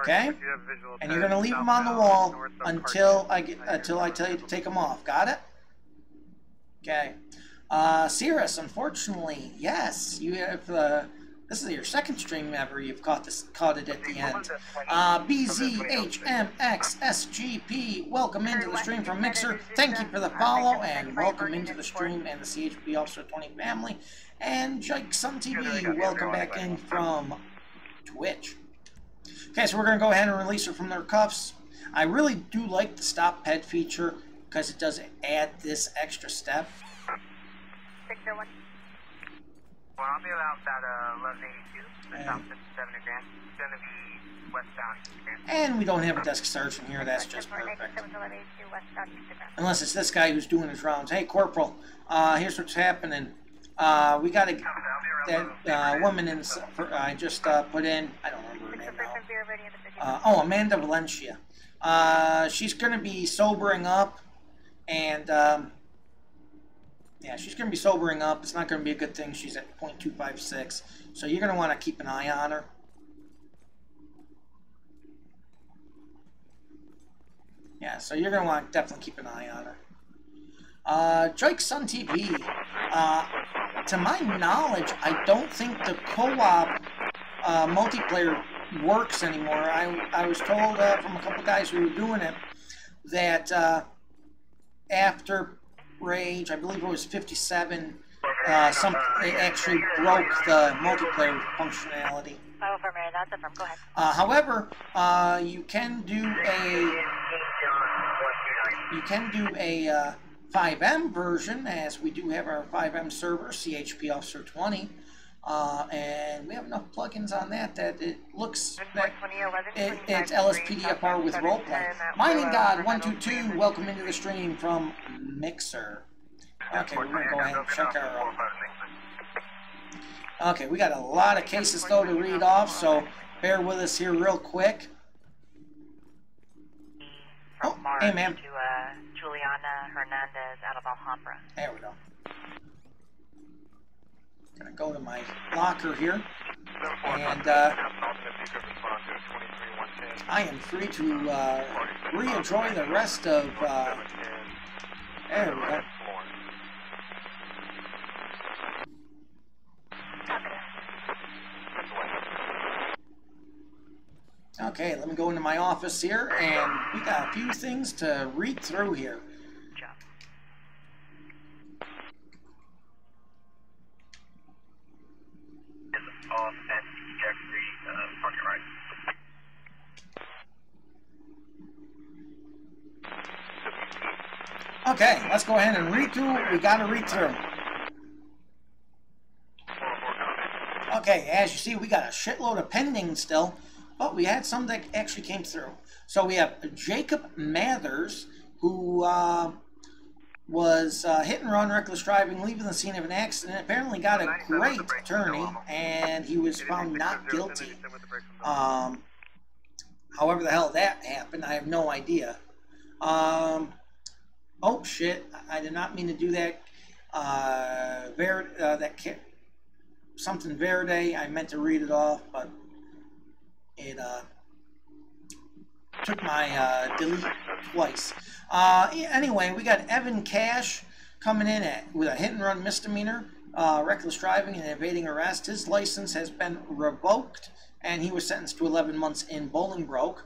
Okay? And you're going to leave them on the wall until I tell you to take them off. Got it? Okay. Cirrus, unfortunately, yes, you have. This is your second stream ever. You've caught it at the end. BZHMXSGP, welcome into the stream from Mixer. Thank you for the follow, and welcome into the stream and the CHP Officer 20 family. And Jake Sun TV, welcome back in from Twitch. Okay, so we're going to go ahead and release her from their cuffs. I really do like the stop ped feature because it does add this extra step. Well, I'll be about that 1182, the south 57 grand. It's going to be westbound. And we don't have a desk sergeant here, that's just perfect. Unless it's this guy who's doing his rounds. Hey, Corporal, here's what's happening. We got that woman in, I just put in, I don't remember her name now. Oh, Amanda Valencia. She's going to be sobering up, and yeah, she's going to be sobering up. It's not going to be a good thing. She's at 0.256. So you're going to want to keep an eye on her. Yeah, so you're going to want to definitely keep an eye on her. Jake Sun TV. To my knowledge, I don't think the co-op multiplayer works anymore. I was told from a couple guys who were doing it that after Rage, I believe it was 57, it actually broke the multiplayer functionality. However, you can do a fivem version, as we do have our fivem server, CHP Officer 20, and we have enough plugins on that it looks that it's LSPDFR with roleplay. Mining God 122, welcome into the stream from Mixer. Okay, we're gonna go ahead and check our. Okay, we got a lot of cases though to read off, so bear with us here real quick. Oh, hey, ma'am. To Juliana Hernandez out of Alhambra. There we go. Gonna go to my locker here, and I am free to re-enjoy the rest of. There we go. Okay, let me go into my office here, and we got a few things to read through here. Okay, let's go ahead and read through what we got to read through. Okay, as you see, we got a shitload of pending still. but we had some that actually came through. So we have Jacob Mathers, who was hit and run, reckless driving, leaving the scene of an accident. Apparently got a great attorney, and he was found not guilty. However the hell that happened, I have no idea. Oh shit! I did not mean to do that. Something Verde. I meant to read it off, but it took my delete twice. Anyway, we got Evan Cash coming in with a hit and run misdemeanor, reckless driving and evading arrest. His license has been revoked, and he was sentenced to 11 months in Bolingbroke.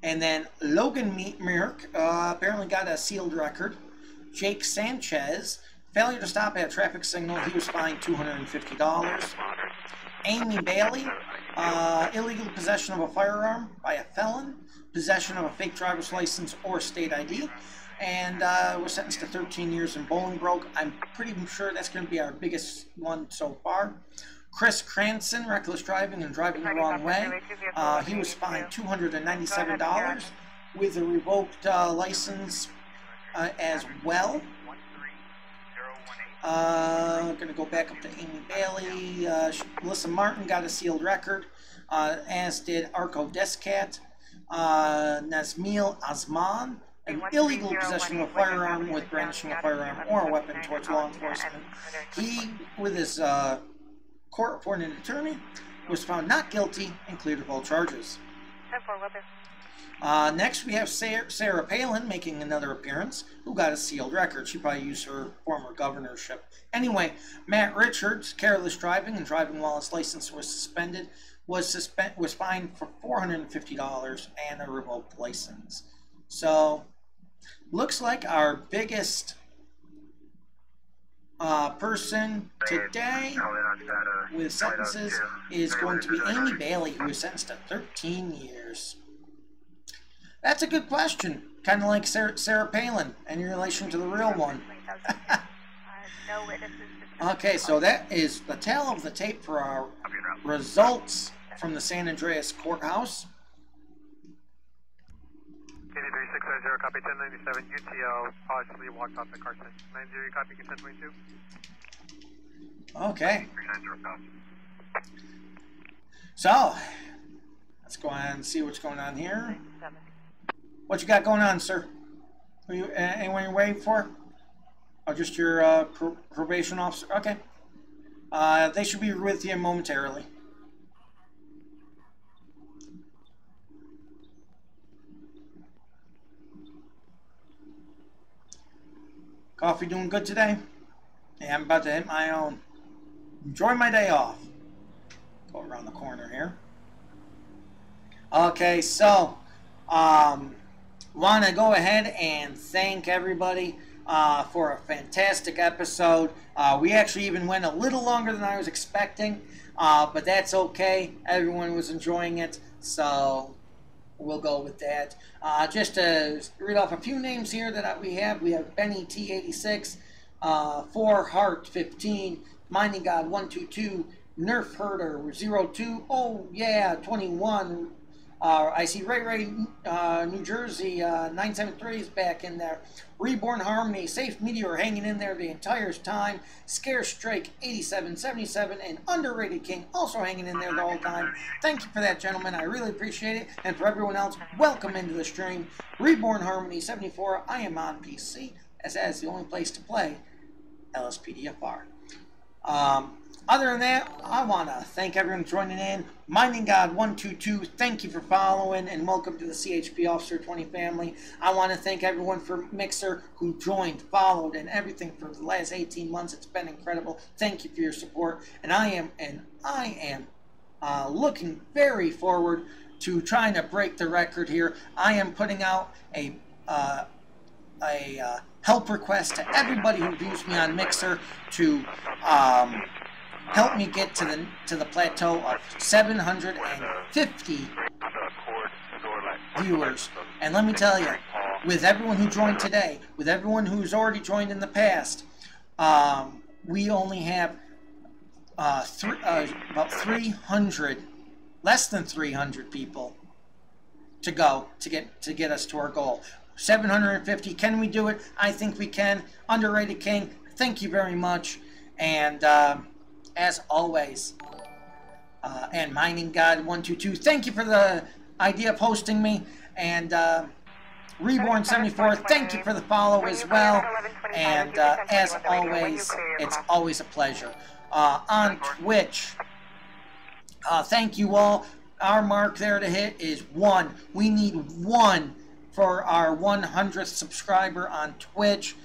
And then Logan Meerk apparently got a sealed record. Jake Sanchez, failure to stop at a traffic signal. He was fined $250. Amy Bailey, illegal possession of a firearm by a felon, possession of a fake driver's license or state ID, and was sentenced to 13 years in Bolingbroke. I'm pretty sure that's going to be our biggest one so far. Chris Cranston, reckless driving and driving the wrong way. He was fined $297 with a revoked license as well. Going to go back up to Amy Bailey. Melissa Martin got a sealed record, as did Arko Descat. Nazmil Azman, an illegal possession of a firearm with brandishing a firearm or a weapon towards law enforcement. He, with his court-appointed attorney, was found not guilty and cleared of all charges. Next, we have Sarah Palin making another appearance, who got a sealed record. She probably used her former governorship. Anyway, Matt Richards, careless driving and driving while his license was suspended, was fined for $450 and a revoked license. So, looks like our biggest person today with sentences is going to be Amy Bailey, who was sentenced to 13 years. That's a good question. Kind of like Sarah Palin and your relation to the real one. Okay, so that is the tail of the tape for our results from the San Andreas courthouse. 8360, copy 1097, UTL, possibly walked off the car. 90, copy, consent 22. Okay. So, let's go on and see what's going on here. What you got going on, sir? Are you, anyone you're waiting for? Oh, just your probation officer? Okay. They should be with you momentarily. Coffee doing good today? Yeah, I'm about to hit my own. Enjoy my day off. Go around the corner here. Okay, so want to go ahead and thank everybody for a fantastic episode. We actually even went a little longer than I was expecting, but that's okay. Everyone was enjoying it, so we'll go with that. Just to read off a few names here that we have Benny T86, 4Heart15, Mining God 122, Nerf Herder 02, oh yeah 21. I see Ray New Jersey 973 is back in there. Reborn Harmony, Safe Meteor hanging in there the entire time. Scare Strike 8777 and Underrated King also hanging in there the whole time. Thank you for that, gentlemen. I really appreciate it. And for everyone else, welcome into the stream. Reborn Harmony 74. I am on PC, as that is the only place to play LSPDFR. Other than that, I want to thank everyone joining in. Mining God 122, thank you for following, and welcome to the CHP Officer 20 family. I want to thank everyone for Mixer who joined, followed, and everything for the last 18 months. It's been incredible. Thank you for your support, and I am looking very forward to trying to break the record here. I am putting out a help request to everybody who views me on Mixer to help me get to the plateau of 750 viewers. And let me tell you, with everyone who joined today, with everyone who's already joined in the past, we only have about 300, less than 300 people to go to get us to our goal. 750. Can we do it? I think we can. Underrated King, thank you very much. And as always, and Mining God 122, thank you for the idea of hosting me. And Reborn 74, thank you for the follow as well. And as always, it's always a pleasure. On Twitch, thank you all. Our mark there to hit is 1. We need 1 for our 100th subscriber on Twitch.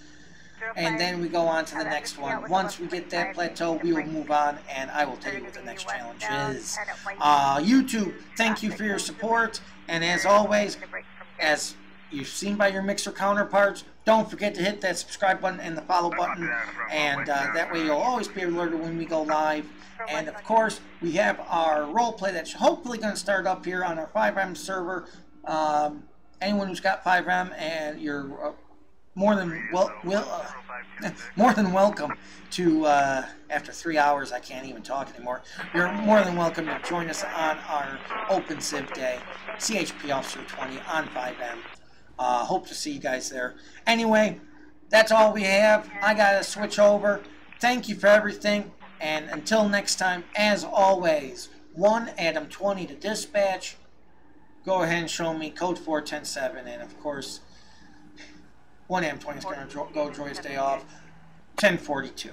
And then we go on to the next one. Once we get that plateau, we will move on, and I will tell you what the next challenge is. YouTube, thank you for your support. And as always, as you've seen by your Mixer counterparts, don't forget to hit that subscribe button and the follow button, and that way you'll always be alerted when we go live. And of course, we have our roleplay that's hopefully going to start up here on our fivem server. Anyone who's got fivem, and you're more than welcome to. After 3 hours, I can't even talk anymore. You're more than welcome to join us on our Open Civ Day, CHP Officer 20 on fivem. Hope to see you guys there. Anyway, that's all we have. I gotta switch over. Thank you for everything, and until next time, as always, 1 Adam 20 to dispatch. Go ahead and show me code 4107, and of course, 1 Adam 20 is gonna go enjoy his day off. 1042.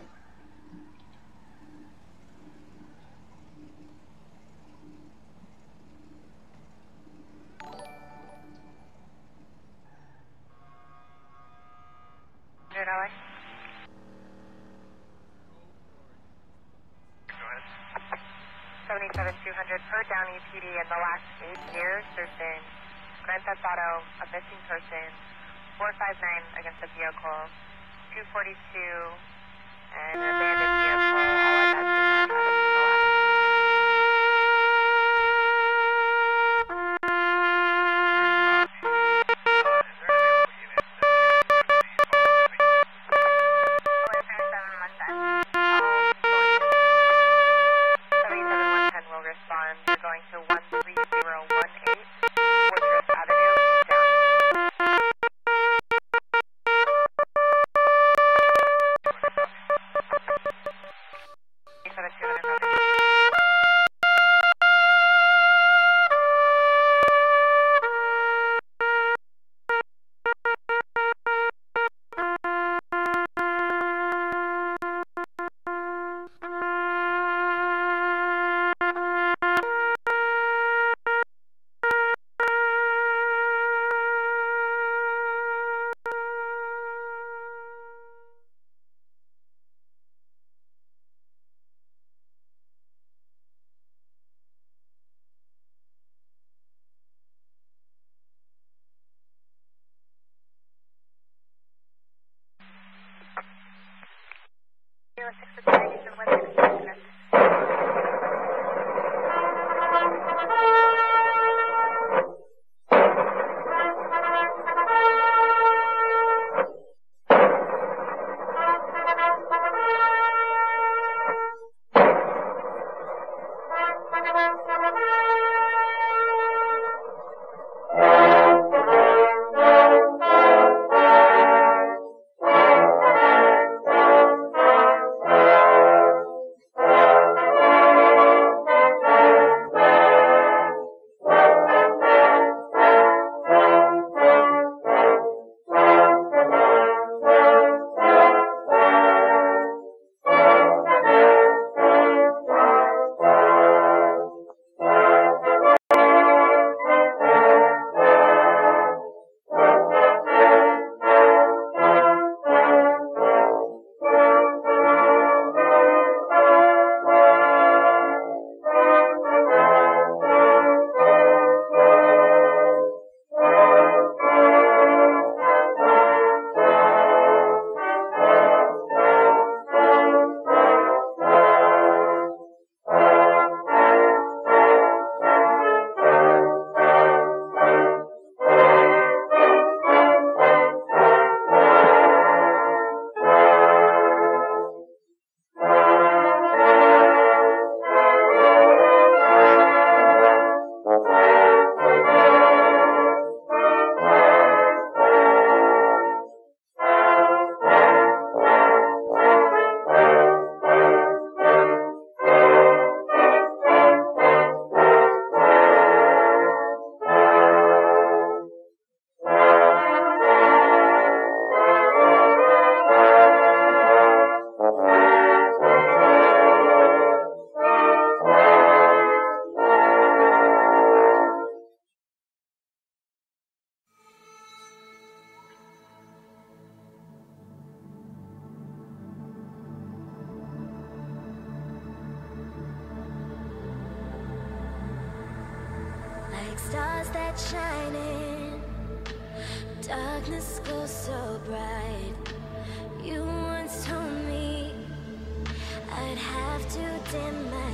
$100. 77,200 per Downey PD. In the last 8 years, there's been Grand Theft Auto, a missing person, 459 against a vehicle, 242, and an abandoned vehicle, all at that same address in the last 77,110 will respond. You're going to 13018 Woodruff Avenue, East Downey. 77,200 copy. like stars that shine in darkness goes so bright. You once told me I'd have to dim my